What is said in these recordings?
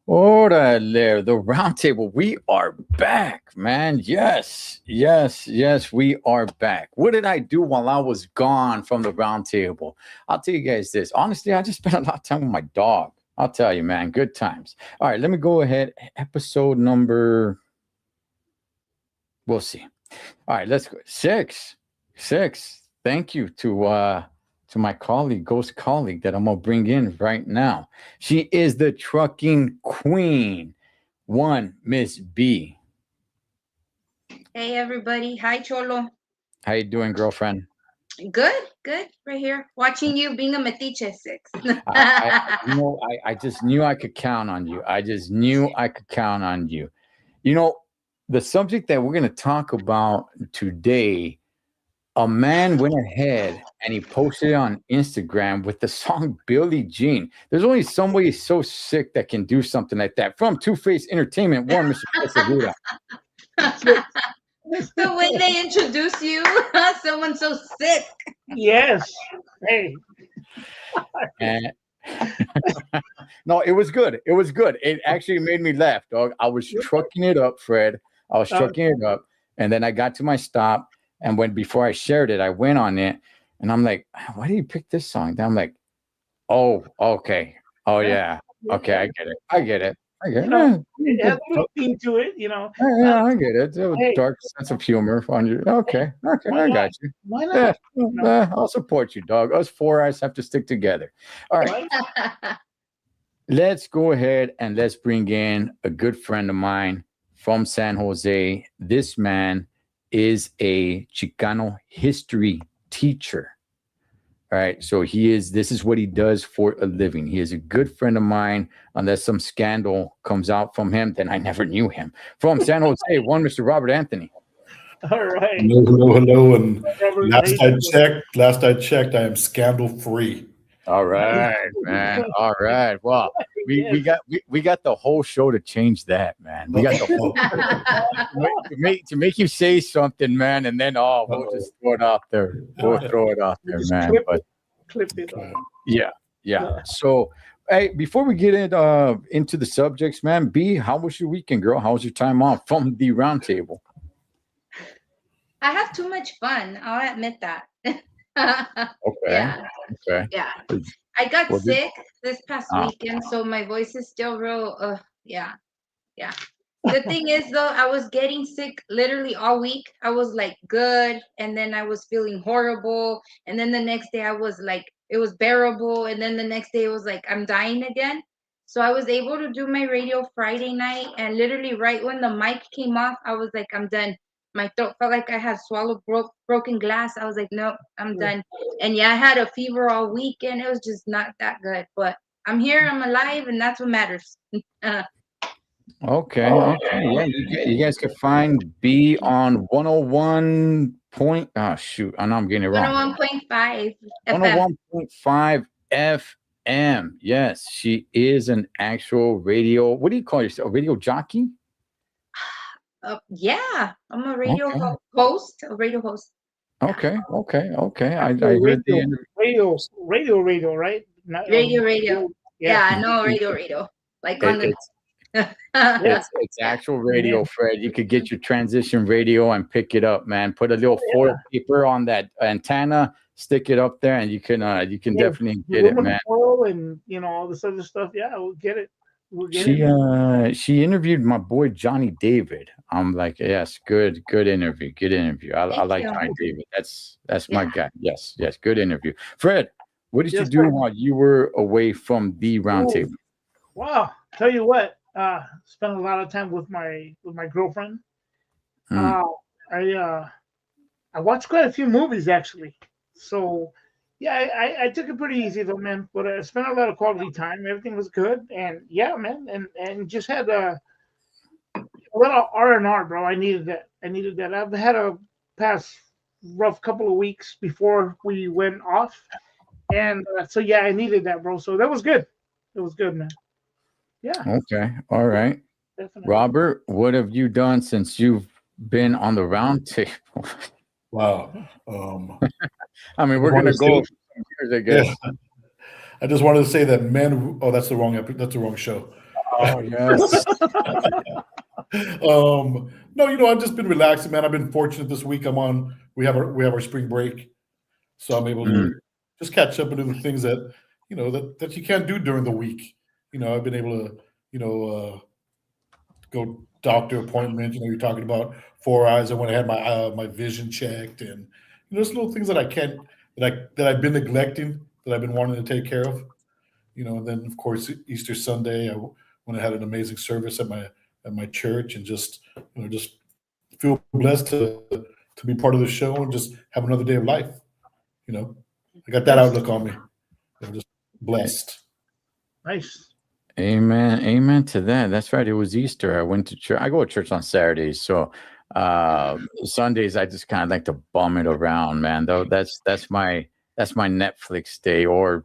Orale, the roundtable. We are back, man. Yes, yes, yes, we are back. What did I do while I was gone from the roundtable? I'll tell you guys this. Honestly, I just spent a lot of time with my dog. I'll tell you, man. Good times. All right, let me go ahead. Episode number, we'll see. All right, let's go. Six. Six. Thank you to my colleague, ghost colleague that I'm gonna bring in right now. She is the trucking queen. One, Miss B. Hey everybody. Hi Cholo. How you doing, girlfriend? Good, good. Right here. Watching you being a metiche 6. I just knew I could count on you. I just knew I could count on you. You know, the subject that we're gonna talk about today, a man went ahead and he posted it on Instagram with the song Billie Jean. There's only somebody so sick that can do something like that. From Two-Face Entertainment, one, Mr. Cesar. So when they introduce you, someone so sick. Yes. Hey. And no, it was good. It was good. It actually made me laugh, dog. I was trucking it up, Fred. I was trucking it up. And then I got to my stop. And before I shared it, I went on it and I'm like, why do you pick this song? Then I'm like, oh, okay. Oh, yeah. Okay, I get it. I get it. I get it. It has a little theme to it, Yeah, I get it. A dark sense of humor on you. Okay, I got you. Why not? I'll support you, dog. Us four eyes have to stick together. All right. Let's go ahead and let's bring in a good friend of mine from San Jose. This man is a Chicano history teacher. All right. So this is what he does for a living. He is a good friend of mine. Unless some scandal comes out from him, then I never knew him. From San Jose, one Mr. Robert Anthony. All right. Hello. And last I checked, I am scandal free. All right, man. All right. Well, we got the whole show to change that, man. We got the whole to make you say something, man, and then we'll just throw it out there. We'll throw it out there, man. Clip it. Yeah. So, hey, before we get into the subjects, man, B, how was your weekend, girl? How was your time off from the roundtable? I have too much fun. I'll admit that. Okay. Yeah. I got sick this past weekend, so my voice is still real. Yeah. The thing is, though, I was getting sick literally all week. I was like good, and then I was feeling horrible, and then the next day I was like, it was bearable, and then the next day it was like I'm dying again. So I was able to do my radio Friday night, and literally right when the mic came off, I was like, I'm done. My throat felt like I had swallowed broken glass. I was like, nope, I'm done. And yeah, I had a fever all weekend. It was just not that good. But I'm here, I'm alive, and that's what matters. Okay. Yeah, you guys can find B on 101 point. Oh shoot, I know I'm getting it wrong. 101.5 101.5 FM. Yes, she is an actual radio. What do you call yourself? A radio jockey? Yeah, I'm a radio host. A radio host. Okay. I heard the radio, right? Not, radio. Yeah, no radio. Like on the. It's actual radio, Fred. You could get your transition radio and pick it up, man. Put a little foil paper on that antenna, stick it up there, and you can definitely get it, man. And all this other stuff. Yeah, we'll get it. She interviewed my boy Johnny David. I'm like, yes, good interview. I like Johnny David. That's my guy. Yes, good interview. Fred, what did you do while you were away from the roundtable? Wow, tell you what. Spent a lot of time with my girlfriend. I watched quite a few movies actually. So Yeah, I took it pretty easy though, man. But I spent a lot of quality time. Everything was good, and yeah, man, and just had a lot of R&R, bro. I needed that. I needed that. I've had a past rough couple of weeks before we went off, and so yeah, I needed that, bro. So that was good. It was good, man. Yeah, Okay. All right. definitely. Robert, what have you done since you've been on the round table? Wow. I mean, we're wanna gonna go say- some years, I guess. Yeah. I just wanted to say that men. Oh, that's the wrong. That's the wrong show. Oh yes. No, I've just been relaxing, man. I've been fortunate this week. I'm on. We have our spring break, so I'm able to just catch up and do the things that that you can't do during the week. I've been able to go doctor appointment. You're talking about 4 eyes. I went and had my vision checked, and there's little things that I can't that I've been neglecting that I've been wanting to take care of. And then of course Easter Sunday, I went and had an amazing service at my church, and just feel blessed to be part of the show and just have another day of life. I got that outlook on me. I'm just blessed. Nice. Amen. Amen to that. That's right. It was Easter. I went to church. I go to church on Saturdays. So Sundays I just kind of like to bum it around, man. Though that's my Netflix day or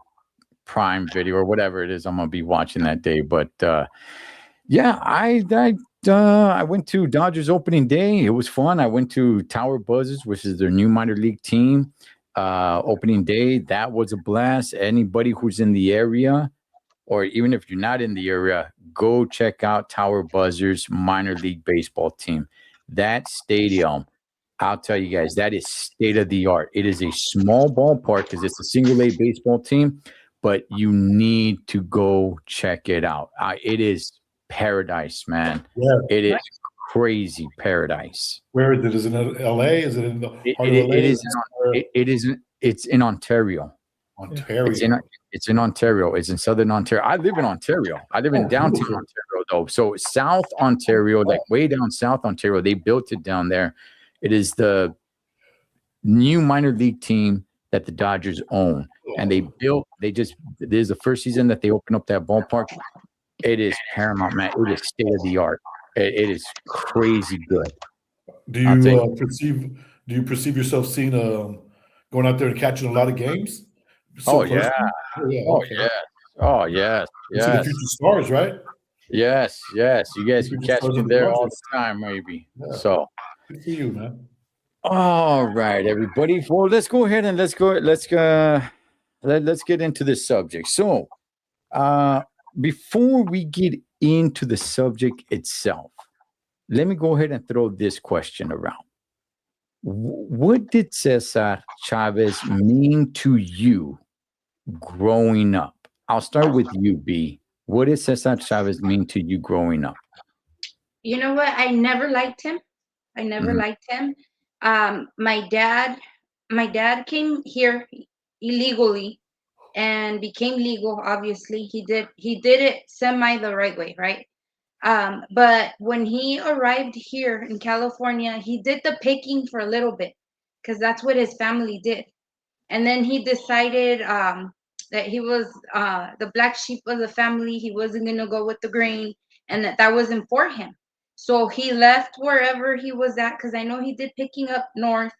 Prime Video or whatever it is I'm gonna be watching that day. But yeah, I went to Dodgers opening day. It was fun. I went to Tower Buzzers, which is their new minor league team. Opening day. That was a blast. Anybody who's in the area, or even if you're not in the area, go check out Tower Buzzers minor league baseball team. That stadium, I'll tell you guys, that is state of the art. It is a small ballpark because it's a single A baseball team, but you need to go check it out. It is paradise, man. Yeah. It is crazy paradise. Where is it? Is it in L.A.? Is it in the heart of LA? It's in Ontario. Ontario. It's in Ontario. It's in Southern Ontario. I live in Ontario. I live in downtown Ontario, though. So South Ontario, like way down South Ontario, they built it down there. It is the new minor league team that the Dodgers own. And this is the first season that they open up that ballpark. It is paramount, man. It is state of the art. It is crazy good. Do you perceive yourself going out there and catching a lot of games? Oh yeah. Okay. Oh yes. You see the future stars, right? Yes. You guys can catch me there all the time, maybe. Yeah. So good for you, man. All right, everybody. Well, let's go ahead and let's get into this subject. So before we get into the subject itself, let me go ahead and throw this question around. What did Cesar Chavez mean to you growing up? I'll start with you, B. What did Cesar Chavez mean to you growing up? You know what? I never liked him. Liked him. My dad came here illegally and became legal. Obviously, he did it semi the right way, right? But when he arrived here in California, he did the picking for a little bit because that's what his family did. And then he decided that he was the black sheep of the family. He wasn't going to go with the grain, and that wasn't for him. So he left wherever he was at, because I know he did picking up north,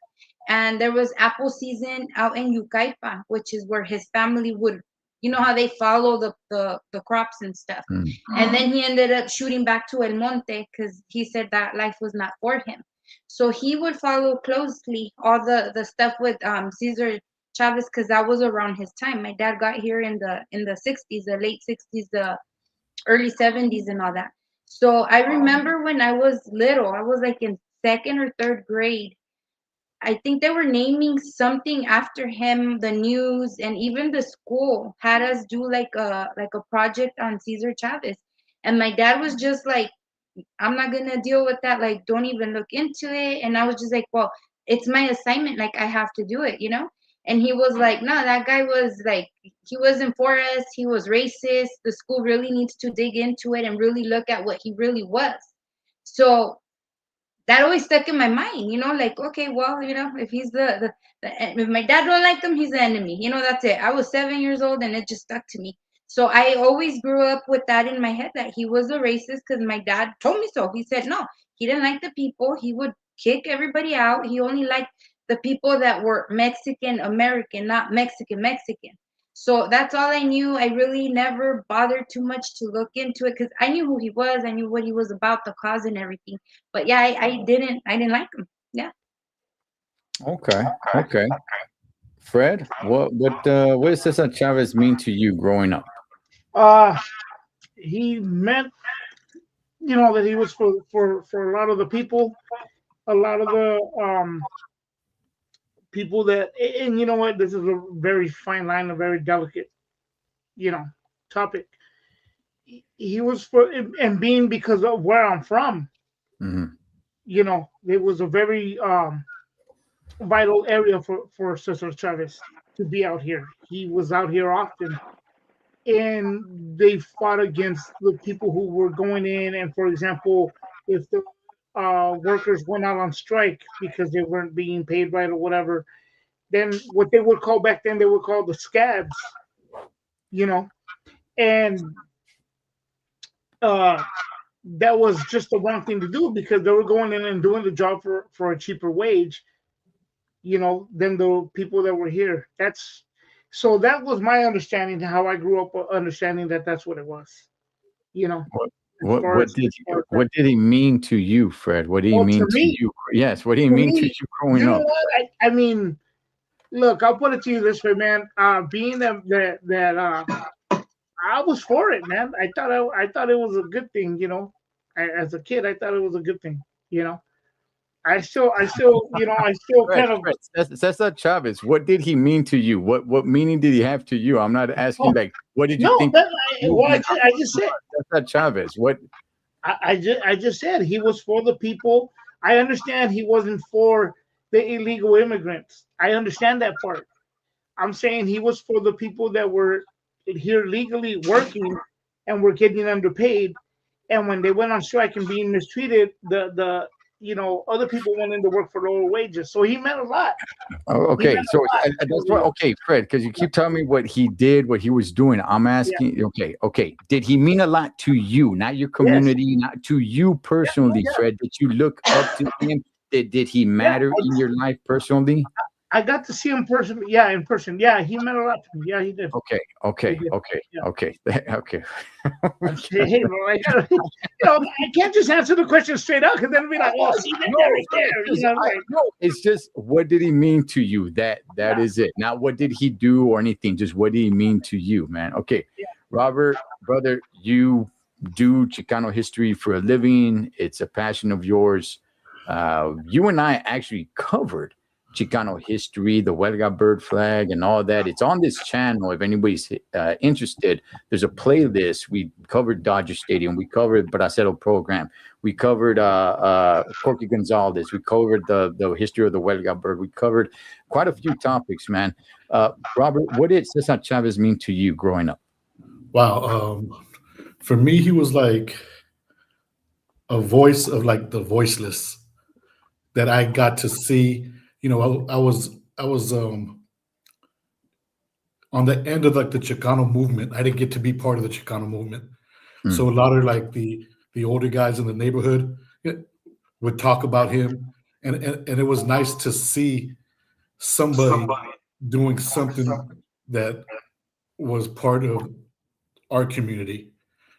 and there was apple season out in Yucaipa, which is where his family would, how they follow the crops and stuff. And then he ended up shooting back to El Monte because he said that life was not for him. So he would follow closely all the stuff with Cesar Chavez, because that was around his time. My dad got here in the 60s, the late 60s, the early 70s, and all that. So I remember when I was little, I was like in second or third grade. I think they were naming something after him. The news and even the school had us do like a project on Cesar Chavez, and my dad was just like, "I'm not gonna deal with that. Like, don't even look into it." And I was just like, "Well, it's my assignment. Like, I have to do it, you know." And he was like, "No, that guy was like, he wasn't for us. He was racist. The school really needs to dig into it and really look at what he really was." So that always stuck in my mind, like, okay, well, if he's if my dad don't like him, he's the enemy. That's it. I was 7 years old and it just stuck to me. So I always grew up with that in my head that he was a racist because my dad told me so. He said no, he didn't like the people. He would kick everybody out. He only liked the people that were Mexican American, not Mexican Mexican. So that's all I knew. I really never bothered too much to look into it because I knew who he was. I knew what he was about, the cause and everything. But yeah, I didn't like him. Yeah. Okay. Fred, what does Cesar Chavez mean to you growing up? He meant, that he was for a lot of the people, a lot of the people that, and you know what, this is a very fine line, a very delicate, topic. He was for, and being because of where I'm from, Mm-hmm. it was a very vital area for Cesar Chavez to be out here. He was out here often, and they fought against the people who were going in. And for example, if the workers went out on strike because they weren't being paid right or whatever, then what they would call back then, they would call the scabs, and uh, that was just the wrong thing to do because they were going in and doing the job for a cheaper wage, than the people that were here. So that was my understanding, how I grew up understanding that that's what it was, What as what far what as, did as far as that. what did he mean to you, Fred? What did he Oh, mean to you? Yes, what did he to mean to me, you you growing know up? what? I mean, look, I'll put it to you this way, man. Being that I was for it, man. I thought it was a good thing, As a kid, I thought it was a good thing, you know. I still Fred, kind of. Cesar Chavez, what did he mean to you? What meaning did he have to you? I'm not asking Oh, like what did you no, think? well, I just said. Cesar Chavez, what? I just said he was for the people. I understand he wasn't for the illegal immigrants. I understand that part. I'm saying he was for the people that were here legally working and were getting underpaid. And when they went on strike and being mistreated, the other people went in to work for lower wages. So he meant a lot. Oh, He okay, meant so a lot. that's what. Okay, Fred, because you keep telling me what he did, what he was doing. I'm Yeah. asking. Okay. Did he mean a lot to you, not your Yes. community, not to you personally, Yeah. Fred? Did you look up to him? Did he Yeah. matter in your life personally? I got to see him person. Yeah, in person. Yeah, he meant a lot to me. Yeah, he did. Okay, He okay, did. okay, Yeah. okay, okay. Hey, bro, I can't just answer the question straight out because then it'll be like, oh, see that No, there, right there. no, it's just what did he mean to you? That Yeah, is it. Not what did he do or anything. Just what did he mean to you, man? Okay, yeah. Robert, brother, you do Chicano history for a living. It's a passion of yours. You and I actually covered Chicano history, the Huelga bird flag, and all that. It's on this channel. If anybody's interested, there's a playlist. We covered Dodger Stadium. We covered Bracero program. We covered Corky Gonzalez. We covered the history of the Huelga bird. We covered quite a few topics, man. Robert, what did Cesar Chavez mean to you growing up? Wow. For me, he was like a voice of like the voiceless that I got to see. I was on the end of like the Chicano movement. I didn't get to be part of the Chicano movement. Hmm. So a lot of like the older guys in the neighborhood, yeah, would talk about him, and it was nice to see somebody doing something that was part of our community.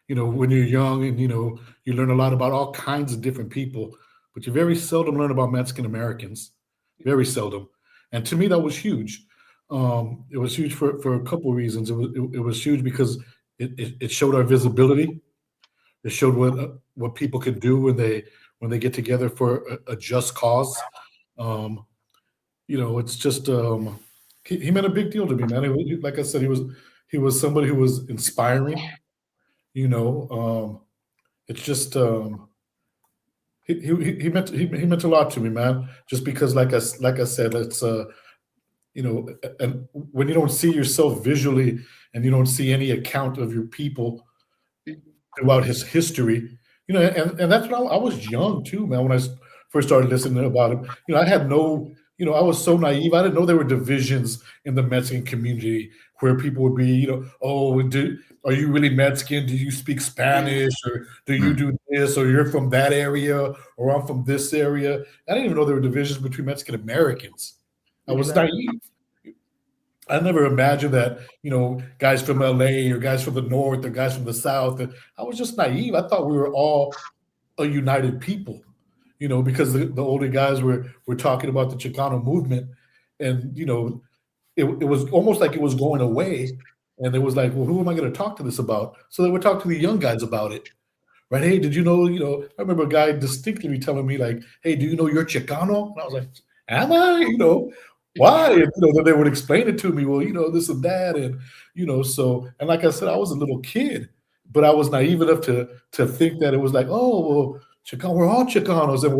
When you're young and you learn a lot about all kinds of different people, but you very seldom learn about Mexican Americans. Very seldom. And to me, that was huge. It was huge for a couple of reasons. It was huge because it showed our visibility. It showed what people can do when they get together for a just cause. Um, it's just he meant a big deal to me, man. Like I said, he was somebody who was inspiring. You know, it's just he meant a lot to me, man. Just because, like I said, it's and when you don't see yourself visually and you don't see any account of your people throughout his history, and that's when I was young too, man. When I first started listening about him. I had no, I was so naive. I didn't know there were divisions in the Mexican community where people would be, oh, are you really Mexican? Do you speak Spanish, or do you do this, or you're from that area, or I'm from this area? I didn't even know there were divisions between Mexican Americans. I was naive. I never imagined that, guys from LA or guys from the North or guys from the South. I was just naive. I thought we were all a united people, because the older guys were talking about the Chicano movement, and, it was almost like it was going away. And it was like, well, who am I going to talk to this about? So they would talk to the young guys about it. Right? Hey, did you know, I remember a guy distinctly telling me like, hey, do you know you're Chicano? And I was like, am I? Why? And, then they would explain it to me. Well, this and that. And, so, and like I said, I was a little kid, but I was naive enough to think that it was like, oh, well, Chicano, we're all Chicanos, and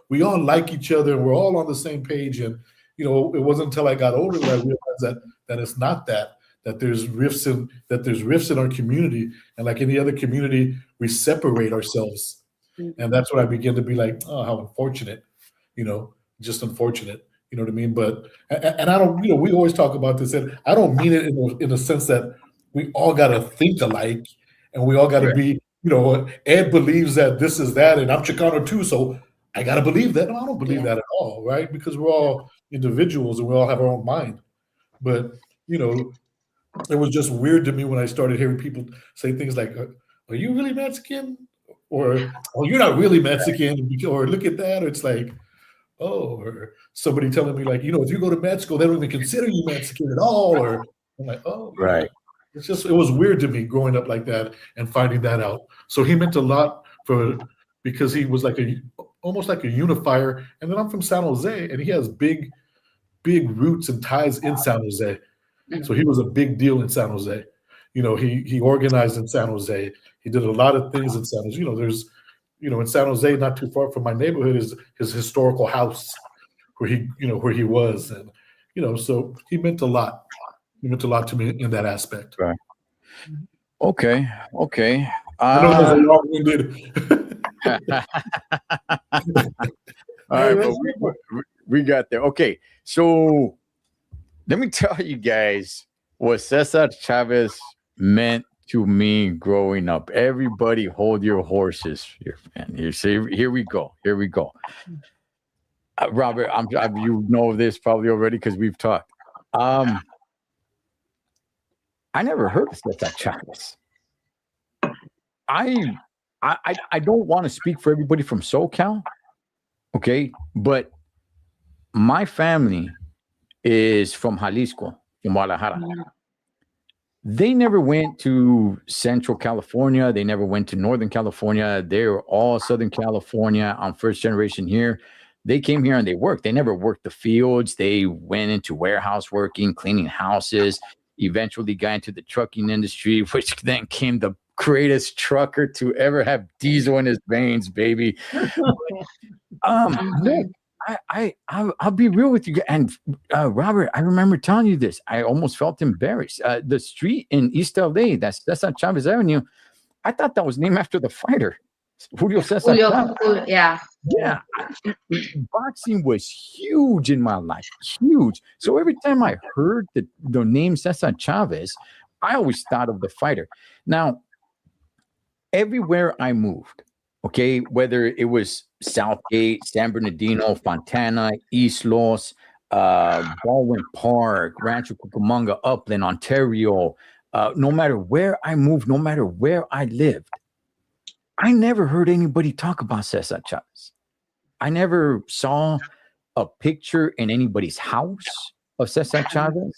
we all like each other, and we're all on the same page. And, it wasn't until I got older that I realized that it's not that there's rifts in our community. And like any other community, we separate ourselves. And that's when I began to be like, oh, how unfortunate, just unfortunate. You know what I mean? But, and I don't, we always talk about this, and I don't mean it in the sense that we all got to think alike, and we all got to be, Ed believes that this is that, and I'm Chicano too, so I got to believe that. No, I don't believe that at all, right? Because we're all individuals and we all have our own mind. But, it was just weird to me when I started hearing people say things like, are you really Mexican? Or, oh, you're not really Mexican, or look at that. Or it's like, oh, or somebody telling me like, if you go to Mexico, they don't even consider you Mexican at all. Or I'm like, oh, right. It was weird to me growing up like that and finding that out. So he meant a lot because he was like almost like a unifier. And then I'm from San Jose, and he has big roots and ties in San Jose. So he was a big deal in San Jose. He organized in San Jose. He did a lot of things in San Jose. There's, in San Jose, not too far from my neighborhood, is his historical house where he was. And, so he meant a lot. He meant a lot to me in that aspect. Right. Okay. I know that was long-winded. All right, but we got there. Okay, so let me tell you guys what Cesar Chavez meant to me growing up. Everybody hold your horses here, man. Here we go. Robert, you know this probably already because we've talked. I never heard of Cesar Chavez. I don't want to speak for everybody from SoCal, okay? But my family is from Jalisco, from Guadalajara. They never went to Central California. They never went to Northern California. They were all Southern California. I'm first generation here. They came here and they worked. They never worked the fields. They went into warehouse working, cleaning houses, eventually got into the trucking industry, which then came the greatest trucker to ever have diesel in his veins, baby. Look, I'll be real with you. And Robert, I remember telling you this. I almost felt embarrassed. The street in East LA, that's on Chavez Avenue. I thought that was named after the fighter, Julio Cesar Chavez. Yeah. Boxing was huge in my life, huge. So every time I heard the name Cesar Chavez, I always thought of the fighter. Now, everywhere I moved, okay, whether it was Southgate, San Bernardino, Fontana, East Los, Baldwin Park, Rancho Cucamonga, Upland, Ontario, no matter where I moved, no matter where I lived, I never heard anybody talk about Cesar Chavez. I never saw a picture in anybody's house of Cesar Chavez.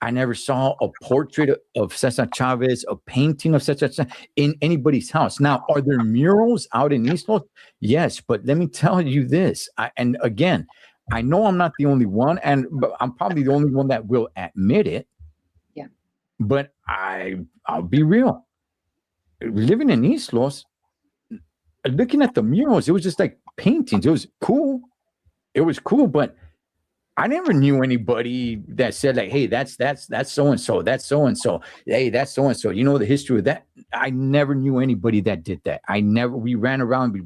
I never saw a portrait of Cesar Chavez, a painting of Cesar Chavez in anybody's house. Now, are there murals out in East Los? Yes, but let me tell you this. And again, I know I'm not the only one, and I'm probably the only one that will admit it. Yeah. But I'll be real. Living in East Los, looking at the murals, it was just like paintings. It was cool. But I never knew anybody that said like, "Hey, that's so and so, that's so and so. Hey, that's so and so." You know the history of that. I never knew anybody that did that. We ran around, we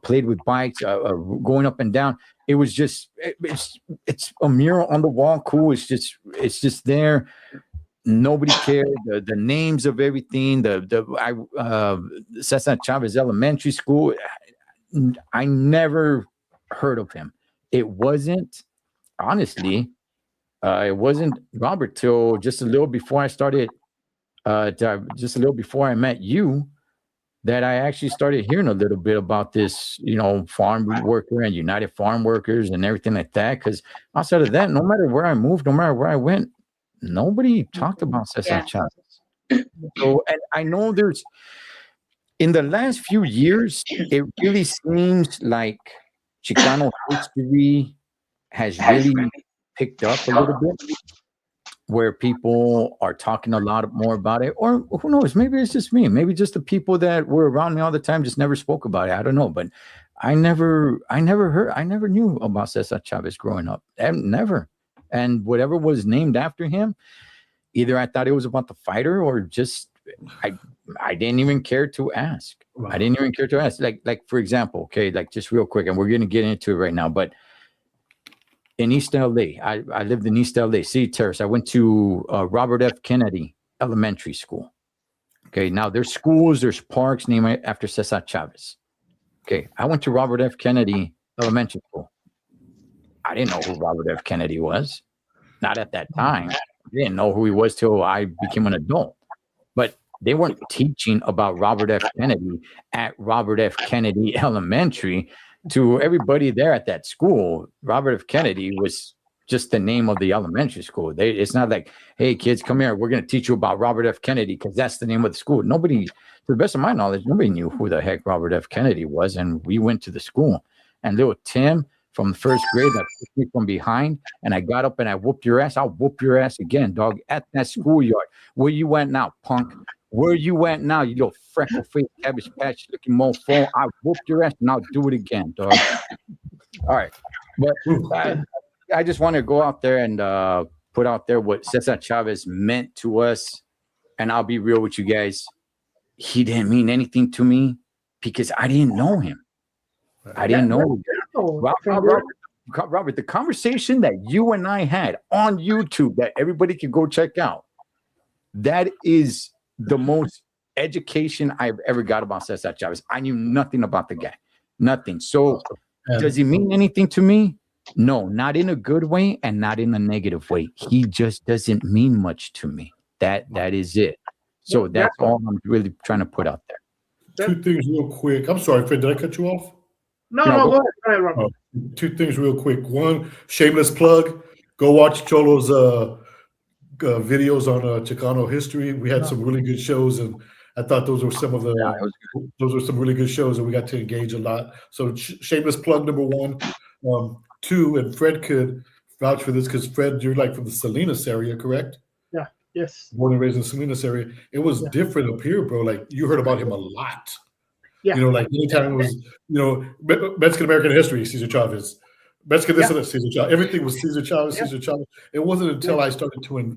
played with bikes, going up and down. It was just, it's a mural on the wall. Cool. It's just there. Nobody cared. The names of everything. Cesar Chavez Elementary School. I never heard of him. It wasn't. Honestly, it wasn't Robert till just a little before I started, just a little before I met you, that I actually started hearing a little bit about this, farm worker and United Farm Workers and everything like that. Because outside of that, no matter where I moved, no matter where I went, nobody talked about Cesar Chavez. So, and I know in the last few years, it really seems like Chicano history has really picked up a little bit, where people are talking a lot more about it. Or who knows, maybe it's just me. Maybe just the people that were around me all the time just never spoke about it. I don't know. But I never knew about Cesar Chavez growing up. Never. And whatever was named after him, either I thought it was about the fighter or just I didn't even care to ask. Wow. I didn't even care to ask. Like for example, okay, like just real quick, and we're gonna get into it right now, but in East LA, I lived in East LA, City Terrace. I went to Robert F. Kennedy Elementary School. Okay, now there's schools, there's parks named after Cesar Chavez. Okay, I went to Robert F. Kennedy Elementary School. I didn't know who Robert F. Kennedy was. Not at that time. I didn't know who he was till I became an adult. But they weren't teaching about Robert F. Kennedy at Robert F. Kennedy Elementary. To everybody there at that school, Robert F. Kennedy was just the name of the elementary school. It's not like, hey, kids, come here. We're going to teach you about Robert F. Kennedy because that's the name of the school. Nobody, to the best of my knowledge, nobody knew who the heck Robert F. Kennedy was. And we went to the school. And little Tim from the first grade that took me from behind, and I got up and I whooped your ass. I'll whoop your ass again, dog, at that schoolyard. Where you went now, punk? Where you went now, you little freckle-faced, cabbage patch looking mofo? I whooped your ass and I'll do it again, dog. All right. But I just want to go out there and put out there what Cesar Chavez meant to us. And I'll be real with you guys. He didn't mean anything to me because I didn't know him. I didn't know him. Robert, the conversation that you and I had on YouTube that everybody can go check out, that is the most education I've ever got about Cesar Chavez. I knew nothing about the guy. Nothing. So does he mean anything to me? No, not in a good way and not in a negative way. He just doesn't mean much to me. That is it. So that's all I'm really trying to put out there. Two things real quick. I'm sorry, Fred, did I cut you off? No, go ahead, Robert. Two things real quick. One, shameless plug. Go watch Cholo's videos on Chicano history. We had some really good shows, and I thought those were some really good shows, and we got to engage a lot. So shameless plug number one. Two, and Fred could vouch for this because Fred, you're like from the Salinas area, correct? Yeah. Yes. Born and raised in the Salinas area. It was different up here, bro. Like you heard about him a lot. Yeah. Like anytime it was, Mexican American history, Cesar Chavez. Mexican this and that, Cesar Chavez. Everything was Cesar Chavez, Cesar Chavez. It wasn't until I started to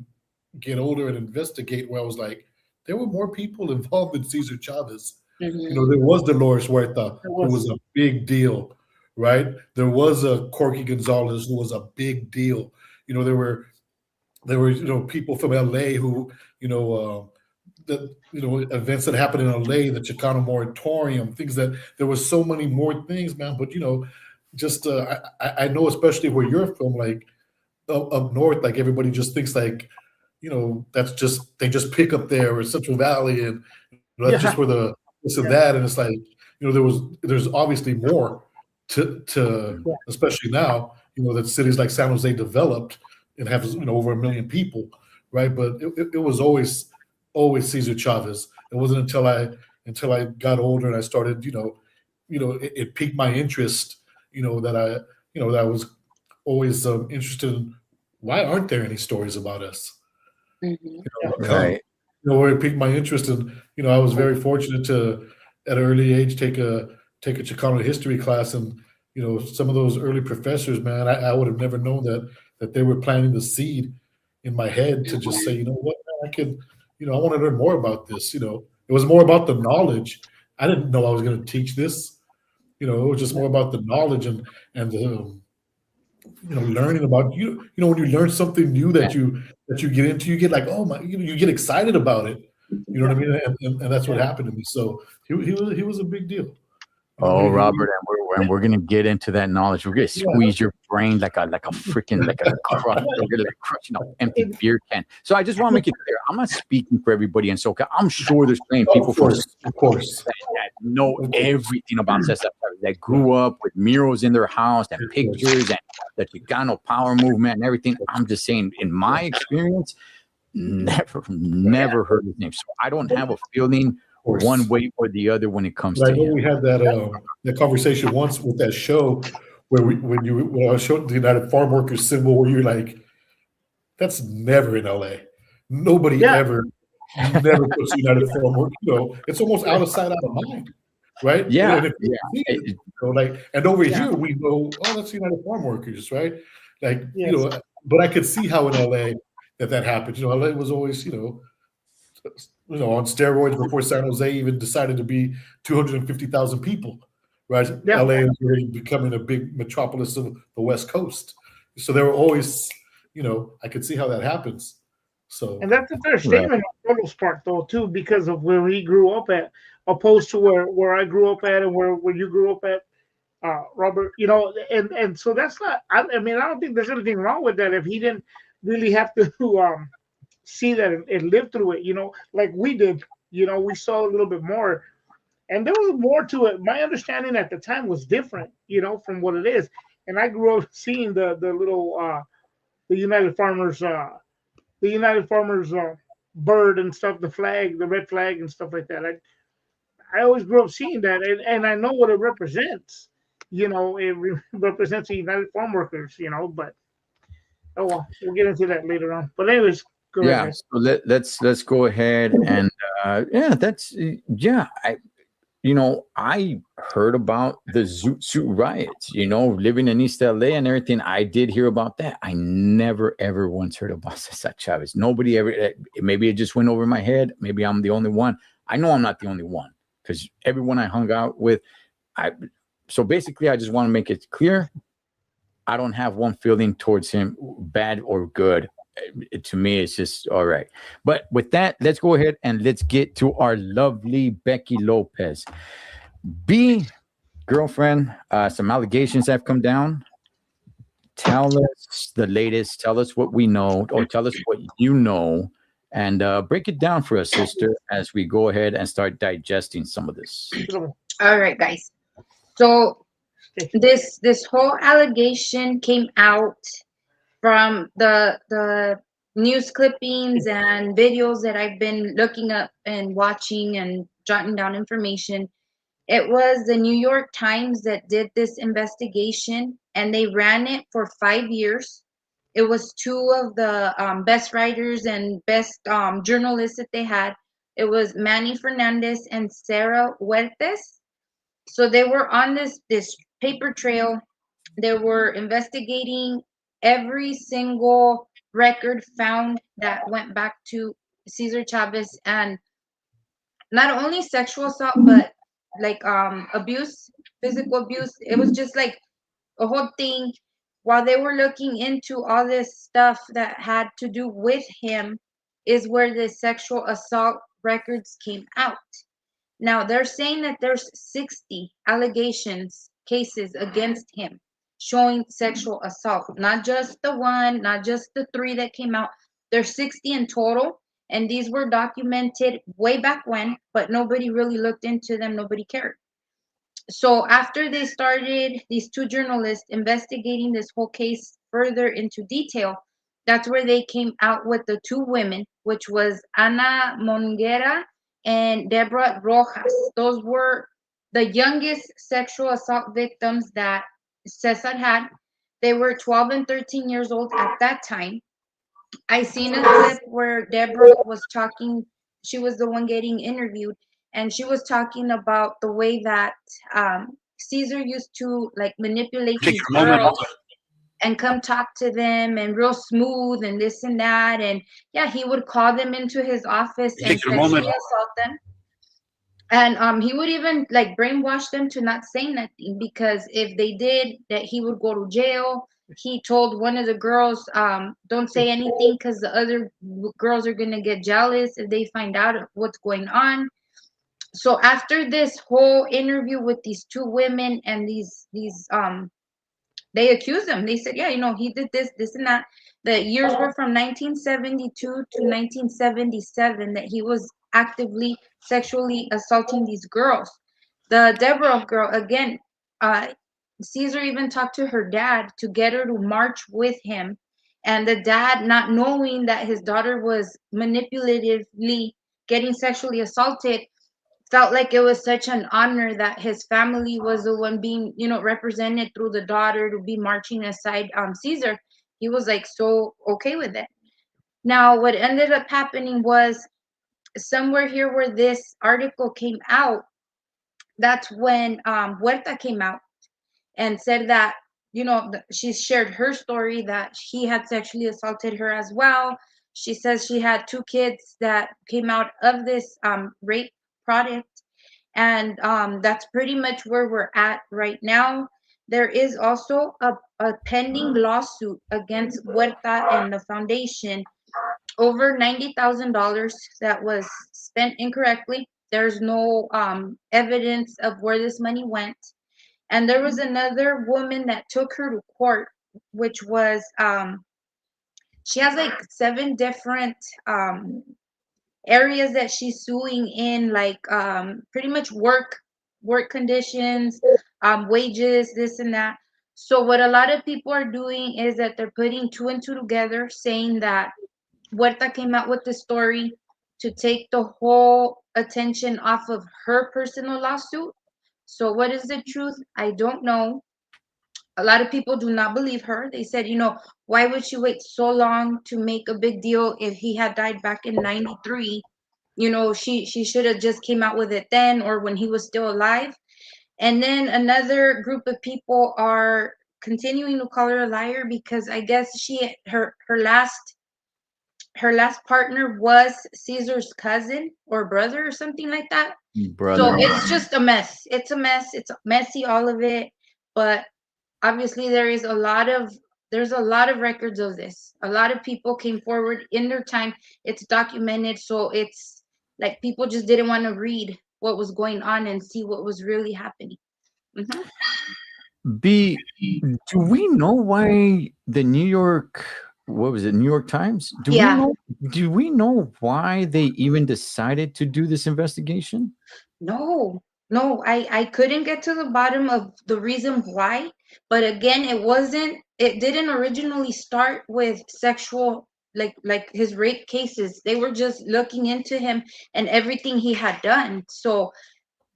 get older and investigate where I was like, there were more people involved in Cesar Chavez. Mm-hmm. There was Dolores Huerta, who was a big deal, right? There was a Corky Gonzalez, who was a big deal. There were people from LA who, events that happened in LA, the Chicano moratorium, things that there was so many more things, man. But I know, especially where you're from, like up north, like everybody just thinks like, that's just they just pick up there or Central Valley, and that's just where the this and that, and it's like there's obviously more to especially now, that cities like San Jose developed and have over 1 million people, right? But it was always Cesar Chavez. It wasn't until I got older and I started, it piqued my interest, that I was always interested in why aren't there any stories about us? Mm-hmm. Right. Where it piqued my interest, and I was very fortunate to, at an early age, take a Chicano history class, and some of those early professors, man, I would have never known that they were planting the seed in my head to just say, you know what, man, I could, I want to learn more about this. It was more about the knowledge. I didn't know I was going to teach this. It was just more about the knowledge and the learning about when you learn something new that you get into, you get like, oh my, you get excited about it. You know what I mean? And that's what happened to me. So he was a big deal. Oh, Robert, and we're gonna get into that knowledge. We're gonna squeeze your brain like a freaking like a crush. We're gonna like crushing an empty beer can. So I just want to make it clear, I'm not speaking for everybody in SoCal. I'm sure there's plenty of people of course that know everything about Cesar Chavez, that grew up with murals in their house and pictures and the Chicano power movement and everything. I'm just saying, in my experience, never heard his name. So I don't have a feeling one way or the other when it comes to him. We had that conversation once with that show where when I showed the United Farm Workers symbol, where you're like, that's never in LA. Nobody ever never puts United Farm Workers. It's almost out of sight, out of mind, right? Yeah, and over here we know, oh, that's United Farm Workers, right? But I could see how in LA that happened. LA was always, on steroids before San Jose even decided to be 250,000 people, right? Yeah. LA is really becoming a big metropolis of the West Coast. So they were always, I could see how that happens. So, and that's a fair statement on Roto's part, though, too, because of where he grew up at, opposed to where I grew up at and where you grew up at, Robert. And so that's not. I don't think there's anything wrong with that if he didn't really have to see that and live through it, like we did. We saw a little bit more, and there was more to it. My understanding at the time was different, from what it is. And I grew up seeing the little the United Farmers bird and stuff, the flag, the red flag and stuff like that. I always grew up seeing that, and I know what it represents. It represents the United Farm Workers. But oh well, we'll get into that later on. But anyways. Yeah, so let's go ahead and I heard about the Zoot Suit riots, living in East LA and everything. I did hear about that. I never ever once heard about Cesar Chavez. Nobody ever. Maybe it just went over my head. Maybe I'm the only one. I know I'm not the only one because everyone I hung out with, so basically I just want to make it clear, I don't have one feeling towards him, bad or good. To me, it's just all right. But with that, let's go ahead and let's get to our lovely Becky Lopez. Girlfriend, some allegations have come down. Tell us the latest. Tell us what we know, or tell us what you know, and break it down for us, sister, as we go ahead and start digesting some of this. All right, guys. So this whole allegation came out from the news clippings and videos that I've been looking up and watching and jotting down information. It was the New York Times that did this investigation, and they ran it for 5 years. It was two of the best writers and best journalists that they had. It was Manny Fernandez and Sarah Huertes. So they were on this paper trail. They were investigating every single record found that went back to Cesar Chavez, and not only sexual assault, but like abuse, physical abuse. It was just like a whole thing. While they were looking into all this stuff that had to do with him, is where the sexual assault records came out. Now they're saying that there's 60 allegations, cases against him showing sexual assault. Not just the one, not just the 3 that came out. There's 60 in total, and these were documented way back when, but nobody really looked into them. Nobody cared. So after they started, these 2 journalists, investigating this whole case further into detail, that's where they came out with the 2 women, which was Ana Monguera and Deborah Rojas. Those were the youngest sexual assault victims that Cesar had. They were 12 and 13 years old at that time. I seen a clip where Deborah was talking. She was the one getting interviewed, and she was talking about the way that Cesar used to like manipulate these girls and come talk to them and real smooth and this and that. And yeah, he would call them into his office and sexually assault them. And he would even like brainwash them to not say nothing, because if they did, that he would go to jail. He told one of the girls, don't say anything because the other girls are gonna get jealous if they find out what's going on. So after this whole interview with these two women and these they accused him. They said, yeah, he did this and that. The years were from 1972 to 1977 that he was actively sexually assaulting these girls. The Deborah girl, again, Caesar even talked to her dad to get her to march with him. And the dad, not knowing that his daughter was manipulatively getting sexually assaulted, felt like it was such an honor that his family was the one being, represented through the daughter to be marching aside Caesar. He was like so okay with it. Now, what ended up happening was somewhere here where this article came out, that's when Huerta came out and said that, she shared her story that he had sexually assaulted her as well. She says she had 2 kids that came out of this rape product. And that's pretty much where we're at right now. There is also a pending lawsuit against Huerta and the foundation, over $90,000 that was spent incorrectly. There's no evidence of where this money went. And there was another woman that took her to court, which was she has like 7 different areas that she's suing in, like pretty much work conditions, wages, this and that. So what a lot of people are doing is that they're putting 2 and 2 together, saying that Huerta came out with the story to take the whole attention off of her personal lawsuit. So what is the truth? I don't know. A lot of people do not believe her. They said, why would she wait so long to make a big deal if he had died back in 93? She should have just came out with it then, or when he was still alive. And then another group of people are continuing to call her a liar, because I guess her last partner was Caesar's cousin or brother or something like that. Brother. So it's just a mess. It's a mess. It's messy, all of it. But obviously there's a lot of records of this. A lot of people came forward in their time. It's documented. So it's like people just didn't want to read what was going on and see what was really happening. B, do we know why the New York Times? Do we know why they even decided to do this investigation? No, I couldn't get to the bottom of the reason why. But again, it didn't originally start with sexual, like his rape cases. They were just looking into him and everything he had done. So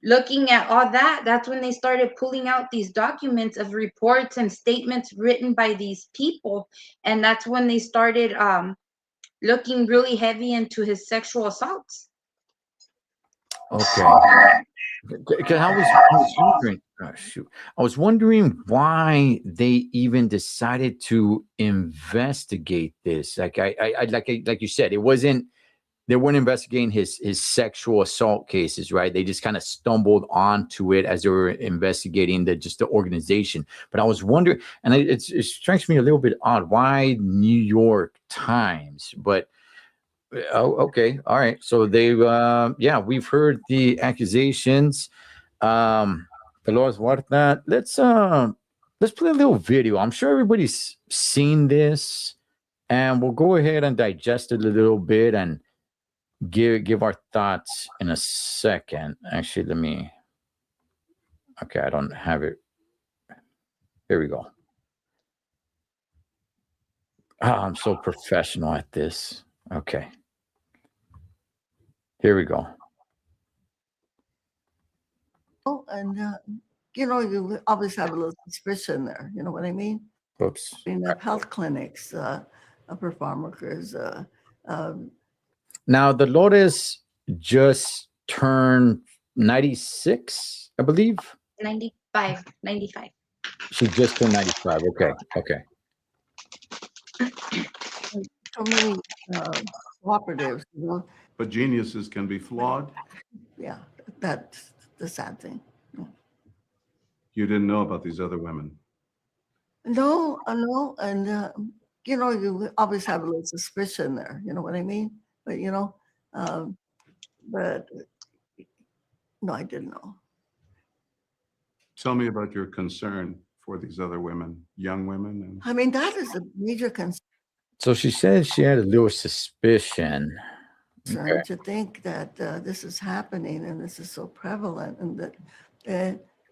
looking at all that, that's when they started pulling out these documents of reports and statements written by these people. And that's when they started looking really heavy into his sexual assaults. Okay. Because I was wondering why they even decided to investigate this. Like like you said, they weren't investigating his sexual assault cases, right? They just kind of stumbled onto it as they were investigating the organization. But I was wondering, and it strikes me a little bit odd, why New York Times? But oh, okay, all right. So they've we've heard the accusations. Dolores Huerta. Let's play a little video. I'm sure everybody's seen this, and we'll go ahead and digest it a little bit and give our thoughts in a second. Actually, I don't have it. Here we go. I'm so professional at this. Okay. Here we go. Oh, and you always have a little suspicion there. You know what I mean? Oops. In the health clinics, upper farm workers. Now, Dolores just turned 96, I believe. 90. 95. She just turned 95. Okay. Okay. So many cooperatives, you know. But geniuses can be flawed. Yeah, that's the sad thing. You didn't know about these other women. No, no, and you know, you always have a little suspicion there. You know what I mean? But you know, but no, I didn't know. Tell me about your concern for these other women, young women. And I mean, that is a major concern So she said she had a little suspicion. Okay. to think that this is happening and this is so prevalent, and that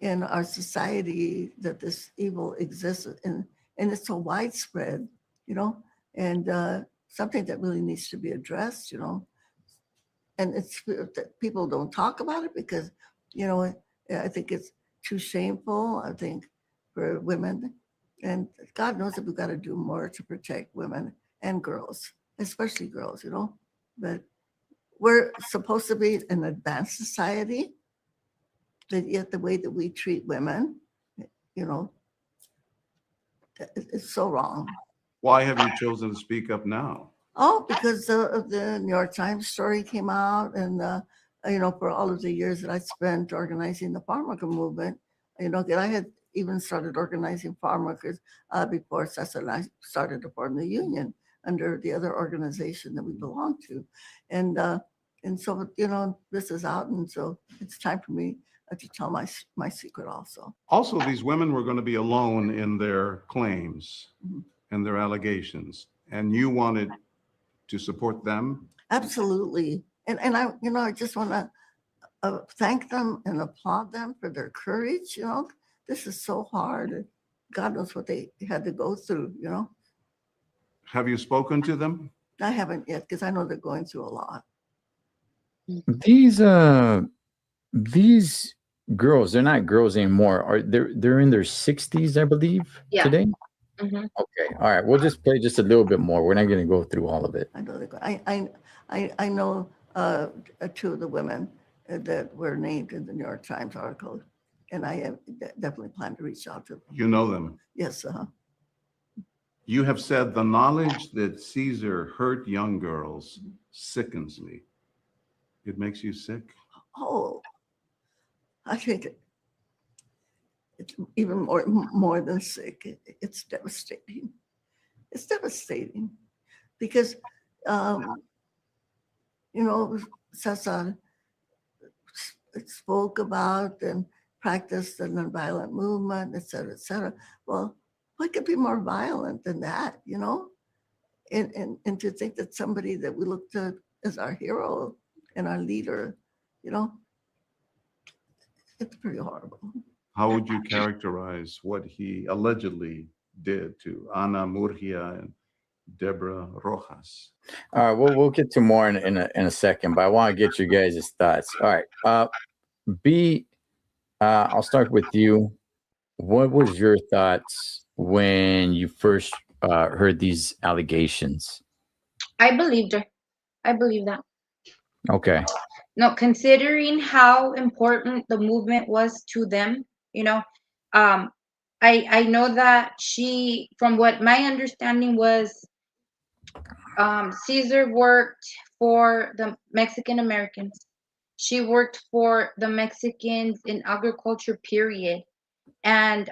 in our society that this evil exists, and it's so widespread, you know, and something that really needs to be addressed, you know. And it's that people don't talk about it because, you know, I think it's too shameful, I think, for women. And God knows that we've got to do more to protect women and girls, especially girls, you know. But we're supposed to be an advanced society, but yet the way that we treat women, you know, it's so wrong. why have you chosen to speak up now? Oh, because the New York Times story came out, and you know, for all of the years that I spent organizing the farm worker movement, you know, that I had even started organizing farm workers before Cesar and I started to form the union under the other organization that we belonged to, and so you know, this is out, and so it's time for me to tell my secret also. Also, these women were going to be alone in their claims and their allegations, and you wanted to support them. Absolutely. And I, you know, I just want to thank them and applaud them for their courage. You know, this is so hard. God knows what they had to go through, you know. Have you spoken to them? I haven't yet because I know they're going through a lot. These girls, they're not girls anymore. They're in their 60s, I believe, Yeah. today? Mhm. Okay. All right. We'll just play just a little bit more. We're not going to go through all of it. I know I know two of the women that were named in the New York Times article, and I have definitely plan to reach out to them. You know them. Yes, You have said the knowledge that Cesar hurt young girls sickens me. It makes you sick? oh, I think it's even more than sick. It's devastating. It's devastating because, you know, Cesar spoke about and practiced the nonviolent movement, et cetera, et cetera. Well, what could be more violent than that, you know? And to think that somebody that we look to as our hero and our leader, you know, it's pretty horrible. How would you characterize what he allegedly did to Ana Murgia and Deborah Rojas? All right. We'll get to more in a second, but I want to get you guys' thoughts. All right. B, I'll start with you. What was your thoughts when you first heard these allegations? I believed her. I believe that. Okay. No, considering how important the movement was to them, you know, I know that she, from what my understanding was, Caesar worked for the Mexican Americans. She worked for the Mexicans in agriculture, period. And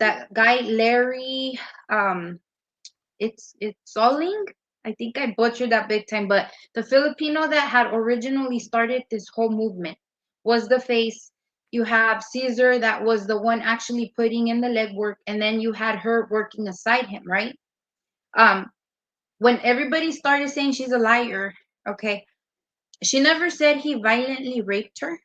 that guy Larry, it's Soling. I think I butchered that big time, but the Filipino that had originally started this whole movement was the face. You have Caesar that was the one actually putting in the legwork, and then you had her working aside him, right? When everybody started saying she's a liar, okay, she never said he violently raped her,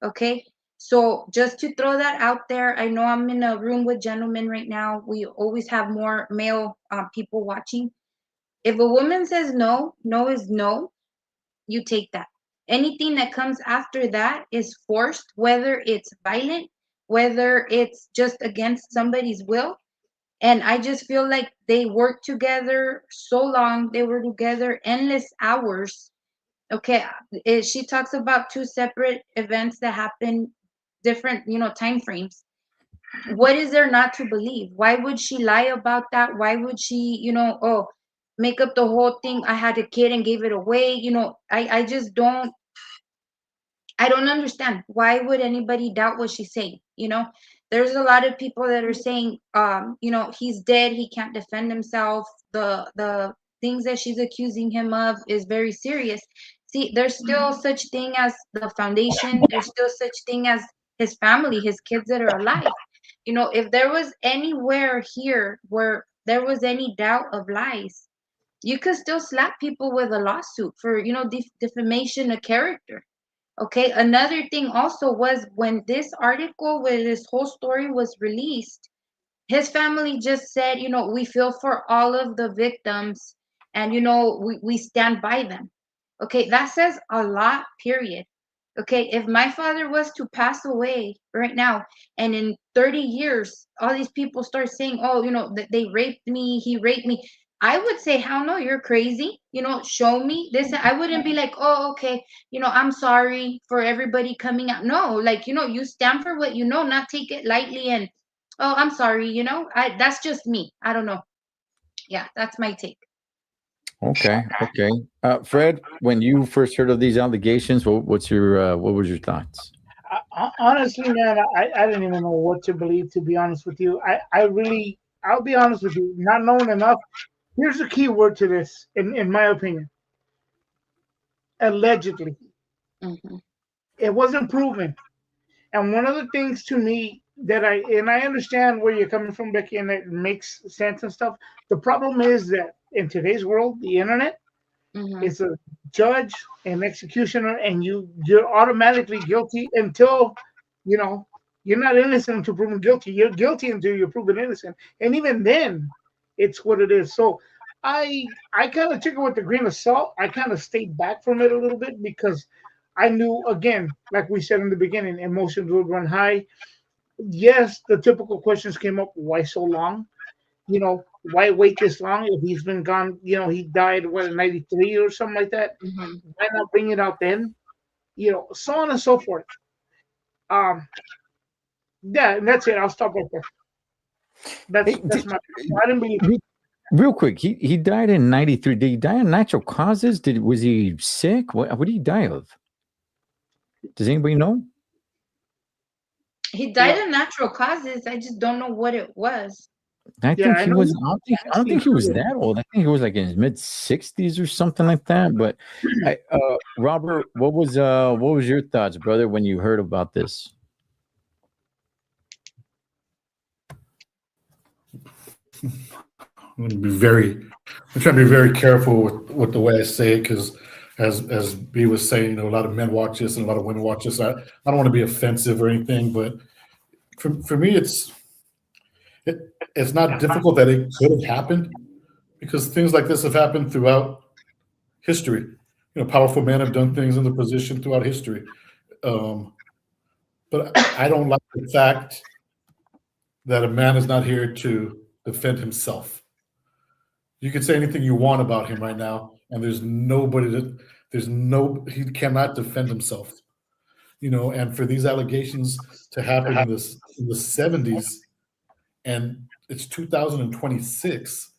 okay? So just to throw that out there, I know I'm in a room with gentlemen right now. We always have more male people watching. If a woman says no, no is no, you take that. Anything that comes after that is forced, whether it's violent, whether it's just against somebody's will. And I just feel like they worked together so long. They were together endless hours. Okay, she talks about two separate events that happen different, you know, time frames. what is there not to believe? Why would she lie about that? Why would she, make up the whole thing? I had a kid and gave it away. I just don't. I don't understand. Why would anybody doubt what she's saying? There's a lot of people that are saying, he's dead. He can't defend himself. The things that she's accusing him of is very serious. See, there's still such thing as the foundation. There's still such thing as his family, his kids that are alive. If there was anywhere here where there was any doubt of lies, you could still slap people with a lawsuit for, defamation of character. Okay, another thing also was when this article with this whole story was released, his family just said, we feel for all of the victims and, we stand by them. Okay, that says a lot, period. Okay, if my father was to pass away right now and in 30 years, all these people start saying, oh, that they raped me, he raped me, I would say, hell no, you're crazy. Show me this. I wouldn't be like, oh, okay, I'm sorry for everybody coming out. No, like, you stand for what not take it lightly and, oh, I'm sorry, that's just me. I don't know. Yeah, that's my take. Okay. Fred, when you first heard of these allegations, what was your thoughts? Honestly, man, I didn't even know what to believe, to be honest with you. I'll be honest with you, not knowing enough. Here's the key word to this, in my opinion. Allegedly. Mm-hmm. It wasn't proven. And one of the things to me that I understand where you're coming from, Becky, and it makes sense and stuff. The problem is that in today's world, the internet, Mm-hmm. is a judge and executioner, and you're automatically guilty until you're not innocent until proven guilty. You're guilty until you're proven innocent, and even then, it's what it is. So I kind of took it with a grain of salt. I kind of stayed back from it a little bit because I knew, again, like we said in the beginning, emotions would run high. Yes, the typical questions came up: why so long? Why wait this long if he's been gone? He died, what, in 93 or something like that. Mm-hmm. Why not bring it out then? So on and so forth. Yeah, and that's it. I'll stop right there. That's my. I didn't believe it. Real quick, he died in 93. Did he die of natural causes? Was he sick? What did he die of? Does anybody know? He died of natural causes. I just don't know what it was. I think he was. I don't think he was that old. I think he was like in his mid-60s or something like that. But, Robert, what was your thoughts, brother, when you heard about this? I'm trying to be very careful with the way I say it, because as B was saying, a lot of men watch this and a lot of women watch this. I don't want to be offensive or anything, but for me, it's not difficult that it could have happened, because things like this have happened throughout history. Powerful men have done things in the position throughout history. But I don't like the fact that a man is not here to defend himself. You can say anything you want about him right now, and he cannot defend himself. And for these allegations to happen in the 70s, and it's 2026,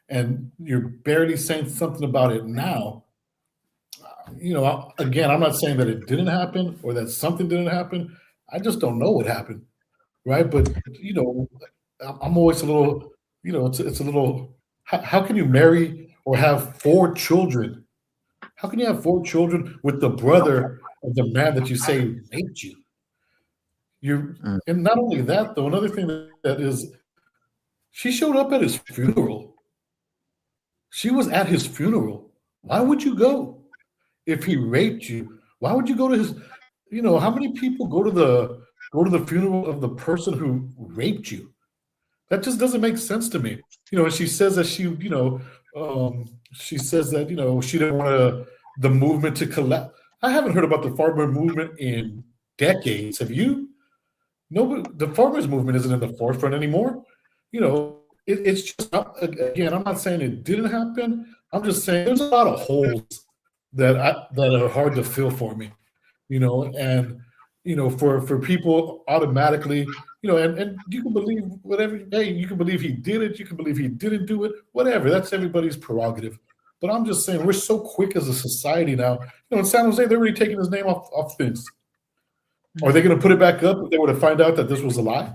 and you're barely saying something about it now. Again, I'm not saying that it didn't happen or that something didn't happen. I just don't know what happened, right? But I'm always a little, it's a little. How can you marry or have 4 children? How can you have 4 children with the brother of the man that you say raped you? And not only that, though, another thing that is, she showed up at his funeral. She was at his funeral. Why would you go? If he raped you, why would you go to his? How many people go to the funeral of the person who raped you? That just doesn't make sense to me. And she says that she didn't want the movement to collapse. I haven't heard about the farmer movement in decades. Have you? No, the farmers movement isn't in the forefront anymore. It's just, again, I'm not saying it didn't happen. I'm just saying there's a lot of holes that are hard to fill for me. And for people automatically And you can believe whatever. Hey, you can believe he did it. You can believe he didn't do it. Whatever. That's everybody's prerogative. But I'm just saying, we're so quick as a society now. In San Jose, they're already taking his name off things. Are they going to put it back up if they were to find out that this was a lie?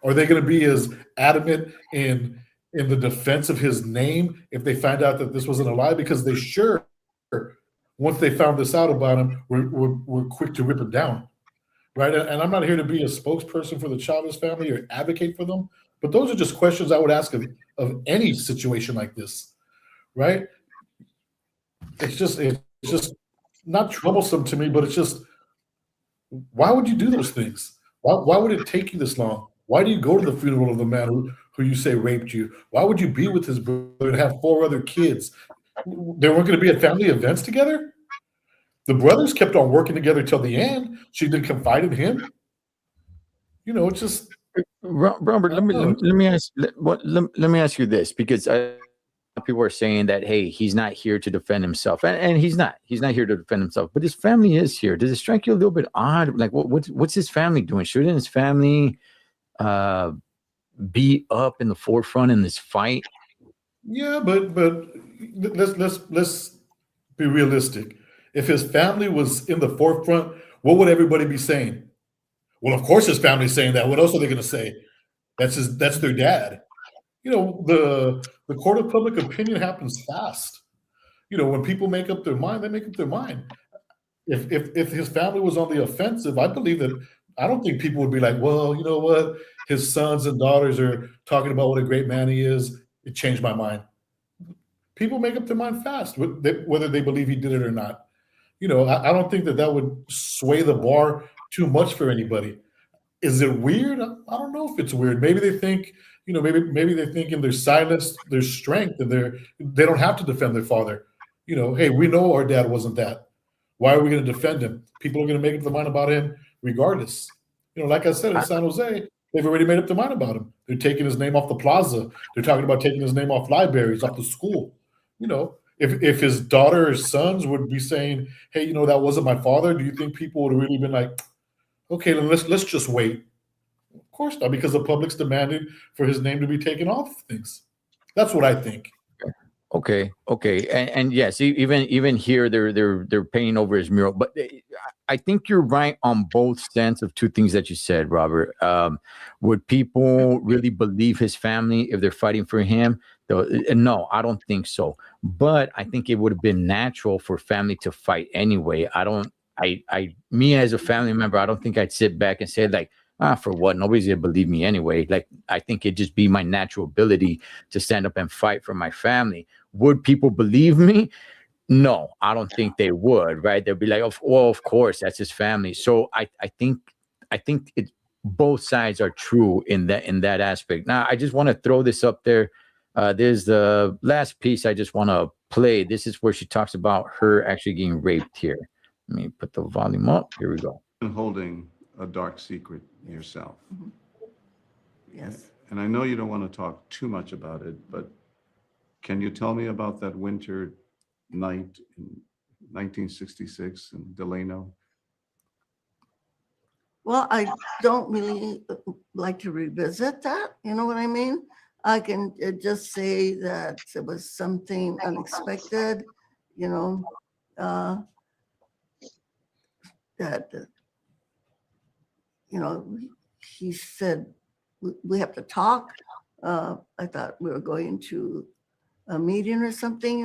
Are they going to be as adamant in the defense of his name if they find out that this wasn't a lie? Because they sure, once they found this out about him, we're quick to rip it down. Right. And I'm not here to be a spokesperson for the Chavez family or advocate for them, but those are just questions I would ask of any situation like this. Right. It's just not troublesome to me, but it's just, why would you do those things? Why would it take you this long? Why do you go to the funeral of the man who you say raped you? Why would you be with his brother and have 4 other kids? They weren't going to be at family events together? The brothers kept on working together till the end. She didn't confide in him. It's just Robert. Let me ask you this, because people are saying that, hey, he's not here to defend himself, and he's not here to defend himself, but his family is here. Does it strike you a little bit odd? Like, what's his family doing? Shouldn't his family be up in the forefront in this fight? Yeah, but let's be realistic. If his family was in the forefront, what would everybody be saying? Well, of course his family's saying that. What else are they going to say? That's their dad. The court of public opinion happens fast. When people make up their mind, they make up their mind. If his family was on the offensive, I don't think people would be like, well, you know what? His sons and daughters are talking about what a great man he is. It changed my mind. People make up their mind fast, whether they believe he did it or not. I don't think that would sway the bar too much for anybody. Is it weird? I don't know if it's weird. Maybe they think, maybe they think in their silence, there's strength, and they don't have to defend their father. Hey, we know our dad wasn't that. Why are we going to defend him? People are going to make up their mind about him regardless. Like I said, in San Jose, they've already made up their mind about him. They're taking his name off the plaza. They're talking about taking his name off libraries, off the school. If his daughter or sons would be saying, hey, that wasn't my father, do you think people would have really been like, okay, then let's just wait? Of course not, because the public's demanded for his name to be taken off things. That's what I think. Okay. And yes, even here they're painting over his mural, but I think you're right on both stands of two things that you said, Robert. Would people really believe his family if they're fighting for him? No, I don't think so. But I think it would have been natural for family to fight anyway. Me as a family member, I don't think I'd sit back and say like, for what? Nobody's gonna believe me anyway. Like, I think it'd just be my natural ability to stand up and fight for my family. Would people believe me? No, I don't think they would, right? They'd be like, of course, that's his family. So I think both sides are true in that aspect. Now, I just want to throw this up there. There's the last piece I just want to play. This is where she talks about her actually getting raped here. Let me put the volume up. Here we go. Holding a dark secret yourself. Mm-hmm. Yes. And I know you don't want to talk too much about it, but can you tell me about that winter night in 1966 in Delano? Well, I don't really like to revisit that. You know what I mean? I can just say that it was something unexpected, that, he said, we have to talk. I thought we were going to a meeting or something,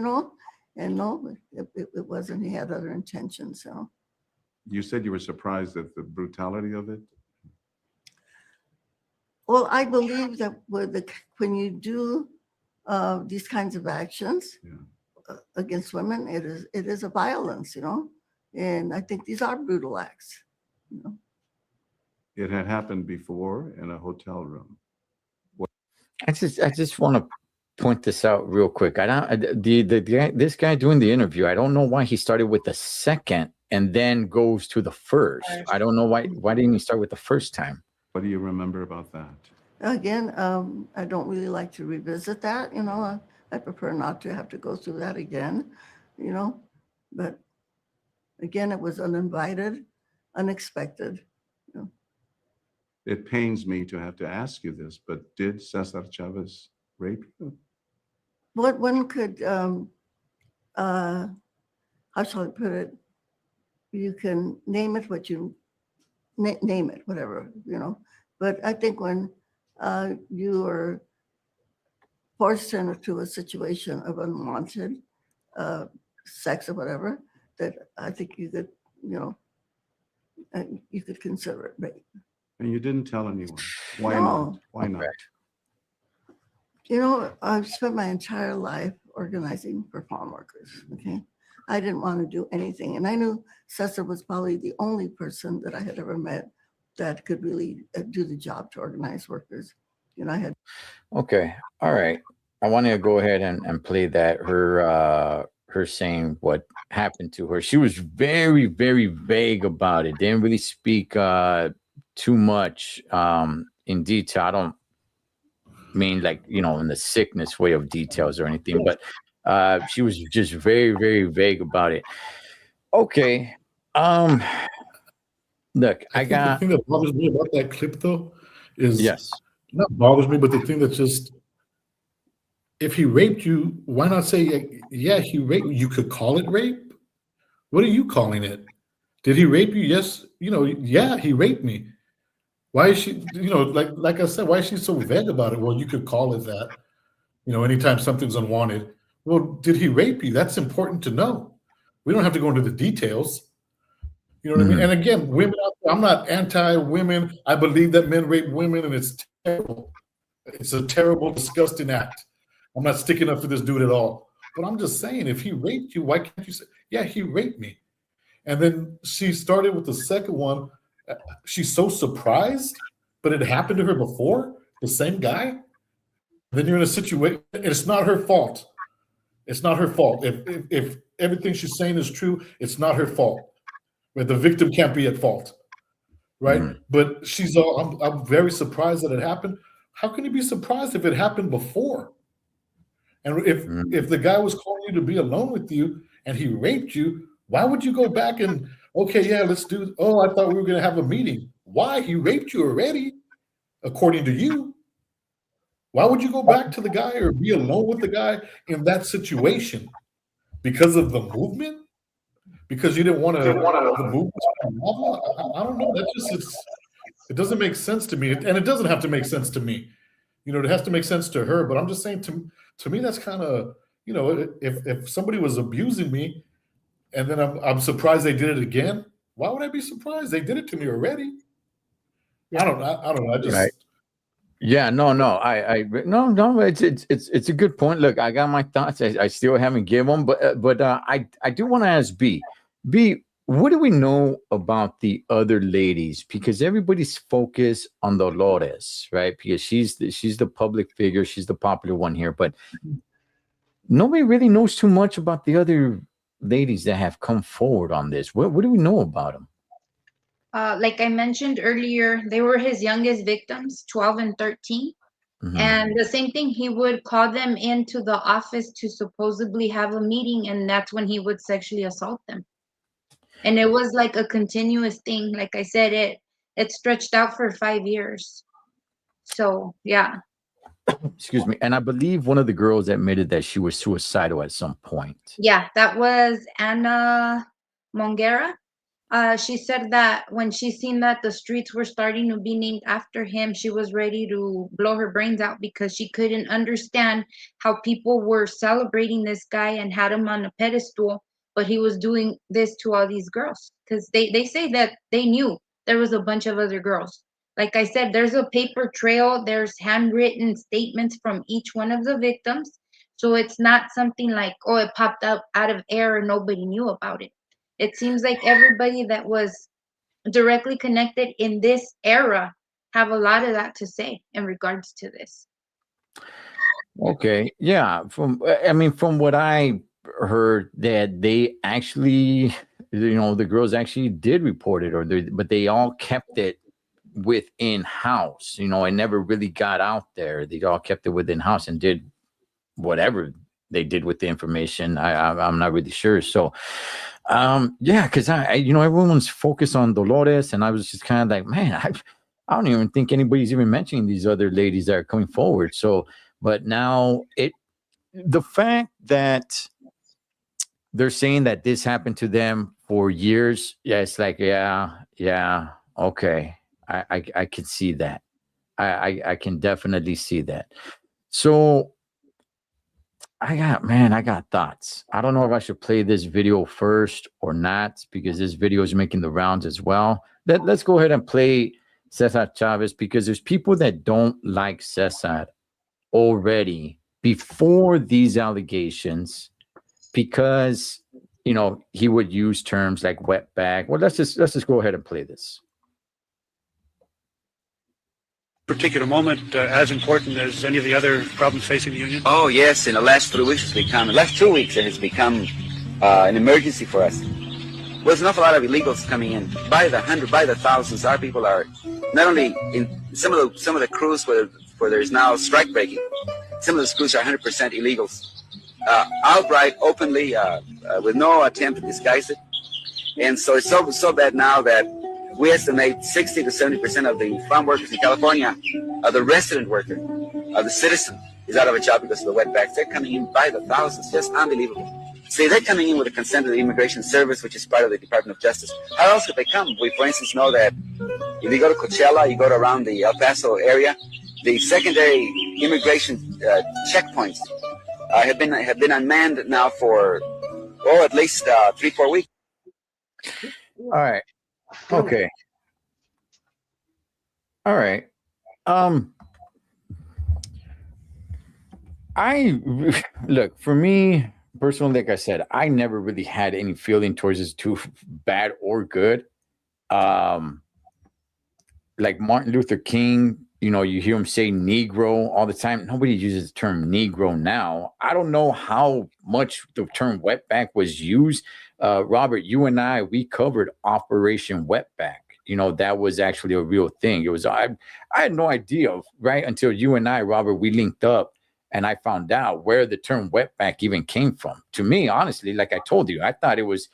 and no, it wasn't. He had other intentions. You said you were surprised at the brutality of it? Well, I believe that when you do these kinds of actions against women, it is a violence, and I think these are brutal acts. It had happened before in a hotel room. I just want to point this out real quick. This guy doing the interview, I don't know why he started with the second and then goes to the first. I don't know why didn't he start with the first time? What do you remember about that? Again, I don't really like to revisit that. I prefer not to have to go through that again. But again, it was uninvited, unexpected. it pains me to have to ask you this, but did Cesar Chavez rape you? What one could, how shall I put it? You can name it what you name it, whatever, But I think when you are forced into a situation of unwanted sex or whatever, that I think you could, you could consider it rape. And you didn't tell anyone. Why No. not? Why not? I've spent my entire life organizing for farm workers, okay? I didn't want to do anything. And I knew Cesar was probably the only person that I had ever met that could really do the job to organize workers. I had. Okay. All right. I want to go ahead and play that, her saying what happened to her. She was very, very vague about it. Didn't really speak too much in detail. I don't mean like, in the sickness way of details or anything, but she was just very, very vague about it. Okay. Look, I got. The thing that bothers me about that clip, though, is yes, not bothers me, but the thing that's just, if he raped you, why not say, yeah, he raped you? You could call it rape. What are you calling it? Did he rape you? Yes, yeah, he raped me. Why is she, like I said, why is she so vague about it? Well, you could call it that. Anytime something's unwanted. Well, did he rape you? That's important to know. We don't have to go into the details. You know what I mean? And again, women, I'm not anti-women. I believe that men rape women, and it's terrible. It's a terrible, disgusting act. I'm not sticking up for this dude at all. But I'm just saying, if he raped you, why can't you say, yeah, he raped me? And then she started with the second one. She's so surprised, but it happened to her before, the same guy. Then you're in a situation, it's not her fault. It's not her fault. If everything she's saying is true, it's not her fault. Right? The victim can't be at fault, right? But she's all, I'm very surprised that it happened. How can you be surprised if it happened before? And if the guy was calling you to be alone with you and he raped you, why would you go back and, okay, yeah, let's do, I thought we were going to have a meeting. Why? He raped you already, according to you. Why would you go back to the guy or be alone with the guy in that situation? Because of the movement? Because you didn't want to, the movement? I don't know. It doesn't make sense to me. And it doesn't have to make sense to me. It has to make sense to her. But I'm just saying, to me, that's kind of, if somebody was abusing me and then I'm surprised they did it again, why would I be surprised? They did it to me already. I don't know. I just. Right. Yeah, no, it's a good point. Look, I got my thoughts. I still haven't given them, but I do want to ask B, what do we know about the other ladies? Because everybody's focused on Dolores, right? Because she's the public figure, she's the popular one here, but nobody really knows too much about the other ladies that have come forward on this. What do we know about them? Like I mentioned earlier, they were his youngest victims, 12 and 13. And the same thing, he would call them into the office to supposedly have a meeting, and that's when he would sexually assault them. And it was like a continuous thing. Like I said, it stretched out for 5 years. So, yeah. Excuse me. And I believe one of the girls admitted that she was suicidal at some point. Yeah, that was Anna Mongera. She said that when she seen that the streets were starting to be named after him, she was ready to blow her brains out because she couldn't understand how people were celebrating this guy and had him on a pedestal, but he was doing this to all these girls. Because they say that they knew there was a bunch of other girls. Like I said, there's a paper trail, there's handwritten statements from each one of the victims. So it's not something like, it popped up out of air and nobody knew about it. It seems like everybody that was directly connected in this era have a lot of that to say in regards to this. Okay. Yeah. From what I heard, that they actually, the girls actually did report it, but they all kept it within house. It never really got out there. They all kept it within house and did whatever they did with the information. I'm not really sure. So, because everyone's focused on Dolores, and I was just kind of like, man, I don't even think anybody's even mentioning these other ladies that are coming forward. So, but now the fact that they're saying that this happened to them for years, yeah, it's like, yeah, okay, I can see that. I can definitely see that. So I got thoughts. I don't know if I should play this video first or not, because this video is making the rounds as well. Let's go ahead and play Cesar Chavez, because there's people that don't like Cesar already before these allegations, because he would use terms like wetback. Well, let's just go ahead and play this. Particular moment as important as any of the other problems facing the union? Oh yes, in the last 2 weeks it has become an emergency for us. Well, there's an awful lot of illegals coming in by the hundred, by the thousands. Our people are not only in some of the crews where there's now strike breaking. Some of the crews are 100% illegals, outright, openly, with no attempt to disguise it. And so it's so bad now that we estimate 60 to 70% of the farm workers in California, the resident worker, the citizen, is out of a job because of the wetbacks. They're coming in by the thousands, just unbelievable. See, they're coming in with the consent of the Immigration Service, which is part of the Department of Justice. How else could they come? We, for instance, know that if you go to Coachella, you go to around the El Paso area, the secondary immigration checkpoints have been unmanned now for at least 3-4 weeks. All right. Okay. All right. Look, for me personally, like I said, I never really had any feeling towards this too bad or good. Like Martin Luther King, you hear him say Negro all the time. Nobody uses the term Negro now. I don't know how much the term wetback was used. Robert, you and we covered Operation Wetback. That was actually a real thing. It was, I had no idea, right? Until you and Robert, we linked up and I found out where the term wetback even came from. To me, honestly, like I told you, I thought it was,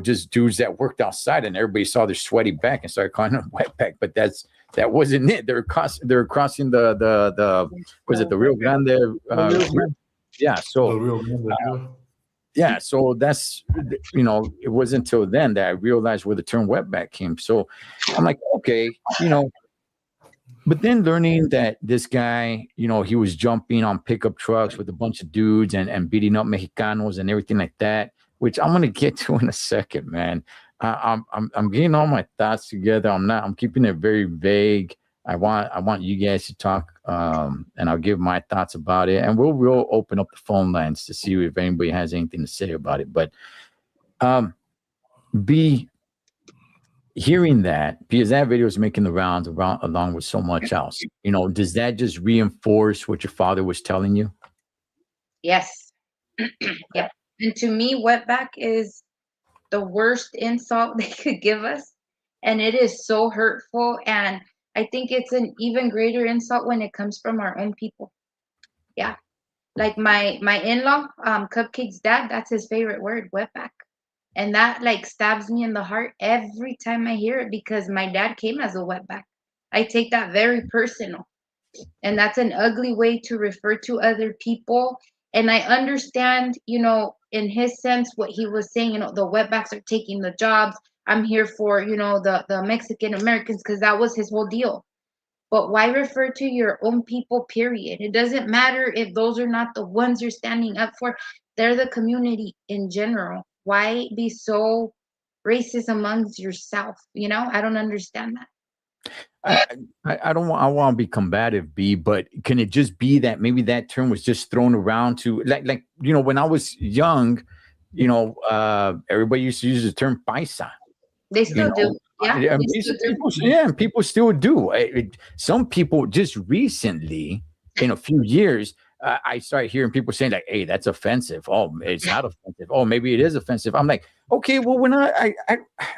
just dudes that worked outside and everybody saw their sweaty back and started calling them wetback. But that wasn't it. They were crossing the was it the Rio Grande? Yeah. So yeah, so that's, it wasn't until then that I realized where the term wetback came. So I'm like, okay, but then learning that this guy, he was jumping on pickup trucks with a bunch of dudes and beating up Mexicanos and everything like that, which I'm going to get to in a second, man. I'm getting all my thoughts together. I'm keeping it very vague. I want you guys to talk, and I'll give my thoughts about it, and we'll open up the phone lines to see if anybody has anything to say about it. But hearing that, because that video is making the rounds along with so much else, does that just reinforce what your father was telling you? Yes. Yeah. And to me, wetback is the worst insult they could give us, and it is so hurtful. And I think it's an even greater insult when it comes from our own people. Yeah. Like my in-law, Cupcake's dad, that's his favorite word, wetback. And that stabs me in the heart every time I hear it, because my dad came as a wetback. I take that very personal. And that's an ugly way to refer to other people. And I understand, in his sense, what he was saying, the wetbacks are taking the jobs. I'm here for, the Mexican Americans, because that was his whole deal. But why refer to your own people, period? It doesn't matter if those are not the ones you're standing up for. They're the community in general. Why be so racist amongst yourself? I don't understand that. I don't want. I want to be combative, B. But can it just be that maybe that term was just thrown around to like when I was young, everybody used to use the term paisa. They still do. Yeah. And people still do. Some people just recently, in a few years, I started hearing people saying hey, that's offensive. Oh, it's not offensive. Oh, maybe it is offensive. I'm like, okay, well, when I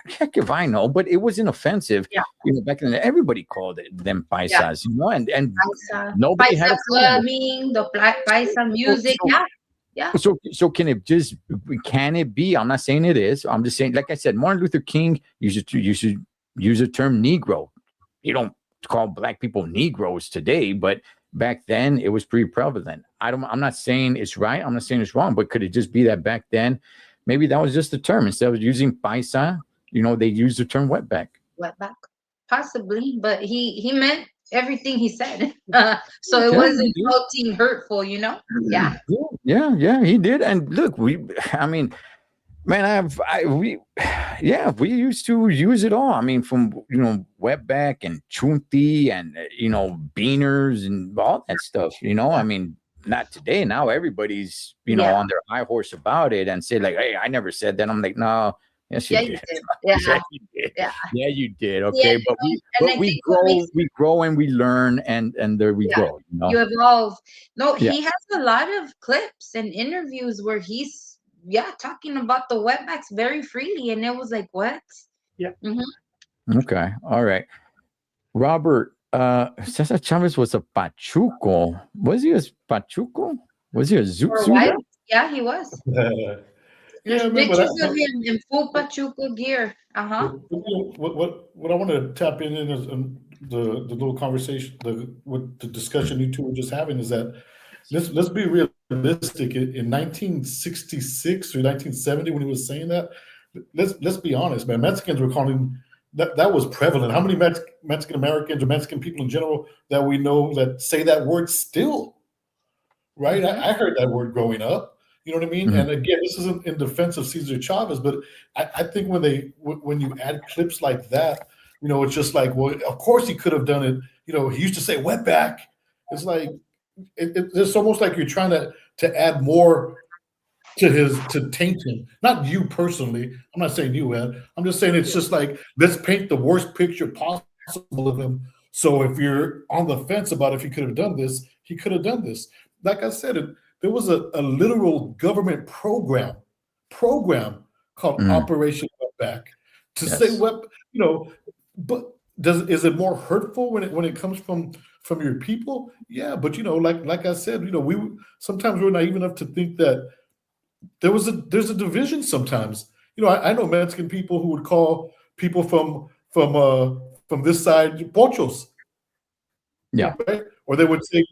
heck if I know, but it wasn't offensive. Yeah. Back then, everybody called them paisas, and paisa. Nobody had clubbing, the black paisa music. Yeah. So can it be? I'm not saying it is. I'm just saying, like I said, Martin Luther King used to use the term Negro. call black people Negroes today, but back then it was pretty prevalent. I'm not saying it's right. I'm not saying it's wrong, but could it just be that back then, maybe that was just the term instead of using paisa, they used the term wetback. Wetback, possibly, but he meant everything he said. So it Yeah, wasn't something hurtful, Yeah. Yeah, he did. And look, I mean, man, we used to use it all. I mean, from wetback and chunti and beaners and all that stuff. I mean, not today. Now everybody's on their high horse about it and say like, "Hey, I never said that." I'm like, "No, yes, you did. Yeah, you did. Yeah. Yeah, you did. Okay, but we grow and we learn, and there we go. You evolve. No, he has a lot of clips and interviews where he's talking about the wetbacks very freely, and it was like, what? Yeah. Mm-hmm. Okay. All right. Robert, Cesar Chavez was a Pachuco. Was he a Pachuco? Was he a Zoot? Yeah, he was. Yeah, pictures of him in full Pachuco gear. What I want to tap in is the little conversation, the discussion you two were just having is that let's be realistic. In 1966 or 1970, when he was saying that, let's be honest, man. Mexicans were calling that was prevalent. How many Mexican Americans or Mexican people in general that we know that say that word still? Right, I heard that word growing up. You know what I mean? Mm-hmm. And again, this isn't in defense of Cesar Chavez, but I think when you add clips like that, it's just like, well, of course he could have done it. He used to say wetback. It's like it's almost like you're trying to add more to taint him. Not you personally. I'm not saying you, Ed. I'm just saying it's just like, let's paint the worst picture possible of him. So if you're on the fence about if he could have done this, he could have done this. Like I said, there was a literal government program called Operation Wetback to say but is it more hurtful when it comes from your people? Yeah, but like I said, we sometimes we're naive enough to think that there's a division sometimes. I know Mexican people who would call people from this side pochos. Yeah. Right? Or they would say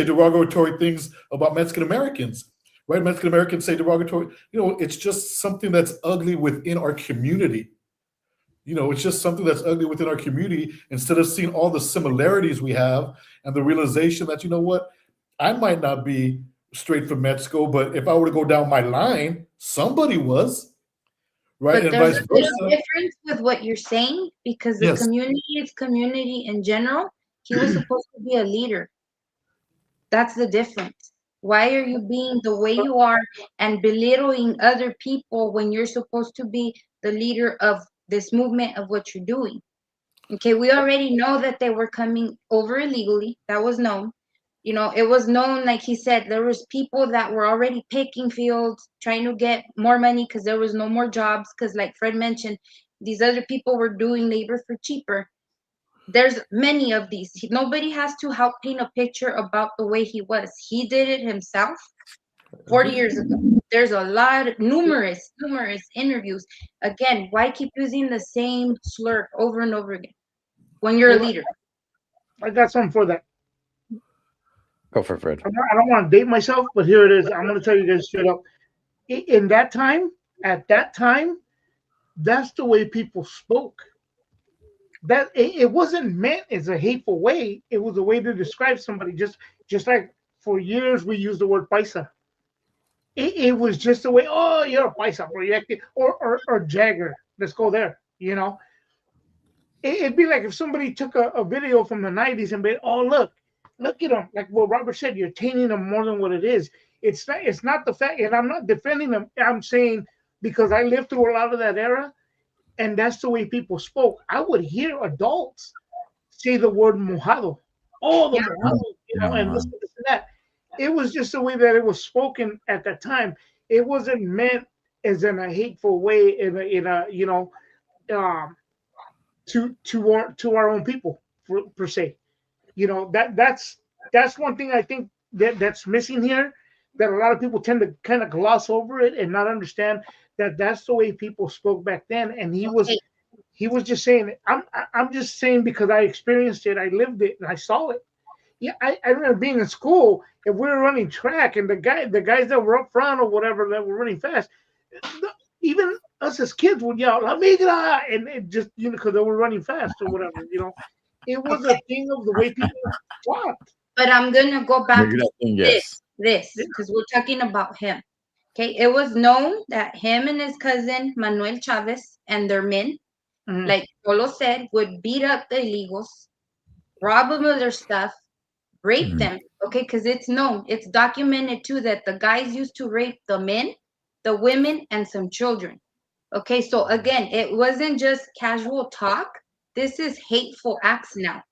derogatory things about Mexican Americans, right? Mexican Americans say derogatory. It's just something that's ugly within our community. It's just something that's ugly within our community. Instead of seeing all the similarities we have and the realization that I might not be straight from Mexico, but if I were to go down my line, somebody was, right? But there's a difference with what you're saying because the community is community in general. He was supposed to be a leader. That's the difference. Why are you being the way you are and belittling other people when you're supposed to be the leader of this movement of what you're doing? Okay, we already know that they were coming over illegally. That was known. It was known, like he said, there was people that were already picking fields, trying to get more money because there was no more jobs. Because like Fred mentioned, these other people were doing labor for cheaper. There's many of these. Nobody has to help paint a picture about the way he was. He did it himself 40 years ago. There's a lot, numerous interviews. Again, why keep using the same slur over and over again when you're a leader? I got something for that. Go for it, Fred. I don't want to date myself, but here it is. I'm going to tell you guys straight up. At that time, that's the way people spoke. That it wasn't meant as a hateful way. It was a way to describe somebody. Just like for years we used the word paisa. It was just a way. Oh, you're a paisa proyected or Jagger. Let's go there. It'd be like if somebody took a video from the 90s and be, oh look at them. Like what Robert said, you're tainting them more than what it is. It's not the fact, and I'm not defending them. I'm saying because I lived through a lot of that era. And that's the way people spoke. I would hear adults say the word mojado. Oh, the mojado, and this and that. It was just the way that it was spoken at that time. It wasn't meant as in a hateful way, to our own people per se. That's one thing I think that's missing here. That a lot of people tend to kind of gloss over it and not understand that that's the way people spoke back then. And he He was just saying it. I'm just saying because I experienced it, I lived it, and I saw it. Yeah, I remember being in school and we were running track, and the guys that were up front or whatever that were running fast, even us as kids would yell "La migra," and it just because they were running fast or whatever. It was a thing of the way people fought. But I'm gonna go back to yes. this because we're talking about him. Okay, it was known that him and his cousin Manuel Chavez and their men, like Polo said, would beat up the illegals, rob them of their stuff, rape them. Okay, because it's known, it's documented too that the guys used to rape the men, the women, and some children. Okay, so again, it wasn't just casual talk. This is hateful acts now.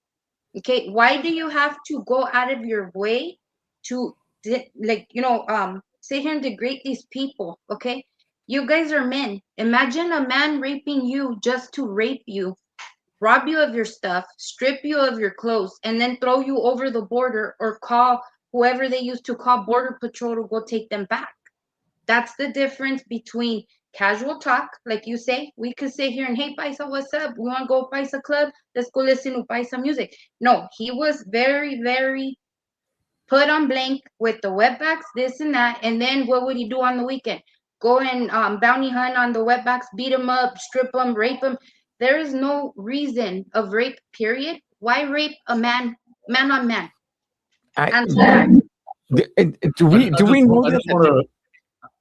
Okay, why do you have to go out of your way to sit here and degrade these people? Okay, you guys are men. Imagine a man raping you just to rape you, rob you of your stuff, strip you of your clothes, and then throw you over the border or call whoever they used to call border patrol to go take them back. That's the difference between casual talk, like you say. We could sit here and, hey, Paisa, what's up? We want to go Paisa Club? Let's go listen to Paisa music. No, he was very, very put on blank with the wetbacks, this and that. And then what would he do on the weekend? Go and bounty hunt on the wetbacks, beat them up, strip them, rape them. There is no reason of rape, period. Why rape a man on man? Do we know that?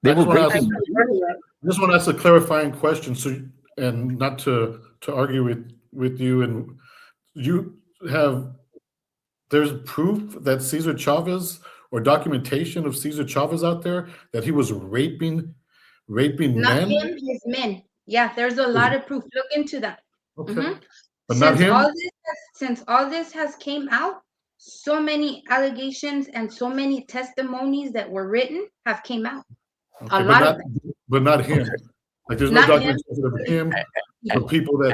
I just want to ask a clarifying question. So, and not to argue with you, and there's proof that Cesar Chavez or documentation of Cesar Chavez out there that he was raping Not men. Him, his men. Yeah, there's a lot of proof. Look into that. Okay, but not him. Since all this has came out, so many allegations and so many testimonies that were written have came out. Okay, but not him. Okay. Like there's no documentation of him. The people that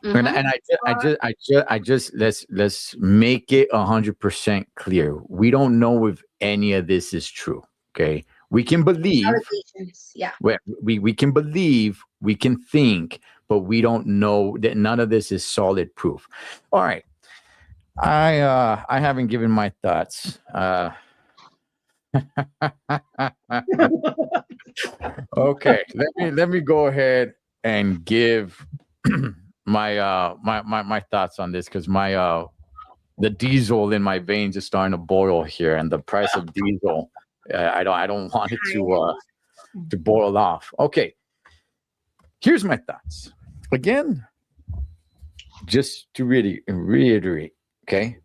And I just let's make it 100% clear. We don't know if any of this is true. Okay, we can believe. Yeah. We can believe. We can think, but we don't know that none of this is solid proof. All right. I haven't given my thoughts. Okay, let me go ahead and give my thoughts on this, because the diesel in my veins is starting to boil here, and the price of diesel, I don't want it to boil off. Okay, here's my thoughts again, just to really reiterate. Okay,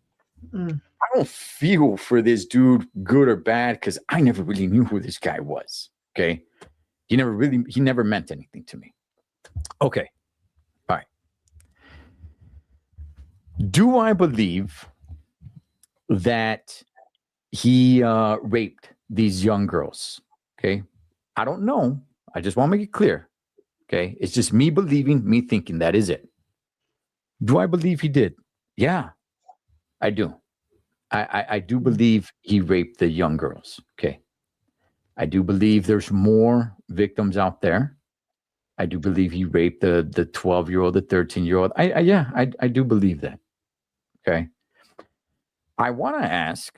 I don't feel for this dude, good or bad, because I never really knew who this guy was. Okay, he never meant anything to me. Okay, all right. Do I believe that he raped these young girls? Okay, I don't know. I just want to make it clear. Okay, it's just me believing, me thinking. That is it. Do I believe he did? Yeah, I do. I do believe he raped the young girls. Okay. I do believe there's more victims out there. I do believe he raped the 12-year-old, the 13-year-old. I do believe that. Okay. I want to ask,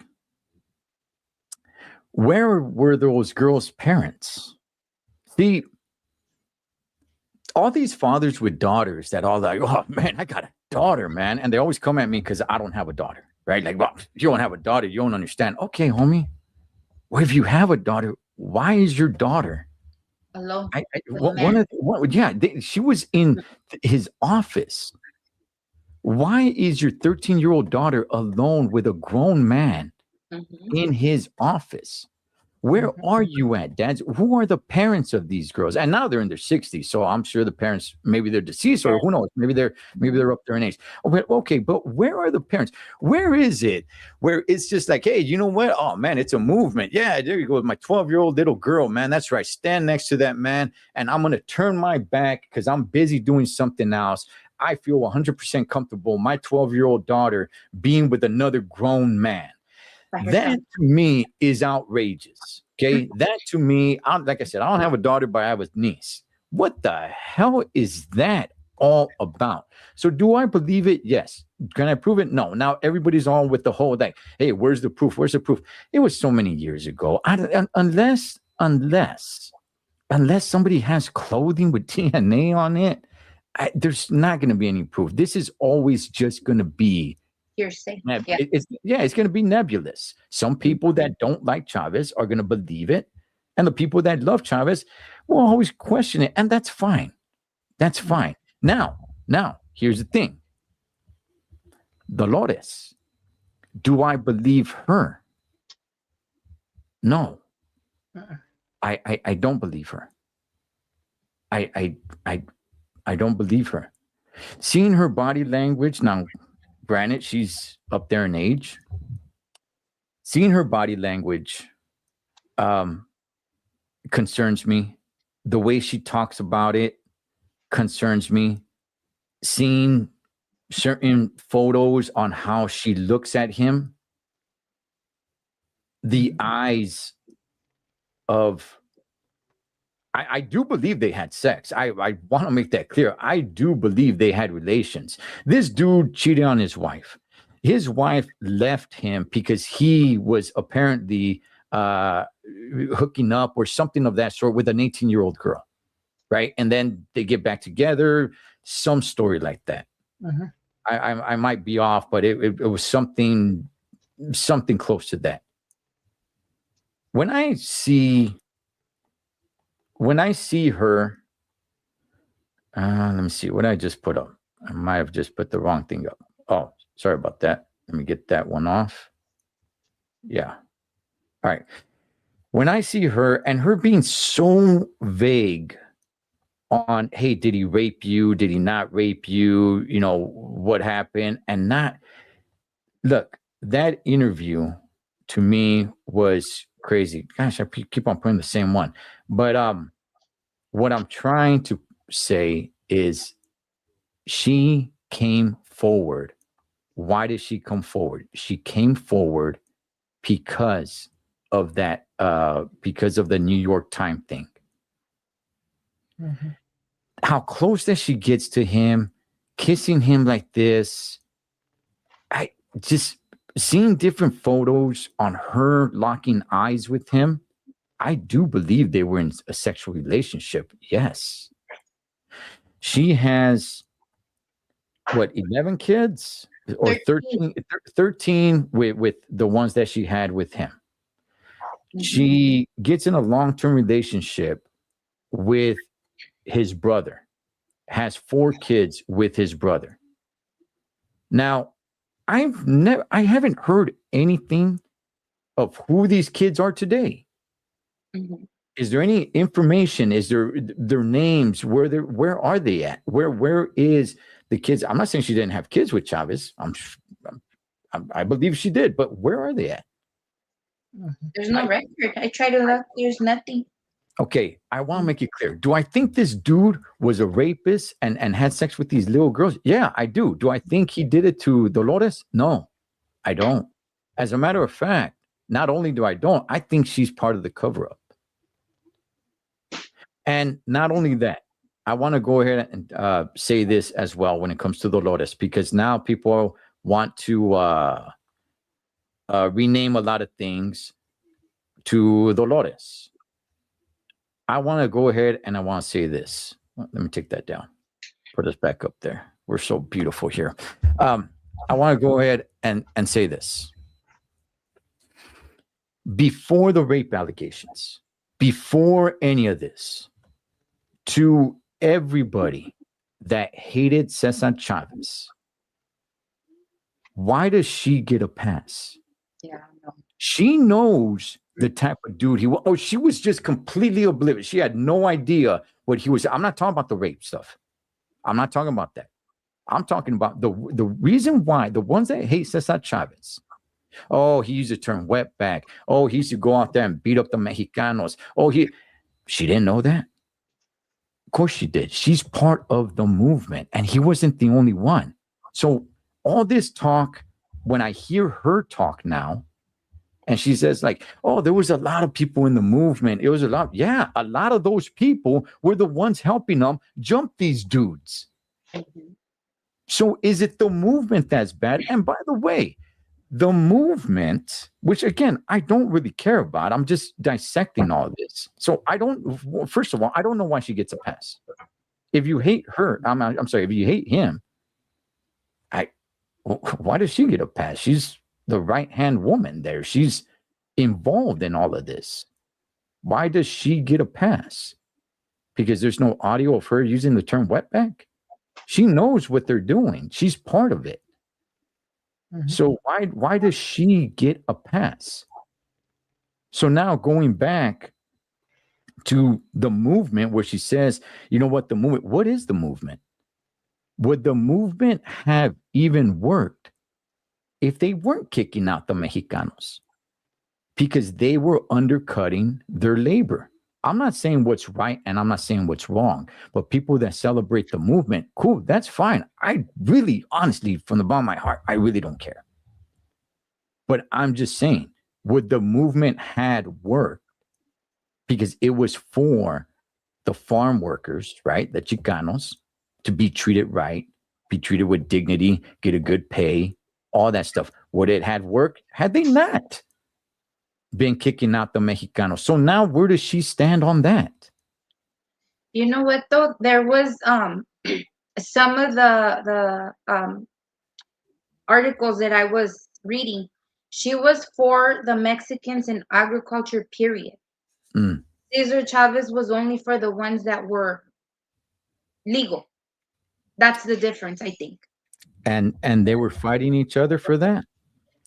where were those girls' parents? See, all these fathers with daughters that all like, oh man, I got a daughter, man. And they always come at me because I don't have a daughter, right? Like, well, if you don't have a daughter, you don't understand. Okay, homie. Well, if you have a daughter, why is your daughter alone? She was in his office. Why is your 13-year-old daughter alone with a grown man in his office? Where are you at, dads? Who are the parents of these girls? And now they're in their 60s, so I'm sure the parents, maybe they're deceased, or who knows? Maybe they're up there in age. Okay, but where are the parents? Where is it where it's just like, hey, you know what? Oh man, it's a movement. Yeah, there you go, my 12-year-old little girl, man. That's right. Stand next to that man, and I'm gonna turn my back because I'm busy doing something else. I feel 100% comfortable my 12-year-old daughter being with another grown man. That to me is outrageous. Okay, that to me, like I said, I don't have a daughter, but I have a niece. What the hell is that all about. So do I believe it? Yes. Can I prove it? No. Now everybody's on with the whole like, hey, where's the proof? Where's the proof? It was so many years ago. Unless somebody has clothing with DNA on it, there's not going to be any proof. This is always just going to be hearsay. It's going to be nebulous. Some people that don't like Chavez are going to believe it, and the people that love Chavez will always question it, and that's fine. That's fine. Now, here's the thing. Dolores, do I believe her? No. I don't believe her. I don't believe her. Seeing her body language, now, granted, she's up there in age. Seeing her body language concerns me. The way she talks about it concerns me. Seeing certain photos on how she looks at him, the eyes of, I do believe they had sex. I want to make that clear. I do believe they had relations. This dude cheated on his wife. His wife left him because he was apparently hooking up or something of that sort with an 18-year-old girl, right? And then they get back together, some story like that. Mm-hmm. I might be off, but it was something close to that. When I see her, let me see what I just put up. I might have just put the wrong thing up. Oh, sorry about that. Let me get that one off. Yeah. All right. When I see her and her being so vague on, hey, did he rape you? Did he not rape you? You know, what happened? And not, look, that interview to me was crazy. Gosh, I keep on putting the same one. But what I'm trying to say is she came forward. Why did she come forward? She came forward because of that, because of the New York Times thing. Mm-hmm. How close that she gets to him, kissing him like this. I just seeing different photos on her locking eyes with him. I do believe they were in a sexual relationship. Yes. She has, what, 11 kids or 13 with the ones that she had with him. Mm-hmm. She gets in a long-term relationship with his brother, has 4 kids with his brother. Now, I haven't heard anything of who these kids are today. Mm-hmm. Is there any information? Is there their names? Where are they at? Where is the kids? I'm not saying she didn't have kids with Chavez. I believe she did, but where are they at? There's no record. I tried to look. There's nothing. Okay, I want to make it clear. Do I think this dude was a rapist and had sex with these little girls? Yeah, I do. Do I think he did it to Dolores? No, I don't. As a matter of fact, not only do I don't, I think she's part of the cover-up. And not only that, I want to go ahead and say this as well when it comes to Dolores, because now people want to rename a lot of things to Dolores. I want to go ahead and I want to say this. Let me take that down. Put us back up there. We're so beautiful here. I want to go ahead and say this. Before the rape allegations, before any of this, to everybody that hated Cesar Chavez, why does she get a pass? Yeah, no. She knows the type of dude he was. Oh, she was just completely oblivious. She had no idea what he was. I'm not talking about the rape stuff. I'm not talking about that. I'm talking about the reason why the ones that hate Cesar Chavez. Oh, he used the term wetback. Oh, he used to go out there and beat up the Mexicanos. Oh, she didn't know that. Of course she did. She's part of the movement, and he wasn't the only one. So all this talk, when I hear her talk now, and she says like, oh, there was a lot of people in the movement. It was a lot. Yeah, a lot of those people were the ones helping them jump these dudes. So is it the movement that's bad? And by the way, the movement, which again, I don't really care about, I'm just dissecting all this. So first of all, I don't know why she gets a pass. If you hate her, I'm sorry, if you hate him, why does she get a pass? She's the right-hand woman there. She's involved in all of this. Why does she get a pass? Because there's no audio of her using the term wetback? She knows what they're doing. She's part of it. Mm-hmm. So why does she get a pass? So now going back to the movement where she says, you know what, what is the movement? Would the movement have even worked if they weren't kicking out the Mexicanos? Because they were undercutting their labor. I'm not saying what's right and I'm not saying what's wrong, but people that celebrate the movement, cool, that's fine. I really, honestly, from the bottom of my heart, I really don't care. But I'm just saying, would the movement had worked? Because it was for the farm workers, right? The Chicanos, to be treated right, be treated with dignity, get a good pay, all that stuff. Would it had worked had they not been kicking out the Mexicanos? So now where does she stand on that? You know what though? There was some of the articles that I was reading. She was for the Mexicans in agriculture, period. Cesar Chavez was only for the ones that were legal. That's the difference, I think. And they were fighting each other for that?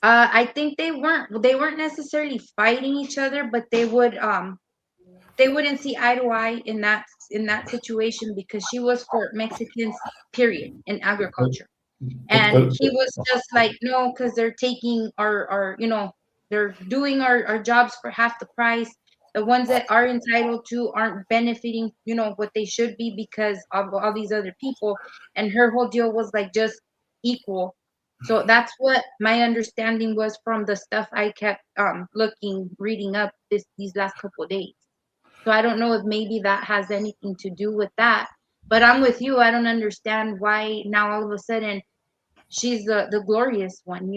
I think they weren't necessarily fighting each other, but they wouldn't see eye to eye in that situation, because she was for Mexicans, period, in agriculture. And he was just like, no, because they're taking our they're doing our jobs for half the price. The ones that are entitled to aren't benefiting, what they should be because of all these other people. And her whole deal was like just equal. So that's what my understanding was from the stuff I kept reading up these last couple of days. So I don't know if maybe that has anything to do with that. But I'm with you. I don't understand why now all of a sudden she's the glorious one,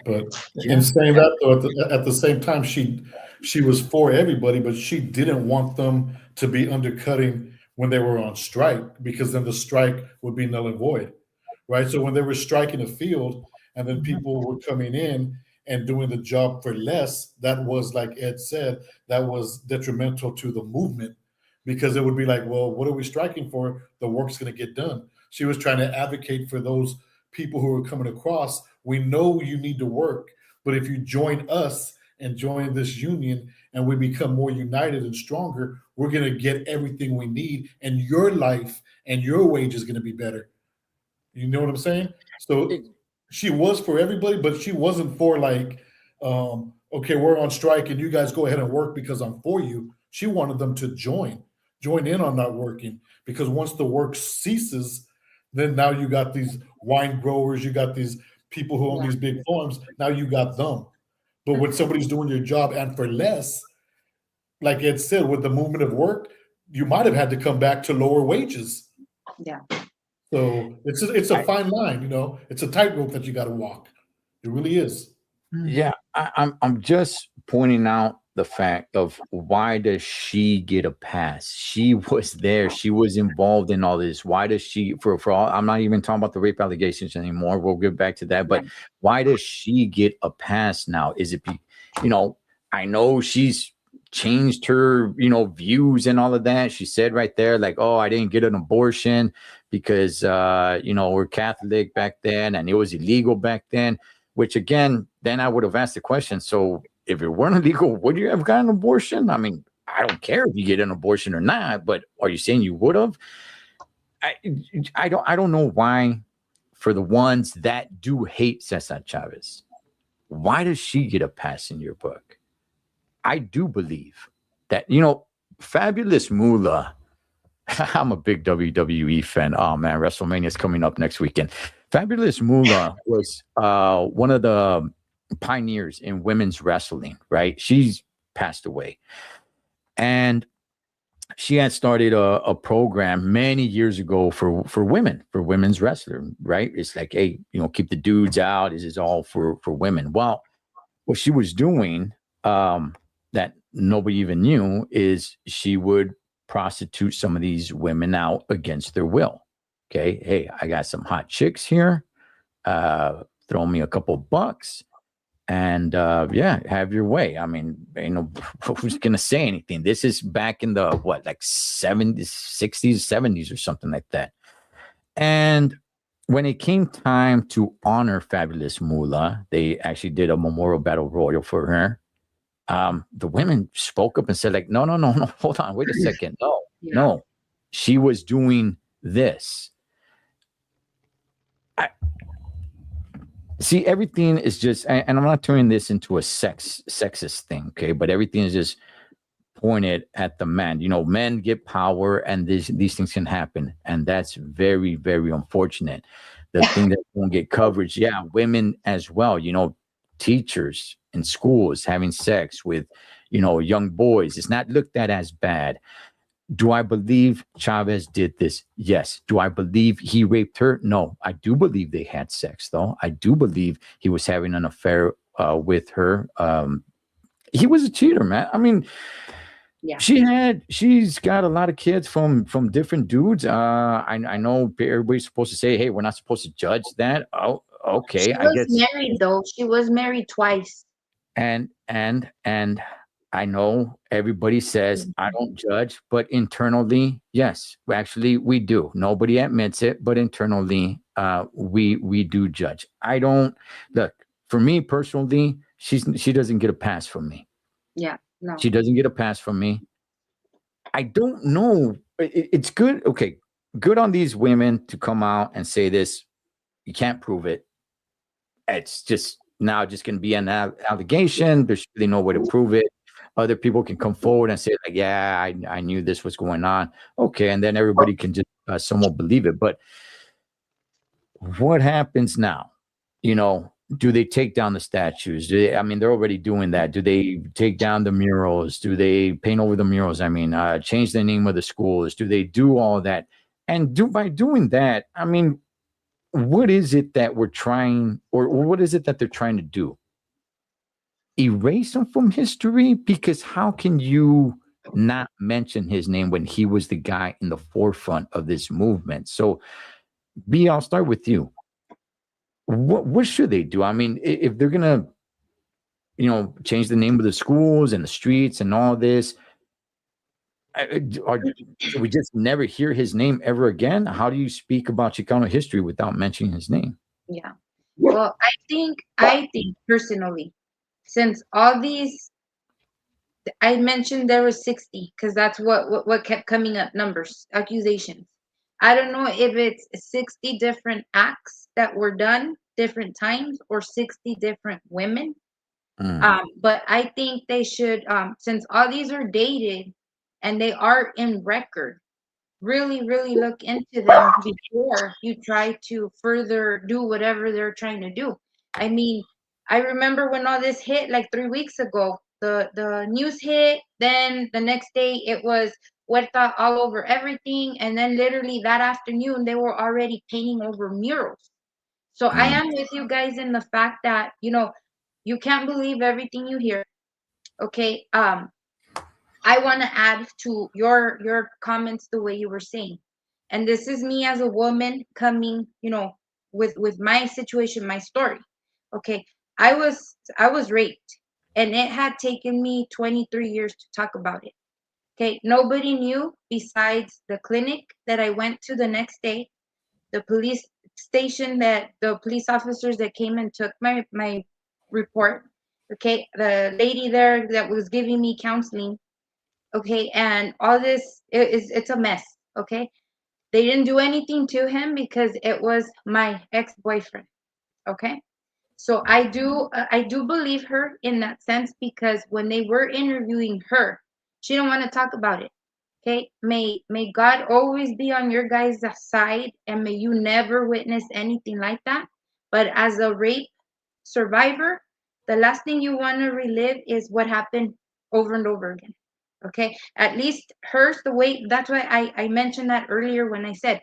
But in saying that, though, at the same time, she was for everybody, but she didn't want them to be undercutting when they were on strike, because then the strike would be null and void, right? So when they were striking a field and then people were coming in and doing the job for less, that was, like Ed said, that was detrimental to the movement, because it would be like, well, what are we striking for? The work's going to get done. She was trying to advocate for those people who are coming across. We know you need to work, but if you join us and join this union and we become more united and stronger, we're going to get everything we need, and your life and your wage is going to be better. You know what I'm saying? So she was for everybody, but she wasn't for like, okay, we're on strike and you guys go ahead and work because I'm for you. She wanted them to join in on not working, because once the work ceases, then now you got these wine growers, you got these people who own these big farms. Now you got them. But when somebody's doing your job and for less, like Ed said, with the movement of work, you might have had to come back to lower wages. Yeah. So it's a fine line, it's a tightrope that you got to walk. It really is. Yeah, I'm just pointing out the fact of, why does she get a pass? She was there. She was involved in all this. Why does she, for all, I'm not even talking about the rape allegations anymore. We'll get back to that. But why does she get a pass now? Is it, I know she's changed her, views and all of that. She said right there, like, oh, I didn't get an abortion because, we're Catholic back then and it was illegal back then, which again, then I would have asked the question. So if it weren't illegal, would you have gotten an abortion? I mean, I don't care if you get an abortion or not, but are you saying you would have? I don't know why, for the ones that do hate Cesar Chavez, why does she get a pass in your book? I do believe that, Fabulous Moolah, I'm a big WWE fan. Oh man, WrestleMania is coming up next weekend. Fabulous Moolah was one of the pioneers in women's wrestling, right? She's passed away. And she had started a program many years ago for women, for women's wrestler, right? It's like, hey, keep the dudes out. This is all for women. Well, what she was doing, that nobody even knew, is she would prostitute some of these women out against their will. Okay, hey, I got some hot chicks here. Throw me a couple bucks, and yeah, have your way. I mean, who's gonna say anything? This is back in the like 70s, 60s, 70s, or something like that. And when it came time to honor Fabulous Moolah, they actually did a memorial battle royal for her. The women spoke up and said, like, no, hold on, wait a second. No, she was doing this. See, everything is just, and I'm not turning this into a sexist thing, okay? But everything is just pointed at the man. Men get power, and these things can happen, and that's very, very unfortunate. The thing that won't get coverage, yeah, women as well. Teachers in schools having sex with, young boys. It's not looked at as bad. Do I believe Chavez did this? Yes. Do I believe he raped her? No. I do believe they had sex, though. I do believe he was having an affair with her. He was a cheater, man. I mean, yeah. She's got a lot of kids from different dudes. I know everybody's supposed to say, hey, we're not supposed to judge that. Oh, okay. She was married, though. She was married twice. And I know everybody says I don't judge, but internally, yes, actually we do. Nobody admits it, but internally, we do judge. I don't look, for me personally, she doesn't get a pass from me. Yeah, no. She doesn't get a pass from me. I don't know. It's good. Okay, good on these women to come out and say this. You can't prove it. It's just now just going to be an allegation. There's really no way to prove it. Other people can come forward and say, like, yeah, I knew this was going on. Okay, and then everybody can just somewhat believe it. But what happens now? Do they take down the statues? They're already doing that. Do they take down the murals? Do they paint over the murals? Change the name of the schools? Do they do all that? And by doing that, what is it that we're trying, or what is it that they're trying to do? Erase him from history? Because how can you not mention his name when he was the guy in the forefront of this movement? So, B, I'll start with you. What should they do? If they're gonna, change the name of the schools and the streets and all this, should we just never hear his name ever again? How do you speak about Chicano history without mentioning his name? Yeah. Well, I think personally, since all these, I mentioned there was 60 because that's what kept coming up, numbers, accusations. I don't know if it's 60 different acts that were done different times or 60 different women. But I think they should, since all these are dated and they are in record, really, really look into them before you try to further do whatever they're trying to do. I remember when all this hit like 3 weeks ago, the news hit, then the next day it was Huerta all over everything, and then literally that afternoon they were already painting over murals. So I am with you guys in the fact that you can't believe everything you hear. Okay. I want to add to your comments the way you were saying, and this is me as a woman coming, with my situation, my story. Okay, I was raped, and it had taken me 23 years to talk about it. Okay, nobody knew besides the clinic that I went to the next day, the police station, that the police officers that came and took my report. Okay, the lady there that was giving me counseling. Okay, and all this it's a mess. Okay, they didn't do anything to him because it was my ex-boyfriend. Okay, so I do believe her in that sense, because when they were interviewing her, she didn't want to talk about it. Okay, may God always be on your guys' side, and may you never witness anything like that. But as a rape survivor, the last thing you want to relive is what happened over and over again. Okay, at least hers, the way, that's why I mentioned that earlier when I said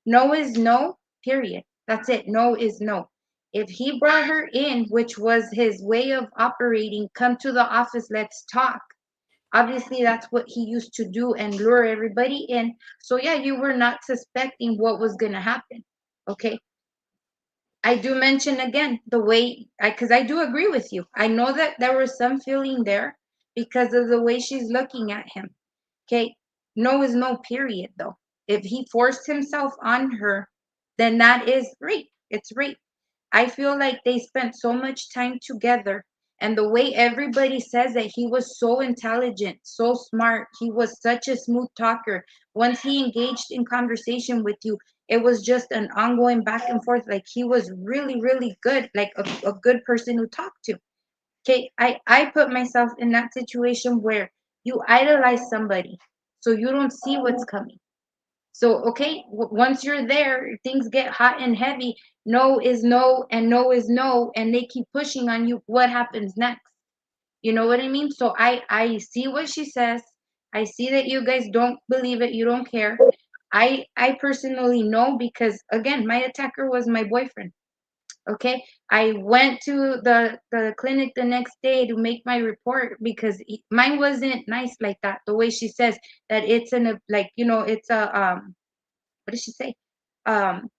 no is no, period. That's it. No is no. If he brought her in, which was his way of operating, come to the office, let's talk. Obviously, that's what he used to do and lure everybody in. So, yeah, you were not suspecting what was going to happen. Okay. I do mention again the way, because I do agree with you. I know that there was some feeling there because of the way she's looking at him. Okay. No is no, period, though. If he forced himself on her, then that is rape. It's rape. I feel like they spent so much time together. And the way everybody says that he was so intelligent, so smart, he was such a smooth talker. Once he engaged in conversation with you, it was just an ongoing back and forth. Like he was really, really good, like a good person to talk to. Okay, I put myself in that situation where you idolize somebody, so you don't see what's coming. So, okay, once you're there, things get hot and heavy. No is no, and no is no, and they keep pushing on you. What happens next? You know what I mean? So I see what she says. I see that you guys don't believe it. You don't care. I personally know because again, my attacker was my boyfriend. Okay, I went to the clinic the next day to make my report because mine wasn't nice like that. The way she says that it's in a, like, it's a what did she say? Um,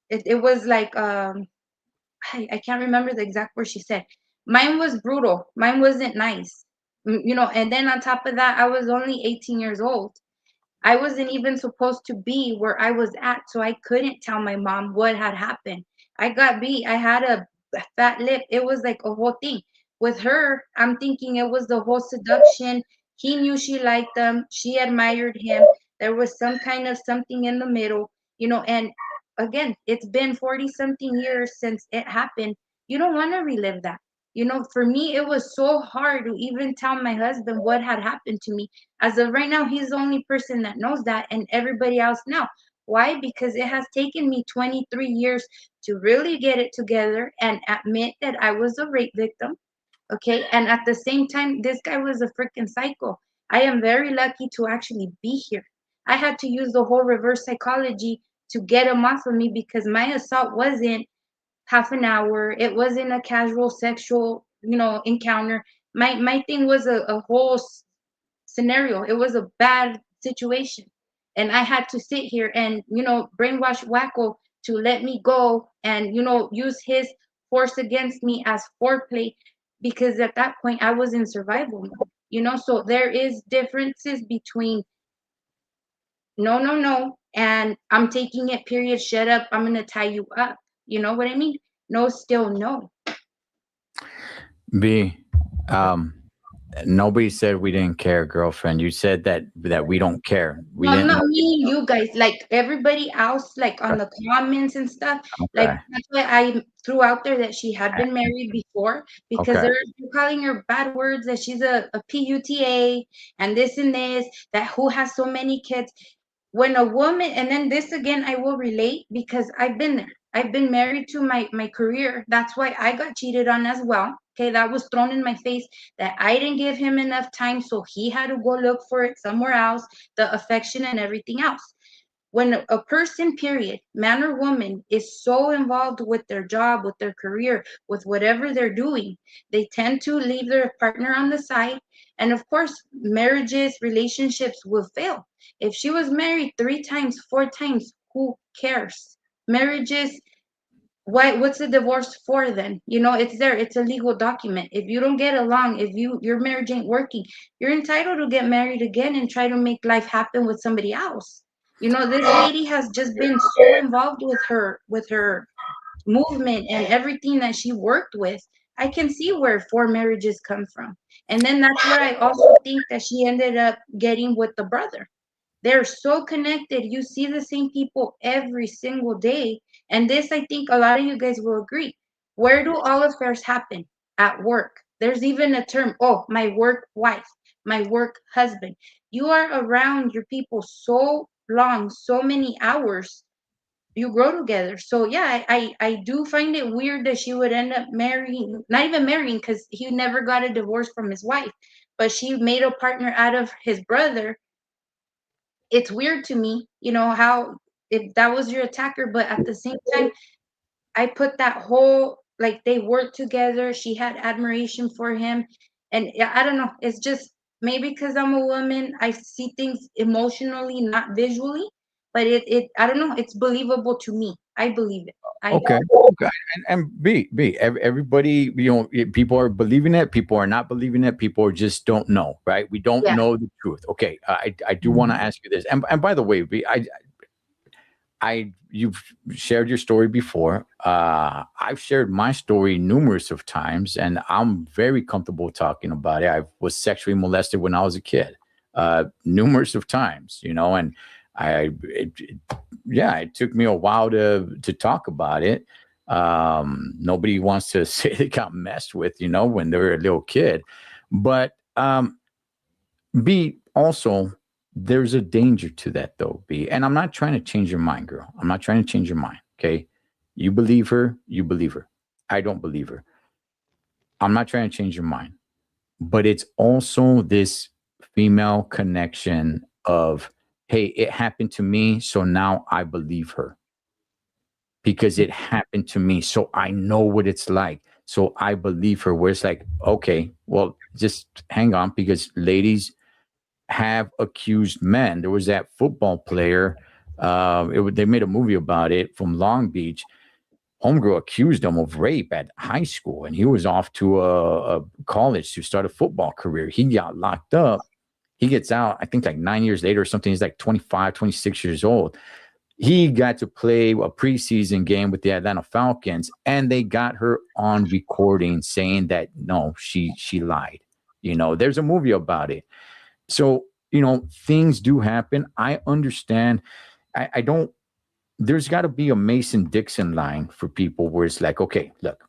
it was like I can't remember the exact word she said. Mine was brutal. Mine wasn't nice. And then on top of that, I was only 18 years old. I wasn't even supposed to be where I was at, so I couldn't tell my mom what had happened. I got beat. I had a fat lip. It was like a whole thing. With her, I'm thinking it was the whole seduction. He knew she liked him. She admired him. There was some kind of something in the middle, and again, it's been 40 something years since it happened. You don't want to relive that. For me, it was so hard to even tell my husband what had happened to me. As of right now, he's the only person that knows that, and everybody else now. Why? Because it has taken me 23 years to really get it together and admit that I was a rape victim. Okay. And at the same time, this guy was a freaking psycho. I am very lucky to actually be here. I had to use the whole reverse psychology to get him off of me because my assault wasn't half an hour. It wasn't a casual sexual, encounter. My thing was a whole scenario. It was a bad situation. And I had to sit here and, brainwash Wacko to let me go and, use his force against me as foreplay because at that point I was in survival mode. So there is differences between no, no, no, and I'm taking it, period, shut up, I'm gonna tie you up. You know what I mean? No, still no. B, um, nobody said we didn't care, girlfriend. You said that we don't care. We No, didn't not know. me, you guys, like everybody else, like on the comments and stuff. Like Okay. that's why I threw out there that she had been married before because Okay. they're calling her bad words that she's a PUTA and this, that who has so many kids. When a woman, and then this again, I will relate because I've been there. I've been married to my career. That's why I got cheated on as well. Okay, that was thrown in my face that I didn't give him enough time, so he had to go look for it somewhere else, the affection and everything else. When a person, period, man or woman, is so involved with their job, with their career, with whatever they're doing, they tend to leave their partner on the side. And of course, marriages, relationships will fail. If she was married 3 times, 4 times, who cares? Marriages, what's the divorce for then? It's there, it's a legal document. If you don't get along, if your marriage ain't working, you're entitled to get married again and try to make life happen with somebody else. This lady has just been so involved with her movement and everything that she worked with. I can see where 4 marriages come from. And then that's where I also think that she ended up getting with the brother. They're so connected. You see the same people every single day. And this, I think a lot of you guys will agree. Where do all affairs happen? At work. There's even a term, oh, my work wife, my work husband. You are around your people so long, so many hours, you grow together. So yeah, I do find it weird that she would end up marrying, not even marrying, because he never got a divorce from his wife. but she made a partner out of his brother. It's weird to me, how if that was your attacker, but at the same time, I put that whole, like, they worked together. She had admiration for him. And I don't know. It's just maybe because I'm a woman, I see things emotionally, not visually. But I don't know. It's believable to me. I believe it. Okay. Okay. And everybody, people are believing it. People are not believing it. People just don't know, right? We don't Yeah. know the truth. Okay. I do want to ask you this. And by the way, B, you've shared your story before. I've shared my story numerous of times, and I'm very comfortable talking about it. I was sexually molested when I was a kid, numerous of times, and it took me a while to talk about it. Nobody wants to say they got messed with, when they were a little kid, but B, also, there's a danger to that though, B. And I'm not trying to change your mind, girl. I'm not trying to change your mind. Okay. You believe her, you believe her. I don't believe her. I'm not trying to change your mind. But it's also this female connection of, hey, it happened to me, so now I believe her. Because it happened to me. So I know what it's like. So I believe her, where it's like, okay, well, just hang on, because ladies have accused men. There was that football player. They made a movie about it from Long Beach. Homegirl accused him of rape at high school, and he was off to a college to start a football career. He got locked up. He gets out, I think like 9 years later or something. He's like 25, 26 years old. He got to play a preseason game with the Atlanta Falcons, and they got her on recording saying that, no, she lied. There's a movie about it. So, things do happen. I understand. I don't, there's got to be a Mason-Dixon line for people where it's like, okay, look,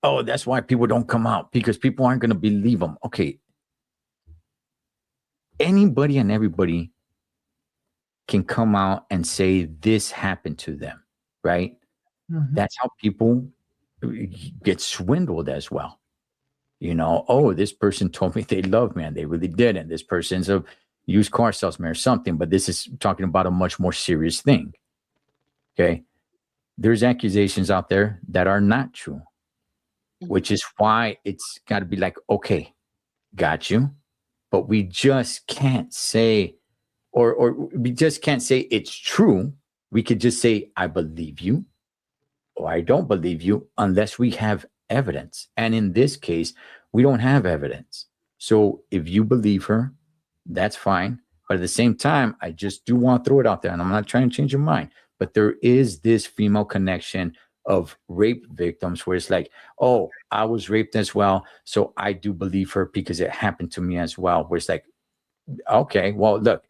oh, that's why people don't come out, because people aren't going to believe them. Okay. Anybody and everybody can come out and say this happened to them, right? Mhm. That's how people get swindled as well. Oh, this person told me they love me and they really didn't. This person's a used car salesman or something, but this is talking about a much more serious thing. Okay. There's accusations out there that are not true, which is why it's got to be like, okay, got you. But we just can't say, or we just can't say it's true. We could just say, I believe you, or I don't believe you, unless we have evidence. And in this case, we don't have evidence. So if you believe her, that's fine. But at the same time, I just do want to throw it out there, and I'm not trying to change your mind, but there is this female connection of rape victims where it's like, oh, I was raped as well, so I do believe her because it happened to me as well. Where it's like, okay, well, look,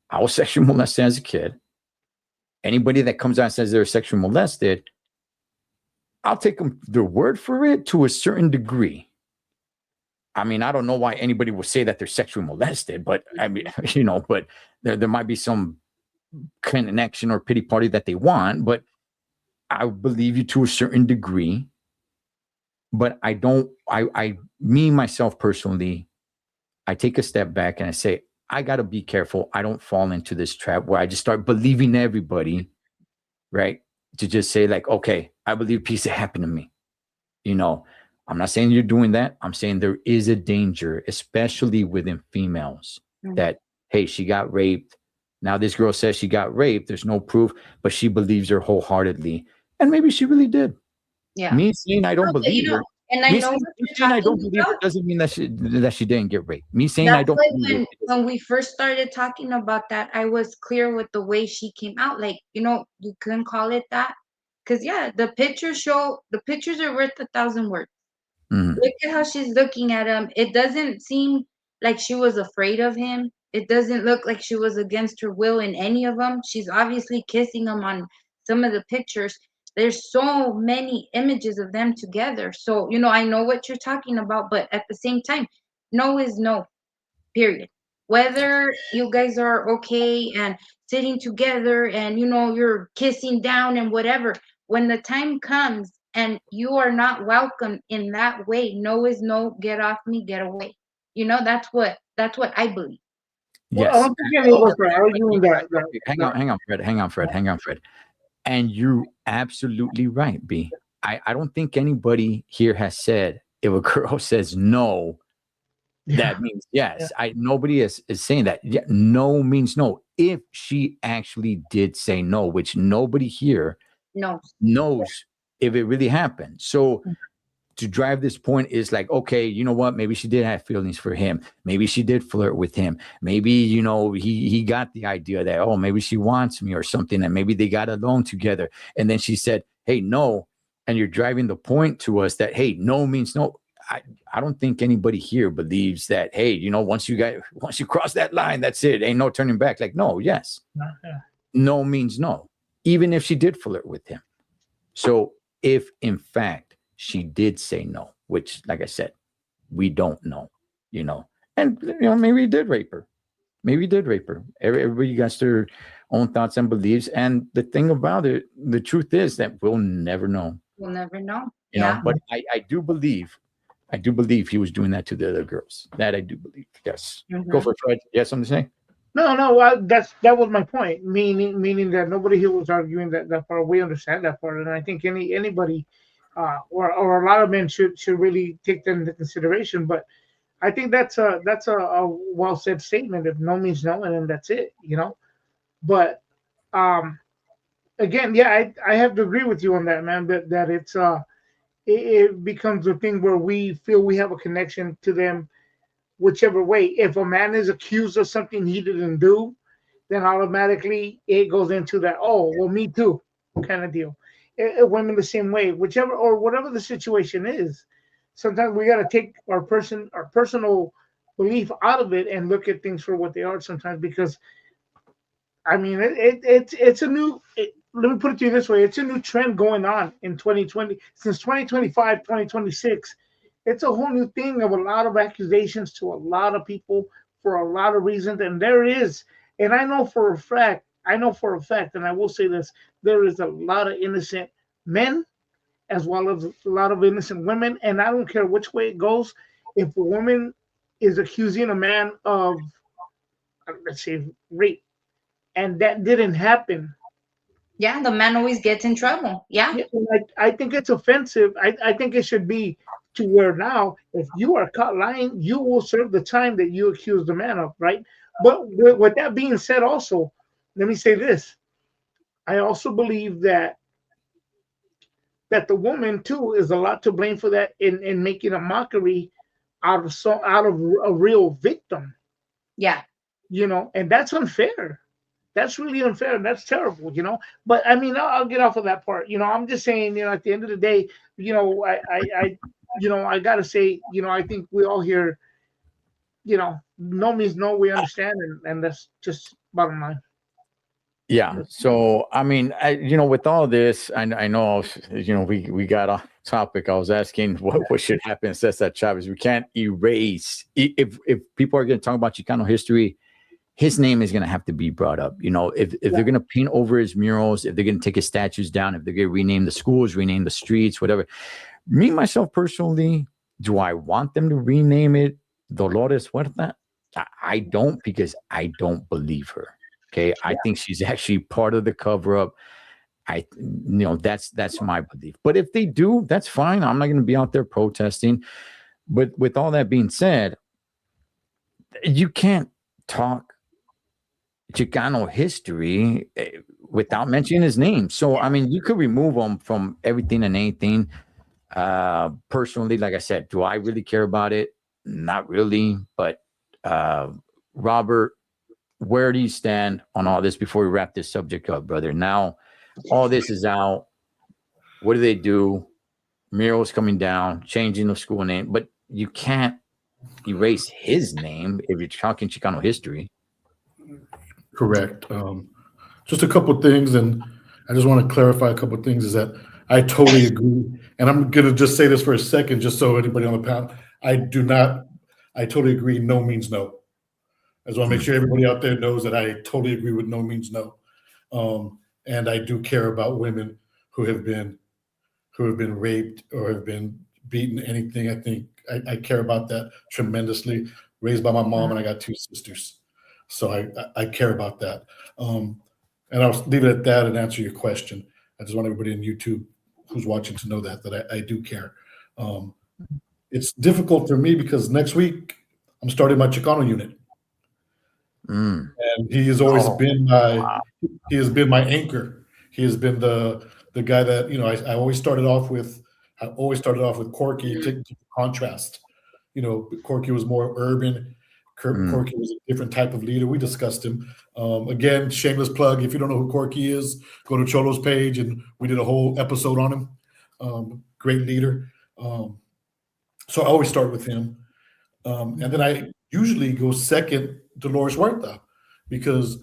I was sexually molested as a kid. Anybody that comes out and says they're sexually molested, I'll take them their word for it to a certain degree. I mean, I don't know why anybody would say that they're sexually molested, but I mean, but there might be some connection or pity party that they want, but I believe you to a certain degree. But I don't, me, myself personally, I take a step back and I say, I got to be careful. I don't fall into this trap where I just start believing everybody, right? To just say like, okay, I believe peace happened to me. I'm not saying you're doing that. I'm saying there is a danger, especially within females, that, hey, she got raped. Now this girl says she got raped. There's no proof, but she believes her wholeheartedly. And maybe she really did. Yeah. Me saying I don't believe her. And I Me know saying, what me you're saying I don't talking believe her about. doesn't mean that she didn't get raped. Me saying I That's don't why believe her. when we first started talking about that, I was clear with the way she came out. Like, you couldn't call it that. Because, yeah, the pictures are worth 1,000 words. Mhm. Look at how she's looking at him. It doesn't seem like she was afraid of him. It doesn't look like she was against her will in any of them. She's obviously kissing him on some of the pictures. There's so many images of them together. So, I know what you're talking about, but at the same time, no is no, period. Whether you guys are okay and sitting together and, you're kissing down and whatever, when the time comes and you are not welcome in that way, no is no, get off me, get away. You know, that's what I believe. Well, I Yes. don't think any of us are arguing that. Hang on, Fred. And you're absolutely right, B. I don't think anybody here has said if a girl says no, that means yes. Nobody is saying that. Yeah, no means no. If she actually did say no, which nobody here knows if it really happened. So to drive this point is like, okay, you know what? Maybe she did have feelings for him. Maybe she did flirt with him. Maybe, you know, he got the idea that, oh, maybe she wants me or something. And maybe they got alone together. And then she said, hey, no. And you're driving the point to us that, hey, no means no. I don't think anybody here believes that, hey, you know, once you cross that line, that's it. Ain't no turning back. Like, no, yes. No means no. Even if she did flirt with him. So if in fact she did say no, which, like I said, we don't know, you know, and, you know, maybe he did rape her. Maybe he did rape her. Everybody got their own thoughts and beliefs. And the thing about it, the truth is that we'll never know. We'll never know. You know, but I do believe he was doing that to the other girls. That I do believe. Yes. Go for it, Fred. You have something to say? No. That was my point. Meaning that nobody here was arguing that part. We understand that part, and I think anybody, or a lot of men should really take that into consideration. But I think that's a well said statement. If no means no, and then that's it. You know. But again, yeah, I have to agree with you on that, man. That it's it becomes a thing where we feel we have a connection to them whichever way. If a man is accused of something he didn't do, then automatically it goes into that, oh, well, me too, kind of deal. Women the same way, whichever or whatever the situation is. Sometimes we got to take our personal belief out of it and look at things for what they are sometimes, because I mean, it's a new, let me put it to you this way. It's a new trend going on in 2020. Since 2025, 2026, it's a whole new thing of a lot of accusations to a lot of people for a lot of reasons. And there is, and I know for a fact, and I will say this, there is a lot of innocent men as well as a lot of innocent women. And I don't care which way it goes. If a woman is accusing a man of, let's say, rape, and that didn't happen. Yeah, the man always gets in trouble. Yeah. I think it's offensive. I think it should be to where now, if you are caught lying, you will serve the time that you accused the man of, right? But with that being said, also, let me say this. I also believe that the woman too is a lot to blame for that in making a mockery out of a real victim. Yeah. You know, and that's unfair. That's really unfair, and that's terrible, you know. But I mean, I'll get off of that part. You know, I'm just saying, you know, at the end of the day, you know, I gotta say, you know, I think we all here, you know, no means no. We understand, and that's just bottom line. Yeah. So, I mean, you know, with all this, I know, you know, we got off topic. I was asking what should happen to Cesar Chavez. We can't erase, if people are going to talk about Chicano history, his name is going to have to be brought up. You know, if they're going to paint over his murals, if they're going to take his statues down, if they're going to rename the schools, rename the streets, whatever. Me, myself, personally, do I want them to rename it Dolores Huerta? I don't, because I don't believe her. Okay. I think she's actually part of the cover up. You know, that's my belief. But if they do, that's fine. I'm not going to be out there protesting. But with all that being said, you can't talk Chicano history without mentioning his name. So, I mean, you could remove him from everything and anything. Personally, like I said, do I really care about it? Not really. But Robert, where do you stand on all this before we wrap this subject up, brother? Now, all this is out. What do they do? Murals coming down, changing the school name, but you can't erase his name if you're talking Chicano history. Correct. Just a couple of things, and I just want to clarify a couple of things, is that I totally agree. And I'm going to just say this for a second, just so anybody on the panel, I totally agree. No means no. I just want to make sure everybody out there knows that I totally agree with no means no. And I do care about women who have been raped or have been beaten, anything. I think I care about that tremendously. raised by my mom, and I got 2 sisters, so I care about that. And I'll leave it at that and answer your question. I just want everybody on YouTube who's watching to know that I do care. It's difficult for me because next week I'm starting my Chicano unit, and he has always been my anchor. He has been the guy that I always started off with. I always started off with Corky to contrast. Corky was more urban. Corky was a different type of leader. We discussed him. Again, shameless plug. If you don't know who Corky is, go to Cholo's page, and we did a whole episode on him. Great leader. So I always start with him. And then I usually go second to Dolores Huerta because,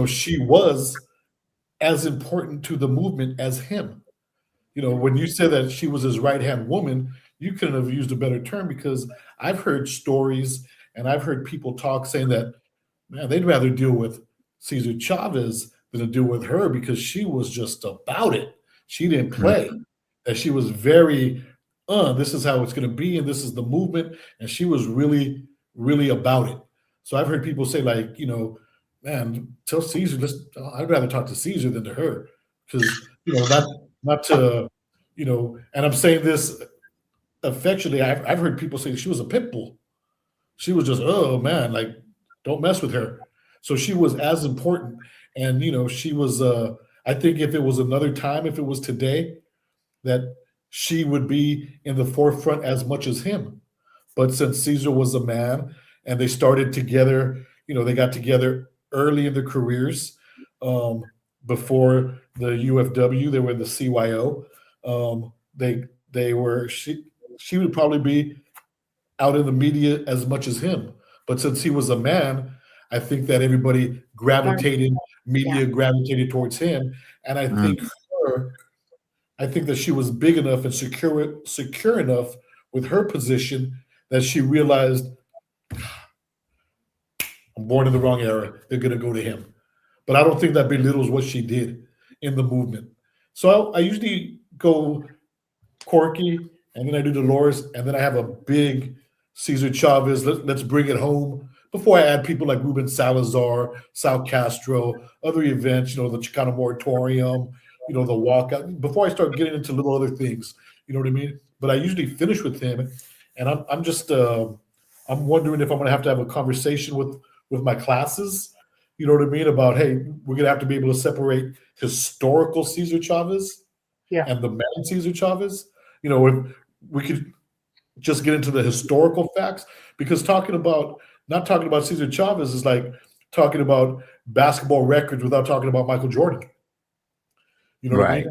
she was as important to the movement as him. When you said that she was his right-hand woman, you couldn't have used a better term because I've heard stories and I've heard people talk saying that, man, they'd rather deal with Cesar Chavez than to deal with her because she was just about it. She didn't play. That she was very, this is how it's going to be and this is the movement. And she was really, really about it. So I've heard people say like, man, tell Cesar, I'd rather talk to Cesar than to her because, not to, and I'm saying this affectionately. I've heard people say she was a pit bull. She was just, oh man, like don't mess with her. So she was as important. And, she was, I think if it was another time, if it was today, that she would be in the forefront as much as him. But since Cesar was a man and they started together, they got together early in their careers, before the UFW, they were in the CYO. She would probably be out in the media as much as him. But since he was a man, I think that everybody gravitated towards him. And I think that she was big enough and secure enough with her position that she realized, I'm born in the wrong era. They're going to go to him. But I don't think that belittles what she did in the movement. So I usually go Corky, and then I do Dolores, and then I have a big Cesar Chavez. Let's bring it home. Before I add people like Ruben Salazar, Sal Castro, other events, the Chicano Moratorium, the walkout. Before I start getting into little other things, you know what I mean? But I usually finish with him, and I'm just I'm wondering if I'm going to have a conversation with my classes. You know what I mean? About, hey, we're going to have to be able to separate historical Cesar Chavez and the man Cesar Chavez. If we could just get into the historical facts, because not talking about Cesar Chavez is like talking about basketball records without talking about Michael Jordan. You know what I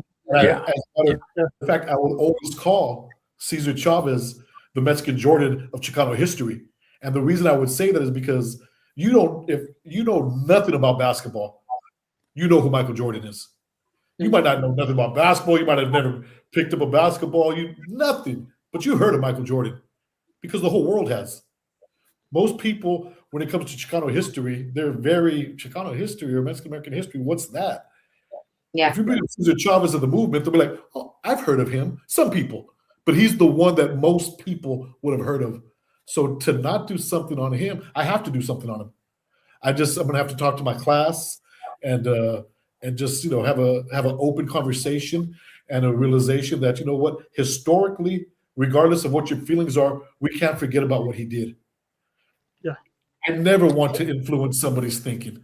mean? In fact, I will always call Cesar Chavez the Mexican Jordan of Chicano history. And the reason I would say that is because if you know nothing about basketball, you know who Michael Jordan is. You might not know nothing about basketball. You might have never picked up a basketball. Nothing. But you heard of Michael Jordan because the whole world has. Most people, when it comes to Chicano history, they're very Chicano history or Mexican American history. What's that? Yeah. If you bring Cesar Chavez of the movement, they'll be like, oh, I've heard of him. Some people. But he's the one that most people would have heard of. So to not do something on him, I have to do something on him. I'm going to have to talk to my class and just have an open conversation and a realization that historically, regardless of what your feelings are, we can't forget about what he did. Yeah, I never want to influence somebody's thinking.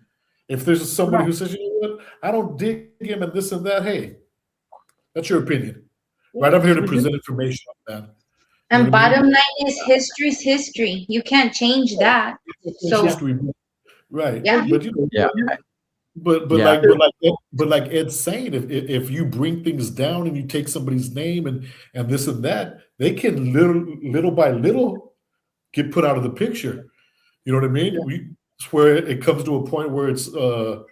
If there's somebody who says, what, I don't dig him and this and that, hey, that's your opinion, right? I'm here to present information on that. And bottom line is history's history. You can't change that. So history, right? Yeah, but like Ed's saying, if you bring things down and you take somebody's name and this and that, they can little by little get put out of the picture. You know what I mean? It's where it comes to a point where it's out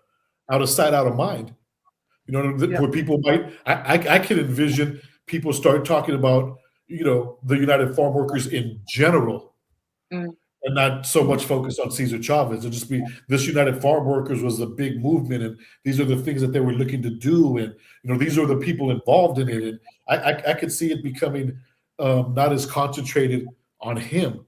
of sight, out of mind. Where people might, I can envision people start talking about the United Farm Workers in general, and not so much focused on Cesar Chavez. It'll just be this United Farm Workers was a big movement, and these are the things that they were looking to do, and these are the people involved in it. And I could see it becoming not as concentrated on him.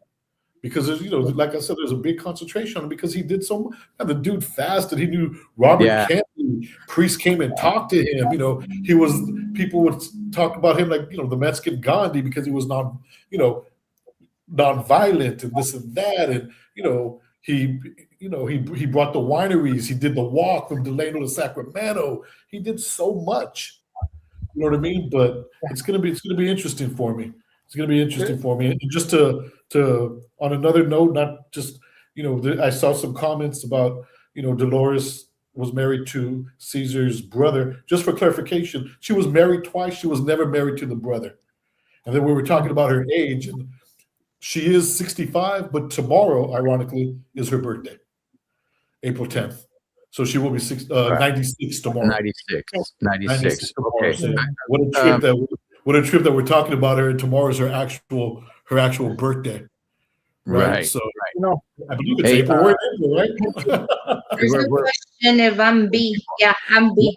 because there's, like I said, there's a big concentration on him because he did so much. And the dude fasted. He knew Robert Kennedy. Priests came and talked to him. People would talk about him like, the Mexican Gandhi because he was non-violent and this and that. And, he brought the wineries. He did the walk from Delano to Sacramento. He did so much. You know what I mean? But it's gonna be interesting for me. It's gonna be interesting for me. And just to on another note, not just I saw some comments about Dolores was married to Cesar's brother. Just for clarification, she was married twice. She was never married to the brother. And then we were talking about her age, and she is 65, but tomorrow, ironically, is her birthday, April 10th. So she will be 96 tomorrow. 96. Okay. So what a trip that we're talking about her, and tomorrow is her actual birthday. Right. So I believe it's April. We're in April, right? There's no question if I'm B. Yeah, I'm B.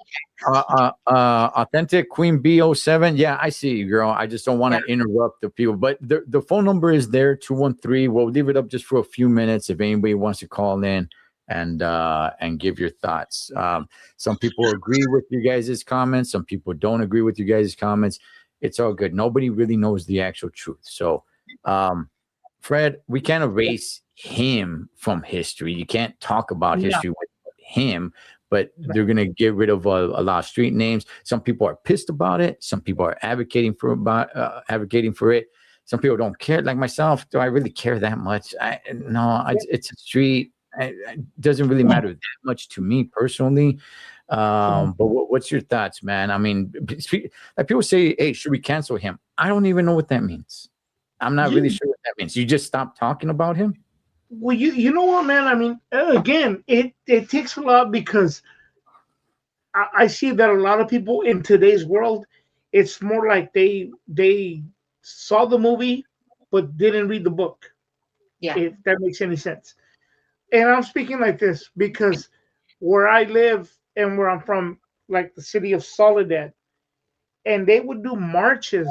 Authentic Queen B07. Yeah, I see you, girl. I just don't want to interrupt the people. But the phone number is there, 213. We'll leave it up just for a few minutes if anybody wants to call in and give your thoughts. Some people agree with you guys' comments. Some people don't agree with you guys' comments. It's all good. Nobody really knows the actual truth. So, Fred, we can't erase him from history. You can't talk about history with him, but they're going to get rid of a lot of street names. Some people are pissed about it. Some people are advocating for it. Some people don't care. Like myself, do I really care that much? It's a street. It doesn't really matter that much to me personally. But what's your thoughts, man? I mean, like people say, hey, should we cancel him? I don't even know what that means. I'm not really sure what that means. You just stop talking about him? Well, you know what, man? I mean, again, it takes a lot because I see that a lot of people in today's world, it's more like they saw the movie but didn't read the book. Yeah. If that makes any sense. And I'm speaking like this because where I live and where I'm from, like the city of Soledad, and they would do marches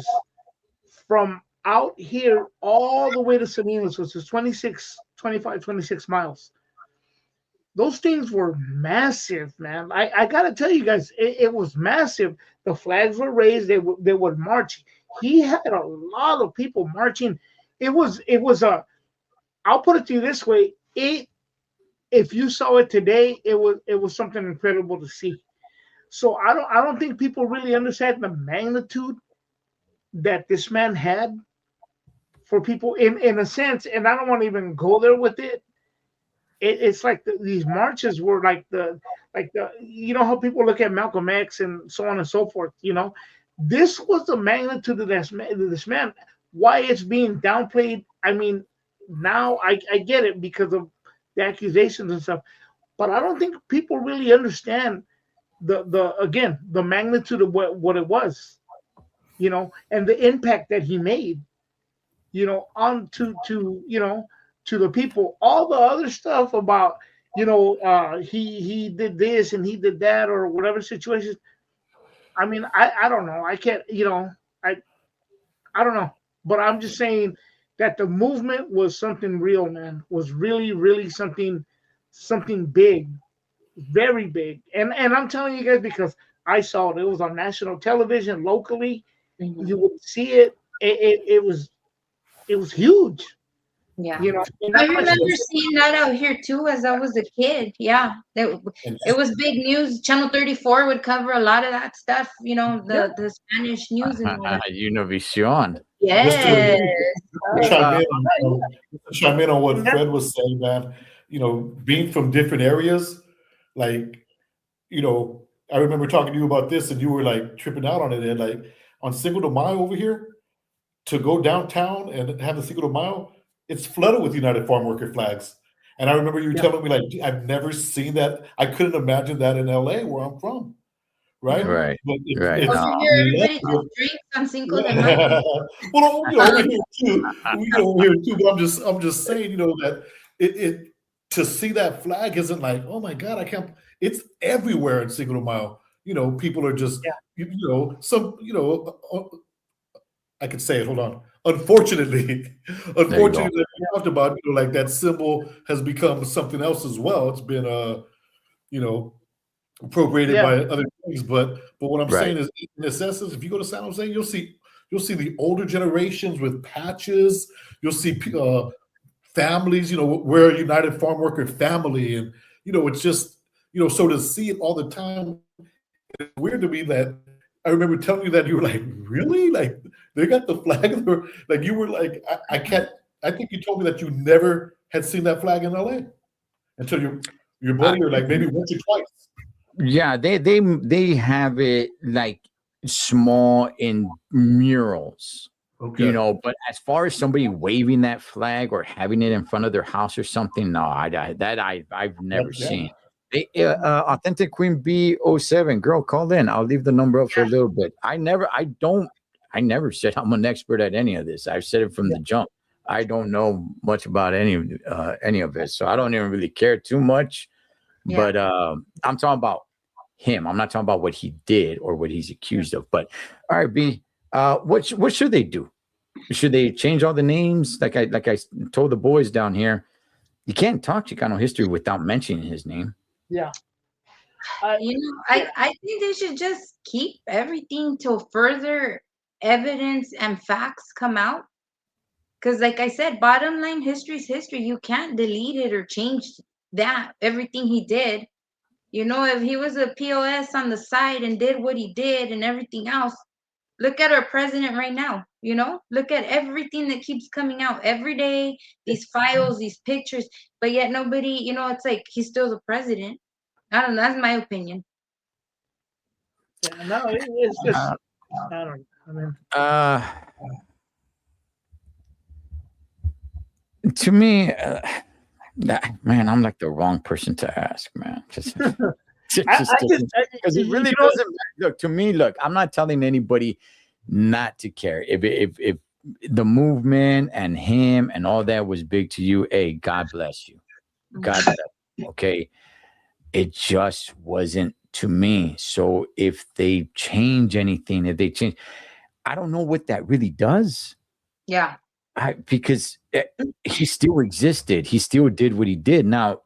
from out here all the way to Salinas, which is 26 miles. Those things were massive, man. I got to tell you guys, it was massive. The flags were raised. They would march. He had a lot of people marching. It was I'll put it to you this way. If you saw it today, it was something incredible to see. So I don't think people really understand the magnitude that this man had for people in a sense, and I don't want to even go there with it. It's like these marches were like the how people look at Malcolm X and so on and so forth. This was the magnitude of this man. Why it's being downplayed? I mean, now I get it because of the accusations and stuff, but I don't think people really understand the magnitude of what it was, and the impact that he made. On to the people. All the other stuff about, he did this and he did that or whatever situation. I mean, I don't know. I can't, I don't know. But I'm just saying that the movement was something real, man. Was really, really something big, very big. And I'm telling you guys because I saw it. It was on national television locally. Mm-hmm. You would see it. It was huge. Yeah. I remember seeing that out here too as I was a kid. Yeah. It was big news. Channel 34 would cover a lot of that stuff, the Spanish news and all that. Univision. Yes. Chime in on what Fred was saying, man. Being from different areas, like, I remember talking to you about this and you were like tripping out on it. And like on Cinco de Mayo over here, to go downtown and have the Cinco de Mayo, it's flooded with United Farm Worker flags. And I remember you telling me, like, I've never seen that. I couldn't imagine that in LA, where I'm from. Right? Right. But everybody just drinks on Cinco de Mayo. Well, over here too. But I'm just saying, that it to see that flag isn't like, oh my God, I can't. It's everywhere in Cinco de Mayo. People are just, some, I can say it. Hold on. unfortunately, go. we talked about, like that symbol has become something else as well. It's been, appropriated Yeah. by other things. But what I'm Right. saying is, in Necessus, if you go to San Jose, you'll see the older generations with patches. You'll see families, we're a United Farm Worker family, and it's just, so to see it all the time, it's weird to me that I remember telling you that you were like, really? Like they got the flag, like you were like, I can't. I think you told me that you never had seen that flag in LA until your Uh, buddy, or like maybe once or twice. yeah, they have it like small in murals, Okay. But as far as somebody waving that flag or having it in front of their house or something, no, I've never Yeah. seen. Authentic Queen B07 girl, call in. I'll leave the number up for a little bit. I never said I'm an expert at any of this. I've said it from the jump. I don't know much about any of it, so I don't even really care too much. Yeah. But I'm talking about him. I'm not talking about what he did or what he's accused of. But all right, B, what should they do? Should they change all the names? Like I told the boys down here, you can't talk Chicano history without mentioning his name. Yeah. I think they should just keep everything till further evidence and facts come out. Because, like I said, bottom line, history is history. You can't delete it or change that, everything he did. If he was a POS on the side and did what he did and everything else, look at our president right now. Look at everything that keeps coming out every day, these files, these pictures, but yet nobody, it's like he's still the president. I don't know. That's my opinion. Yeah. No, it's just, I don't know. To me, man, I'm like the wrong person to ask, man. Just because it really doesn't matter. Look, to me, I'm not telling anybody not to care. If the movement and him and all that was big to you, hey, God bless you. God bless you. Okay. It just wasn't to me. So if they change anything, I don't know what that really does. Yeah. Because he still existed. He still did what he did. Now,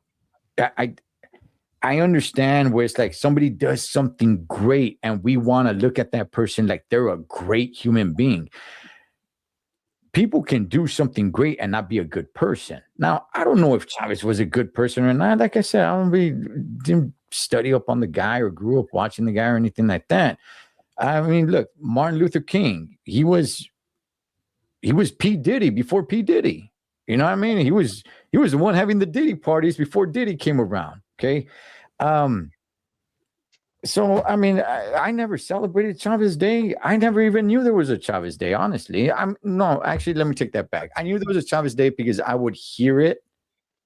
I understand where it's like somebody does something great and we want to look at that person like they're a great human being. People can do something great and not be a good person. Now, I don't know if Chavez was a good person or not. Like I said, didn't study up on the guy or grew up watching the guy or anything like that. I mean, look, Martin Luther King, he was P. Diddy before P. Diddy. You know what I mean? He was the one having the Diddy parties before Diddy came around. Okay. So, I mean, I never celebrated Chavez Day. I never even knew there was a Chavez Day, honestly. No, actually, let me take that back. I knew there was a Chavez Day because I would hear it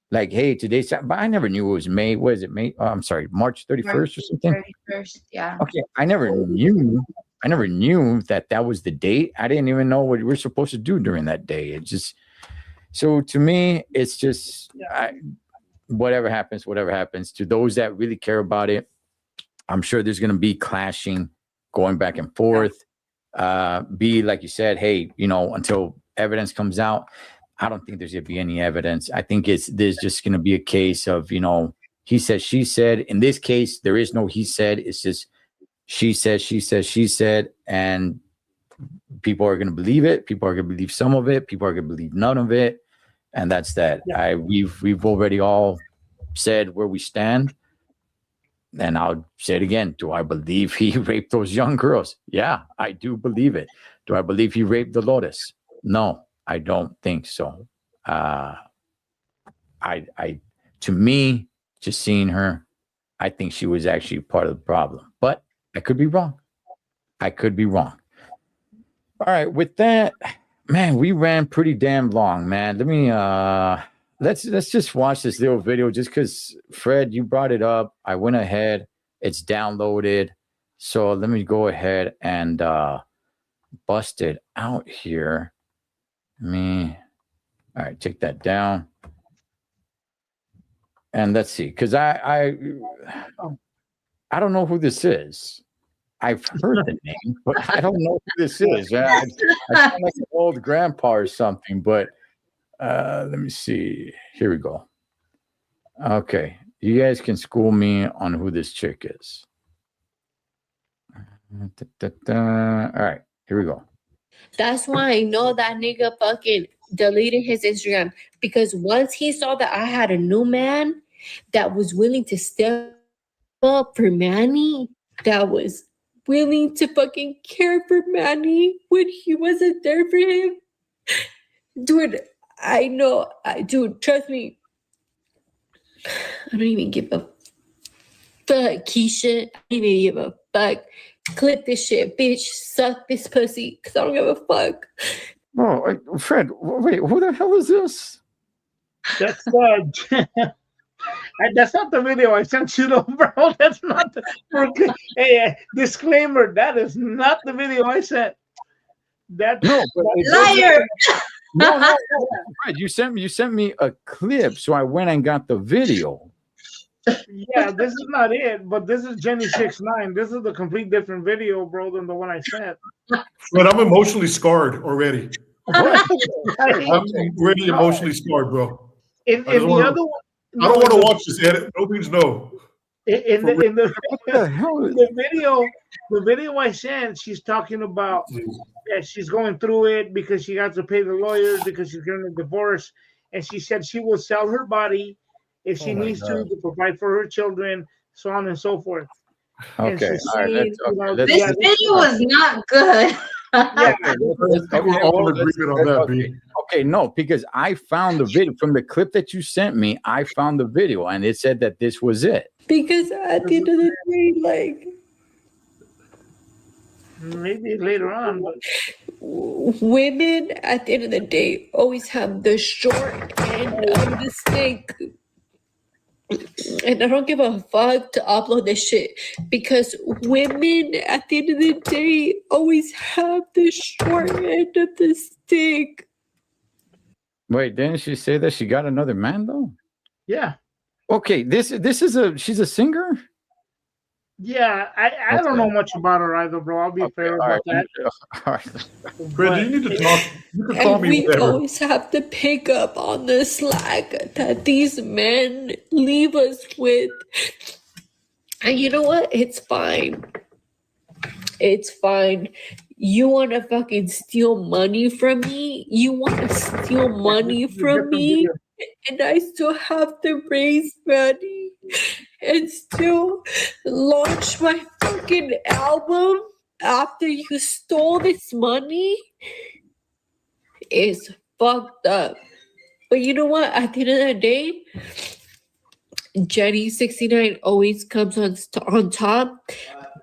like, hey, today's, but I never knew it was May. What is it? May? Oh, I'm sorry, March 31st or something? 31st, yeah. Okay. I never knew that was the date. I didn't even know what we're supposed to do during that day. It just, so to me, it's just, whatever happens. To those that really care about it, I'm sure there's going to be clashing, going back and forth. Be like you said, hey, until evidence comes out, I don't think there's going to be any evidence. I think there's just going to be a case of, he said, she said. In this case, there is no he said. It's just she said, she said, she said, and people are going to believe it. People are going to believe some of it. People are going to believe none of it, and that's that. Yeah. We've already all said where we stand. And I'll say it again. Do I believe he raped those young girls? Yeah, I do believe it. Do I believe he raped Dolores? No, I don't think so. To me, just seeing her, I think she was actually part of the problem. But I could be wrong. All right, with that, man, we ran pretty damn long, man. Let me let's just watch this little video just because Fred, you brought it up. I went ahead, it's downloaded. So let me go ahead and bust it out here. All right, take that down. And let's see, because I don't know who this is. I've heard the name, but I don't know who this is. I sound like an old grandpa or something, but let me see. Here we go. Okay. You guys can school me on who this chick is. All right. Here we go. That's why I know that nigga fucking deleted his Instagram, because once he saw that I had a new man that was willing to step up for Manny, that was willing to fucking care for Manny when he wasn't there for him. Dude, I know, dude, trust me. I don't even give a fuck, Keisha. I don't even give a fuck. Clip this shit, bitch. Suck this pussy, because I don't give a fuck. Oh, Fred, wait, who the hell is this? That's that's not the video I sent you, though, bro. That's not the. Hey, disclaimer: that is not the video I sent. That No, but Liar. no. Fred, you sent me a clip, so I went and got the video. Yeah, this is not it, but this is Jenny 6'9". This is the complete different video, bro, than the one I sent. But I'm emotionally scarred already. What? I'm already emotionally scarred, bro. In I the don't other one, I don't want to watch this edit. No means no. in What the the hell is the video I sent, she's talking about she's going through it because she got to pay the lawyers because she's getting a divorce, and she said she will sell her body if she needs to provide for her children, so on and so forth. Okay, all right. This video was not good. Yeah, We're all in agreement on that, B. Okay, no, because I found the video from the clip that you sent me. I found the video, and it said that this was it. Because at the end of the day, like, maybe later on, but women at the end of the day always have the short end of the stick. And I don't give a fuck to upload this shit, because women at the end of the day always have the short end of the stick. Wait, didn't she say that she got another man though? yeah. Okay, this is she's a singer. Yeah, I don't know much about her either, bro. I'll be fair about that. All right. Fred, you need to talk. You can call And me we whatever. always have to pick up on the slack that these men leave us with. And you know what? It's fine. It's fine. You want to fucking steal money from me? You want to steal money from me? And I still have to raise money and still launch my fucking album after you stole this money? Is fucked up. But you know what? At the end of the day, Jenny 69 always comes on top.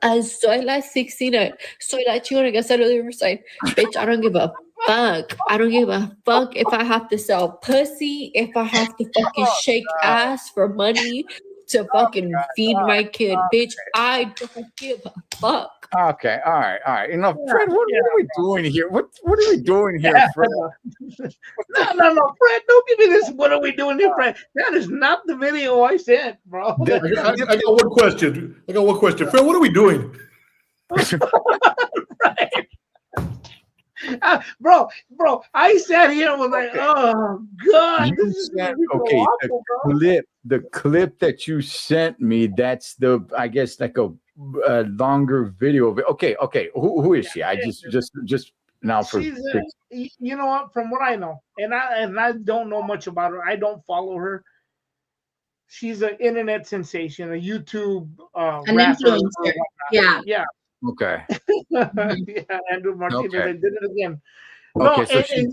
As soy la 69. Soy la chingona que salió de Riverside. Bitch, I don't give a fuck. I don't give a fuck if I have to sell pussy, if I have to fucking shake ass for money to fucking feed my kid. Bitch, I don't give a fuck. Okay, all right. You know, Fred, what are we doing here? What are we doing here, Fred? No, Fred, don't give me this. What are we doing here, Fred? That is not the video I sent, bro. I got one question. Fred, what are we doing? Right. Bro, I sat here and was like, oh God, You this is sent, so okay, awful, bro. the clip that you sent me, that's the, I guess, like a longer video of it. Okay. Who is she? I just now for She's you know what? From what I know, and I don't know much about her. I don't follow her. She's an internet sensation, a YouTube An rapper. influencer. Yeah. okay. Yeah, Andrew Martinez. Okay. I did it again. Okay, No, so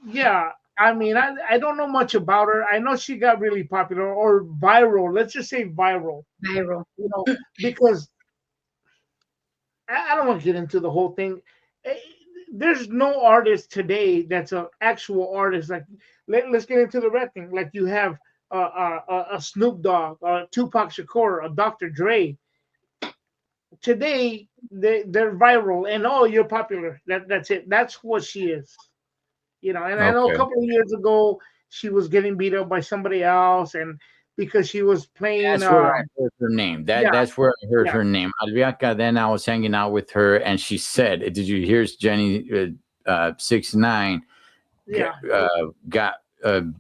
yeah. I mean, I don't know much about her. I know she got really popular or viral. Let's just say viral. Viral. You know, because I don't want to get into the whole thing. There's no artist today that's an actual artist. Like, let's get into the red thing. Like, you have a Snoop Dogg, a Tupac Shakur, a Dr. Dre. Today, they're viral, and you're popular. That's it. That's what she is. You know, and I know a couple of years ago she was getting beat up by somebody else, and because she was playing. That's where I heard her name. Yeah, That's where I heard yeah, her name. Albiaca. Then I was hanging out with her, and she said, "Did you hear Jenny 6ix9ine yeah. got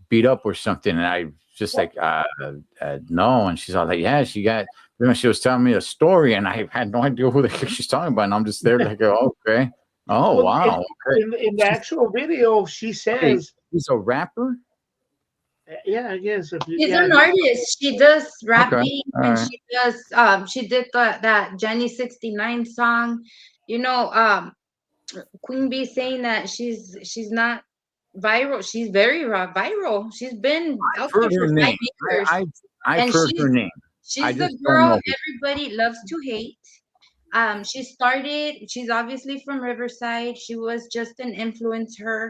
beat up or something?" And I just like, no. And she's all like, "Yeah, she got." You know, she was telling me a story, and I had no idea who the heck she's talking about. And I'm just there like, oh, okay, oh Well, wow, okay. in the actual video, she Wait, says, he's a rapper. "Yeah, I guess if you, She's yeah, an artist. She does Okay, rapping all and right. she does she did that Jenny 69 song. You know, Queen Bee saying that she's not viral. She's very viral. She's been out there Heard for her five name. years. I've And heard her name. I she's the just don't girl know. everybody loves to hate. She's obviously from Riverside. She was just an influencer.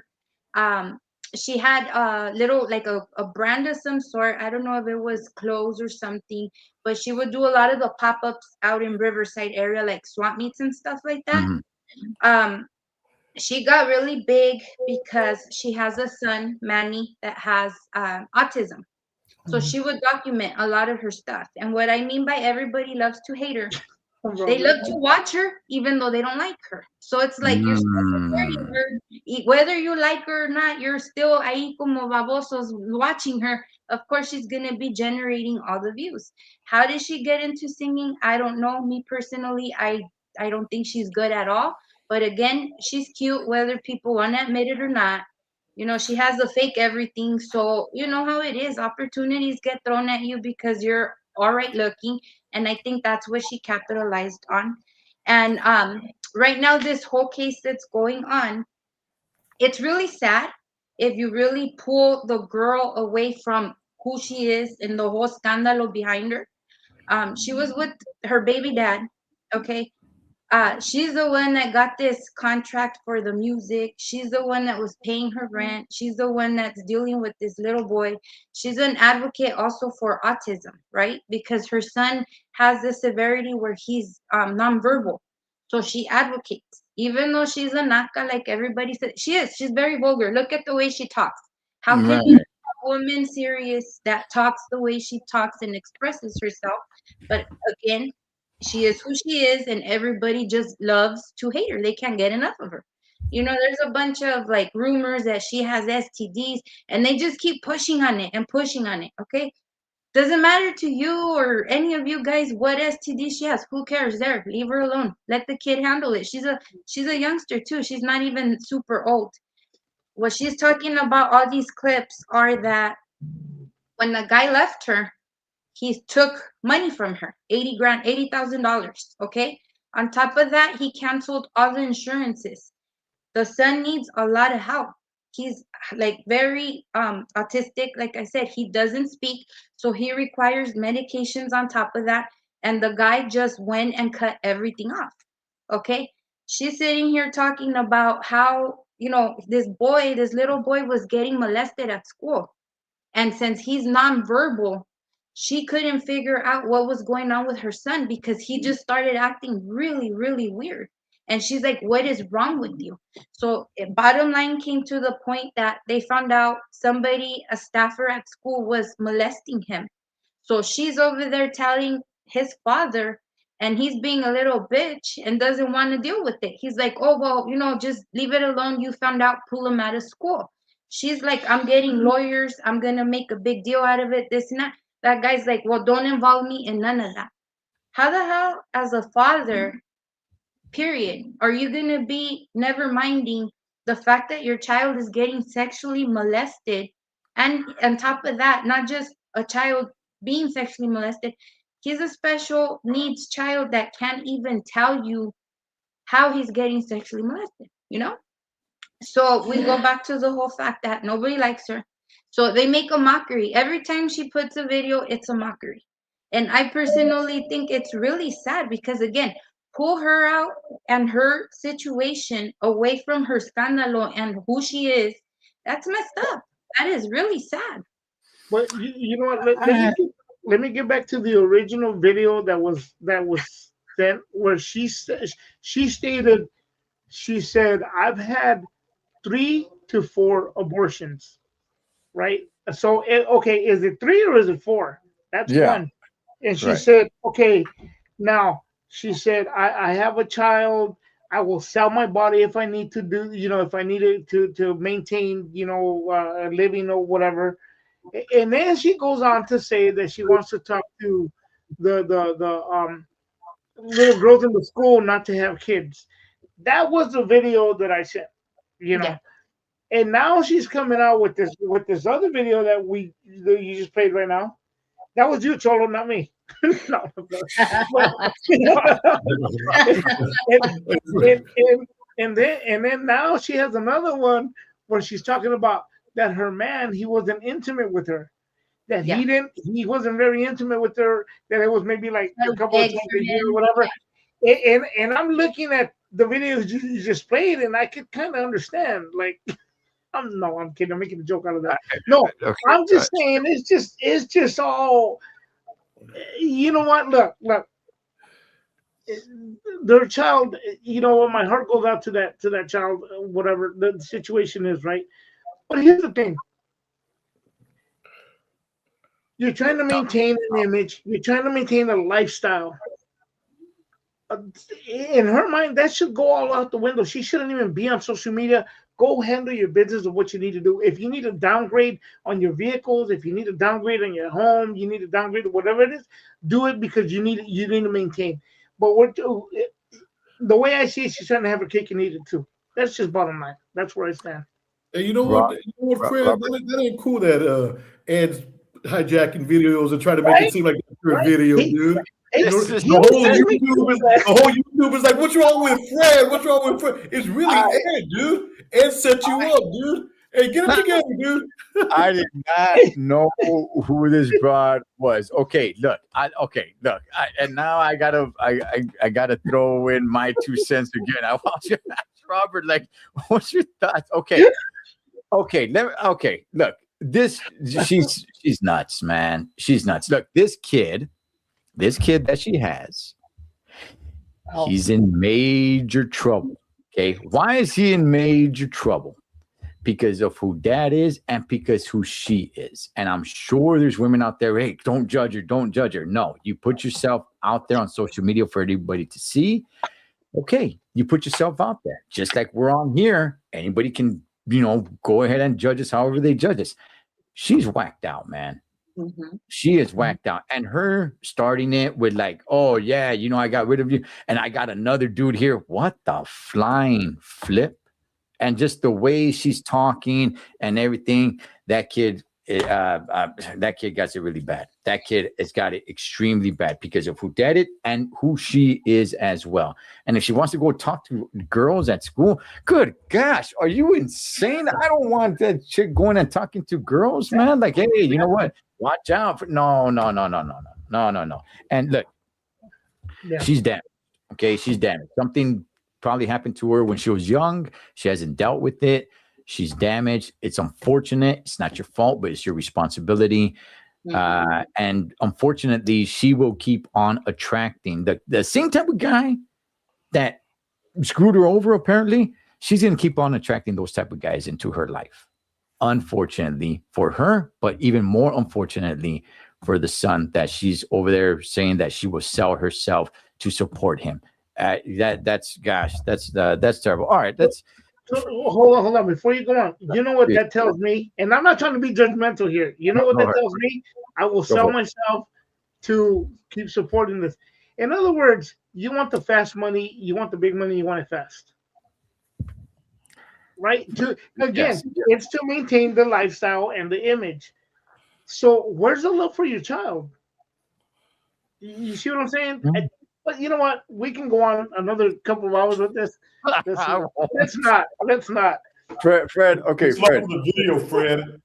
Um, she had a little, like a brand of some sort. I don't know if it was clothes or something, but she would do a lot of the pop-ups out in Riverside area, like swap meets and stuff like that. Mhm. Um, she got really big because she has a son, Manny, that has autism. So she would document a lot of her stuff. And what I mean by everybody loves to hate her, they love to watch her even though they don't like her. So it's like you're still supporting Mm. her. Whether you like her or not, you're still ahí como babosos watching her. Of course, she's going to be generating all the views. How did she get into singing? I don't know. Me personally, I don't think she's good at all. But again, she's cute, whether people want to admit it or not. You know, she has the fake everything. So, you know how it is. Opportunities get thrown at you because you're all right looking. And I think that's what she capitalized on. And right now, this whole case that's going on, it's really sad if you really pull the girl away from who she is and the whole scandal behind her. She was with her baby dad, okay? She's the one that got this contract for the music. She's the one that was paying her rent. She's the one that's dealing with this little boy. She's an advocate also for autism, right? Because her son has the severity where he's nonverbal. So she advocates, even though she's a naka, like everybody said, she is. She's very vulgar. Look at the way she talks. How can you be Right. a woman serious that talks the way she talks and expresses herself? But again, she is who she is, and everybody just loves to hate her. They can't get enough of her. You know, there's a bunch of like rumors that she has STDs, and they just keep pushing on it and pushing on it. Okay, doesn't matter to you or any of you guys what STD she has. Who cares? There, leave her alone. Let the kid handle it. She's a youngster too. She's not even super old. What she's talking about, all these clips, are that when the guy left her, he took money from her, 80 grand, $80,000. Okay. On top of that, he canceled all the insurances. The son needs a lot of help. He's like very autistic. Like I said, he doesn't speak, so he requires medications on top of that. And the guy just went and cut everything off. Okay. She's sitting here talking about how, this little boy was getting molested at school. And since he's nonverbal, she couldn't figure out what was going on with her son because he just started acting really, really weird. And she's like, what is wrong with you? So, bottom line came to the point that they found out somebody, a staffer at school, was molesting him. So she's over there telling his father, and he's being a little bitch and doesn't want to deal with it. He's like, oh, well, just leave it alone. You found out, pull him out of school. She's like, I'm getting lawyers. I'm going to make a big deal out of it, this and that. That guy's like, well, don't involve me in none of that. How the hell, as a father, period, are you going to be never minding the fact that your child is getting sexually molested? And on top of that, not just a child being sexually molested, he's a special needs child that can't even tell you how he's getting sexually molested? So we go back to the whole fact that nobody likes her. So they make a mockery. Every time she puts a video, it's a mockery. And I personally think it's really sad because, again, pull her out and her situation away from her scandalo and who she is. That's messed up. That is really sad. But you know what? Let me get back to the original video that was sent, where she stated, she said, I've had 3 to 4 abortions, right? So okay, is it 3 or is it 4? That's Yeah. one. And she Right. said, okay, now she said, I have a child. I will sell my body if I need to do, if I needed to maintain, a living or whatever. And then she goes on to say that she wants to talk to the little girls in the school not to have kids. That was the video that I sent, you know. Yeah. And now she's coming out with this other video that you just played right now. That was you, Cholo, not me. No, but, and then now she has another one where she's talking about that her man, he wasn't intimate with her, that Yeah. he wasn't very intimate with her, that it was maybe like a So couple of big times for a year or him. whatever. And I'm looking at the videos you just played, and I could kind of understand. Like, I'm kidding. I'm making a joke out of that. No, Okay. I'm just saying it's just all. You know what? Look. Their child. My heart goes out to that child. Whatever the situation is, right? But here's the thing. You're trying to maintain an image. You're trying to maintain a lifestyle. In her mind, that should go all out the window. She shouldn't even be on social media. Go handle your business of what you need to do. If you need to downgrade on your vehicles, if you need to downgrade on your home, you need to downgrade whatever it is, do it because you need to maintain. But the way I see it, she's trying to have her cake and eat it too. That's just bottom line. That's where I stand. And you know what? Fred? That ain't cool that Ed's hijacking videos and trying to make it seem like that's your video, dude. The whole YouTube is like, what's wrong with Fred? What's wrong with Fred? It's really Ed, dude. Ed set you up, dude. Hey, get it together, dude. I did not know who this broad was. Okay, look. And now I gotta throw in my 2 cents again. I want you to ask Robert, like, what's your thoughts? Okay. Look, she's nuts, man. She's nuts. Look, this kid that she has, he's in major trouble. Okay, why is he in major trouble? Because of who dad is and because who she is. And I'm sure there's women out there, hey, don't judge her. No, you put yourself out there on social media for everybody to see. Okay, you put yourself out there. Just like we're on here, anybody can, go ahead and judge us however they judge us. She's whacked out, man. Mm-hmm. She is whacked out. And her starting it with like, oh, yeah, I got rid of you. And I got another dude here. What the flying flip? And just the way she's talking and everything, that kid got it really bad. That kid has got it extremely bad because of who did it and who she is as well. And if she wants to go talk to girls at school, good gosh, are you insane? I don't want that chick going and talking to girls, man. Like, hey, you know what? Watch out for no. And look, she's damaged. Okay, she's damaged. Something probably happened to her when she was young. She hasn't dealt with it. She's damaged. It's unfortunate. It's not your fault, but it's your responsibility. Mm-hmm. And unfortunately, she will keep on attracting the same type of guy that screwed her over. Apparently, she's going to keep on attracting those type of guys into her life. Unfortunately for her, but even more unfortunately for the son that she's over there saying that she will sell herself to support him. That's terrible. All right, hold on. Before you go on, you know what that tells me, and I'm not trying to be judgmental here. You know what that tells me? I will sell myself to keep supporting this. In other words, you want the fast money, you want the big money, you want it fast, right? It's to maintain the lifestyle and the image. So where's the love for your child? You see what I'm saying? Mm-hmm. But you know what? We can go on another couple of hours with this. Let's not. Fred. Okay, Fred. The video, Fred.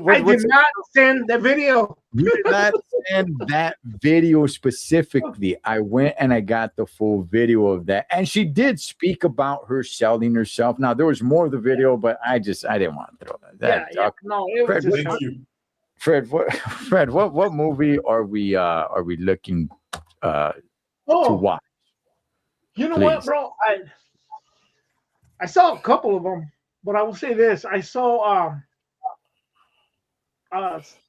I did not send the video. You did not send that video specifically. I went and I got the full video of that, and she did speak about her selling herself. Now there was more of the video, but I didn't want to throw that. No, it was Fred, just. Fred, what movie are we looking to watch? You know what, bro? I saw a couple of them, but I will say this: I saw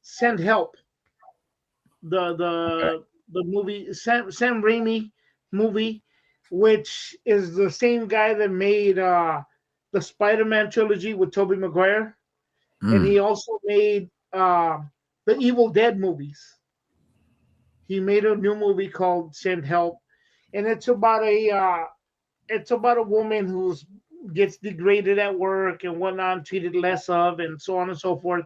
Send Help, the Okay. the movie Sam Raimi movie, which is the same guy that made the Spider-Man trilogy with Tobey Maguire, and he Mm. also made the Evil Dead movies. He made a new movie called Send Help, and it's about a woman who's gets degraded at work and whatnot, treated less of, and so on and so forth.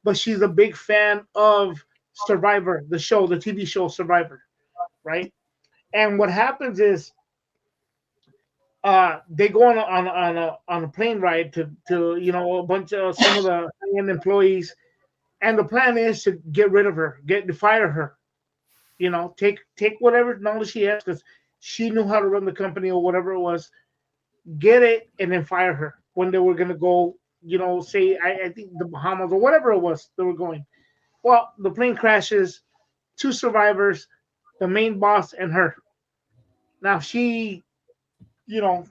But she's a big fan of Survivor, the show, the TV show Survivor, right? And what happens is they go on a plane ride to a bunch of some of the high-end employees, and the plan is to get rid of her, get to fire her. Take whatever knowledge she has because she knew how to run the company or whatever it was, get it, and then fire her when they were gonna go. Say I think the Bahamas or whatever it was they were going. Well, the plane crashes, two survivors, the main boss and her. Now she, you know,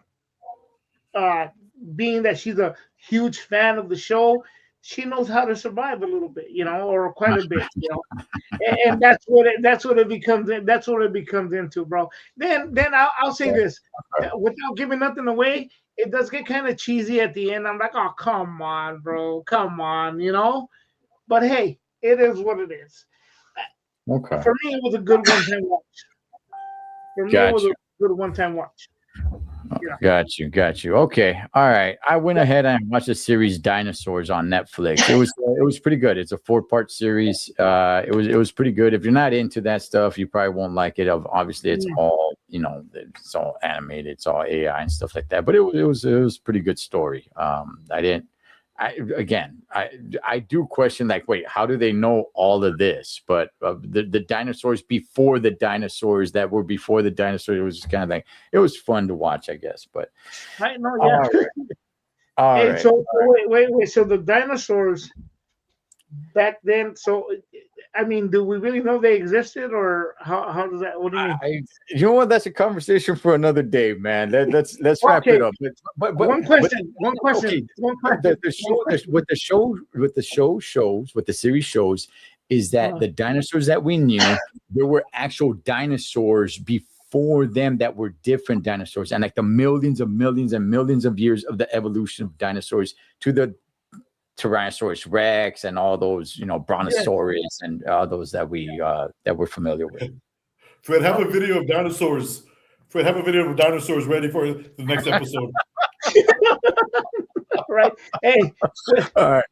uh, being that she's a huge fan of the show, she knows how to survive a little bit, or quite a bit, and that's what it becomes into, bro. Then I'll say this, without giving nothing away, it does get kind of cheesy at the end. I'm like, oh come on, bro, come on. But hey, it is what it is. Okay. For me, it was a good one-time watch. For me, it was Gotcha. a good one-time watch. Yeah. Got you. Okay, all right. I went ahead and watched the series Dinosaurs on Netflix. It was pretty good. It's a 4-part series. It was pretty good. If you're not into that stuff, you probably won't like it. Obviously, it's all it's all animated, it's all AI and stuff like that. But it was pretty good story. I do question, like, wait, how do they know all of this? But the dinosaurs before the dinosaurs that were before the dinosaurs, it was just kind of like, it was fun to watch, I guess. But I know, all yeah. right, all Hey, right. so wait. So the dinosaurs back then. So, I mean, do we really know they existed, or how does that? What do you mean? You know what? That's a conversation for another day, man. Let's wrap Okay. it up. But One question. okay. What the series shows is that the dinosaurs that we knew, there were actual dinosaurs before them that were different dinosaurs, and like the millions and millions of years of the evolution of dinosaurs to the Tyrannosaurus Rex and all those, Brontosaurus and those that we're familiar with. Fred, have a video of dinosaurs. Fred, have a video of dinosaurs ready for the next episode. Right. Hey. All right.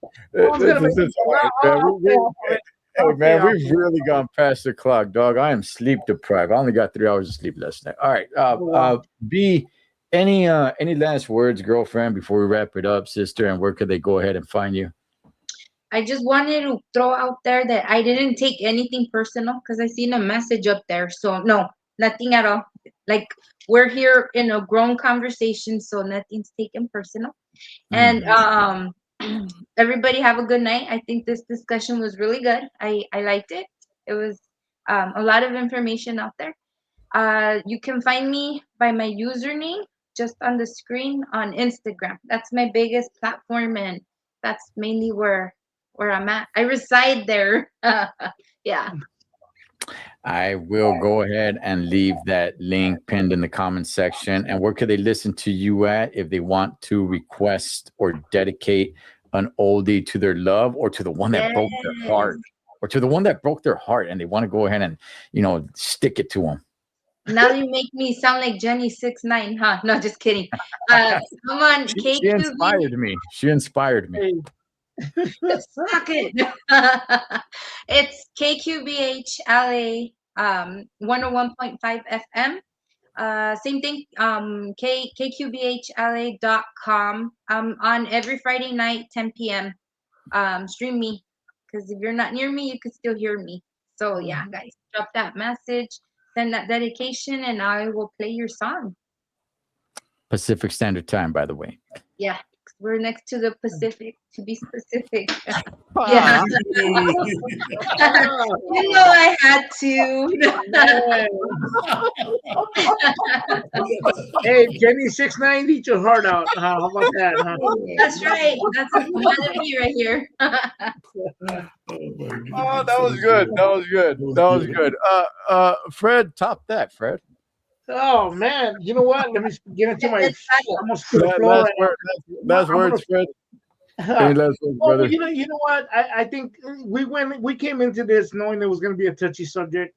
Hey, man, we've really gone past the clock, dog. I am sleep deprived. I only got 3 hours of sleep last night. All right. B, any last words, girlfriend, before we wrap it up, sister? And where could they go ahead and find you? I just wanted to throw out there that I didn't take anything personal because I seen a message up there. So no, nothing at all. Like, we're here in a grown conversation, so nothing's taken personal. And everybody have a good night. I think this discussion was really good. I liked it. It was a lot of information out there. You can find me by my username just on the screen on Instagram. That's my biggest platform, and that's mainly where I'm at. I reside there. Yeah. I will go ahead and leave that link pinned in the comment section. And where could they listen to you at if they want to request or dedicate an oldie to their love, or to the one that broke their heart, or to the one that broke their heart, and they want to go ahead and stick it to them? Now you make me sound like Jenny 6'9", huh? No, just kidding. Come on, She inspired me. Suck it. It's KQBH LA 101.5 FM. Same thing. KQBHLA.com. On every Friday night, 10 p.m. Stream me, because if you're not near me, you can still hear me. So yeah, guys, drop that message, send that dedication, and I will play your song. Pacific Standard Time, by the way. Yeah. We're next to the Pacific, to be specific. Yeah. I had to. Hey, Jenny 690, eat your heart out. How about that? Huh? That's right. That's another me right here. Oh, that was good. That was good. That was good. Fred, top that, Fred. Oh man, you know what? Let me get into my almost to the floor. Last word. Last words, Fred. Any last words, brother? You know what? I think we came into this knowing it was going to be a touchy subject,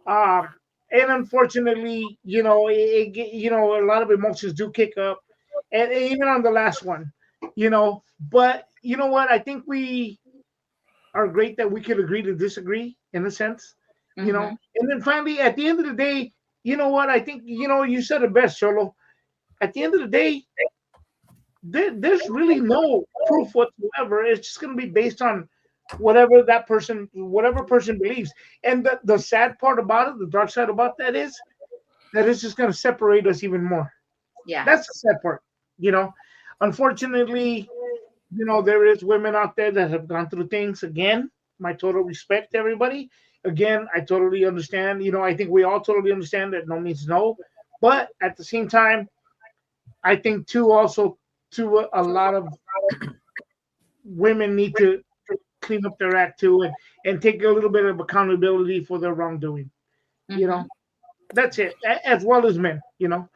and unfortunately, you know, a lot of emotions do kick up, and even on the last one, you know. But you know what? I think we are great that we could agree to disagree in a sense, you know. And then finally, at the end of the day, you know what? I think you said it best, Cholo. At the end of the day, there's really no proof whatsoever. It's just going to be based on whatever person believes. And the sad part about it, the dark side about that is that it's just going to separate us even more. Yeah, that's the sad part. You know, unfortunately, you know, there is women out there that have gone through things. Again, my total respect to everybody. Again, I totally understand. You know, I think we all totally understand that no means no. But at the same time, I think too also a lot of women need to clean up their act too and take a little bit of accountability for their wrongdoing. You know, that's it. As well as men, you know.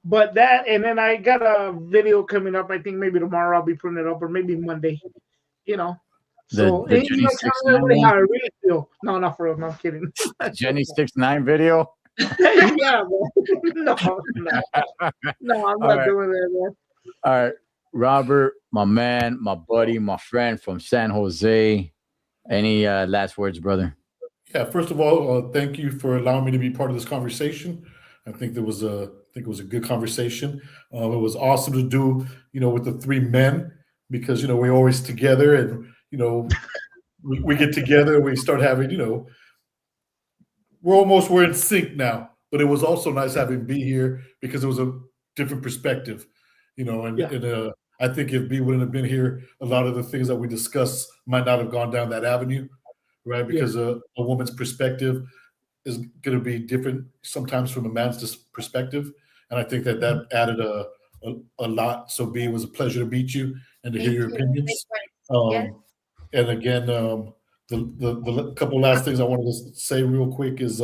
But that, and then I got a video coming up. I think maybe tomorrow I'll be putting it up, or maybe Monday. You know. So, the you know, tell everybody how I really feel. No, not for real. No, I'm kidding. Jenny 6'9" video. Yeah, man. No, I'm not doing that, man. All right, Robert, my man, my buddy, my friend from San Jose. Any last words, brother? Yeah. First of all, thank you for allowing me to be part of this conversation. I think it was a good conversation. It was awesome to do, you know, with the three men, because, you know, we're always together, and, you know, we get together and we start having, you know, we're in sync now. But it was also nice having B here because it was a different perspective, you know, and I think if B wouldn't have been here, a lot of the things that we discussed might not have gone down that avenue, right? Because a woman's perspective is going to be different sometimes from a man's perspective. And I think that added a lot. So B, it was a pleasure to meet you and to hear your opinions. And again, the couple last things I wanted to say real quick is,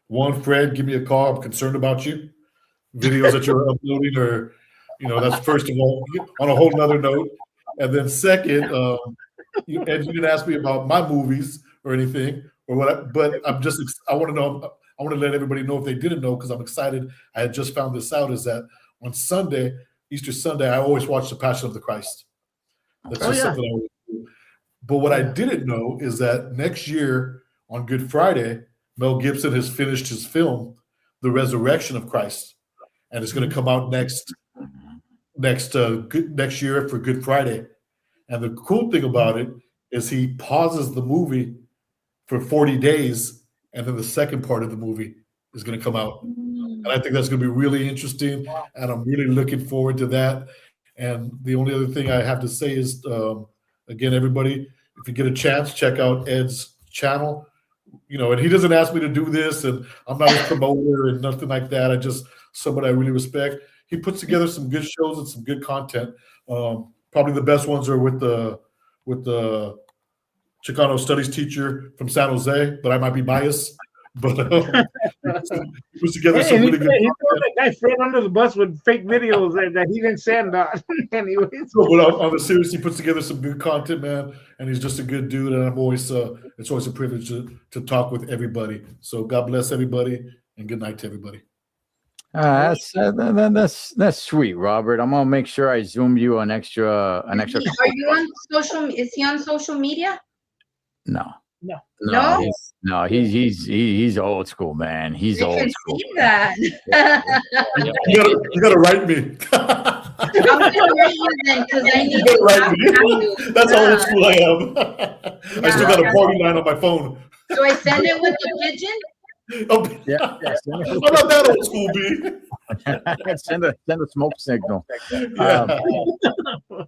one, Fred, give me a call. I'm concerned about you. Videos that you're uploading, or, you know, that's first of all, on a whole nother note. And then second, you didn't ask me about my movies or anything, or what, but I want to know, I want to let everybody know, if they didn't know, because I'm excited. I had just found this out, is that on Sunday, Easter Sunday, I always watch The Passion of the Christ. That's something I always do. But what I didn't know is that next year on Good Friday, Mel Gibson has finished his film, The Resurrection of Christ, and it's going to come out next year for Good Friday. And the cool thing about it is he pauses the movie for 40 days, and then the second part of the movie is going to come out. And I think that's going to be really interesting, and I'm really looking forward to that. And the only other thing I have to say is, again, everybody, if you get a chance, check out Ed's channel. You know, and he doesn't ask me to do this, and I'm not a promoter and nothing like that. I just somebody I really respect. He puts together some good shows and some good content. Probably the best ones are with the Chicano studies teacher from San Jose, but I might be biased. But he puts together some really good content. He threw that guy Fred under the bus with fake videos that he didn't send on. Anyways. No, but on the serious, he puts together some good content, man, and he's just a good dude. And I'm always it's always a privilege to talk with everybody. So God bless everybody, and good night to everybody. That's sweet, Robert. I'm gonna make sure I zoom you an extra. Are you on social? Is he on social media? No. No, he's old school, man. He's old school. See that. You gotta write me. I'm gonna write you then, because I need to write me. That's how old school I am. I still got a party line on my phone. So I send it with a pigeon? Oh, yeah. I'm not that old school, B. send a smoke signal. Yeah.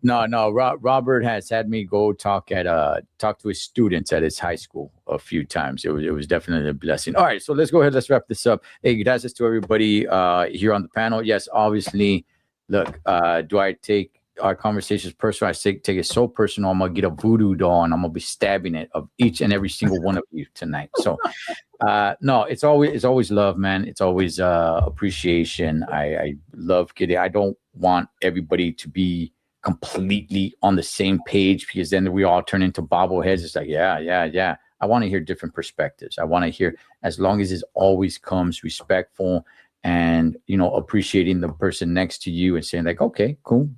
No. Robert has had me go talk to his students at his high school a few times. It was definitely a blessing. All right, so let's go ahead. Let's wrap this up. Hey, gracias to everybody here on the panel. Yes, obviously. Look, do I take our conversations personal? I take it so personal. I'm gonna get a voodoo doll and I'm gonna be stabbing it of each and every single one of you tonight. So, no, it's always love, man. It's always appreciation. I love getting. I don't want everybody to be completely on the same page because then we all turn into bobbleheads. It's like, yeah. I want to hear different perspectives. I want to hear, as long as it always comes respectful and, appreciating the person next to you and saying like, okay, cool.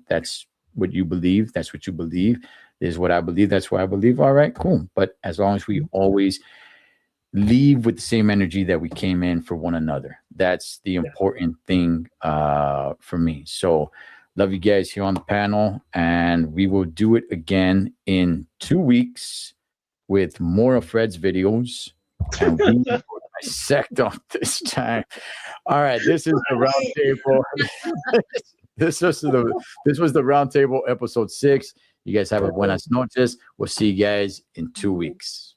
That's what you believe. That's what you believe. This is what I believe. That's what I believe. All right, cool. But as long as we always leave with the same energy that we came in for one another, that's the important thing for me. So love you guys here on the panel, and we will do it again in 2 weeks with more of Fred's videos, and we will dissect on this time. All right, this is the round table. This was the round table episode 6. You guys have a buenas noches. We'll see you guys in 2 weeks.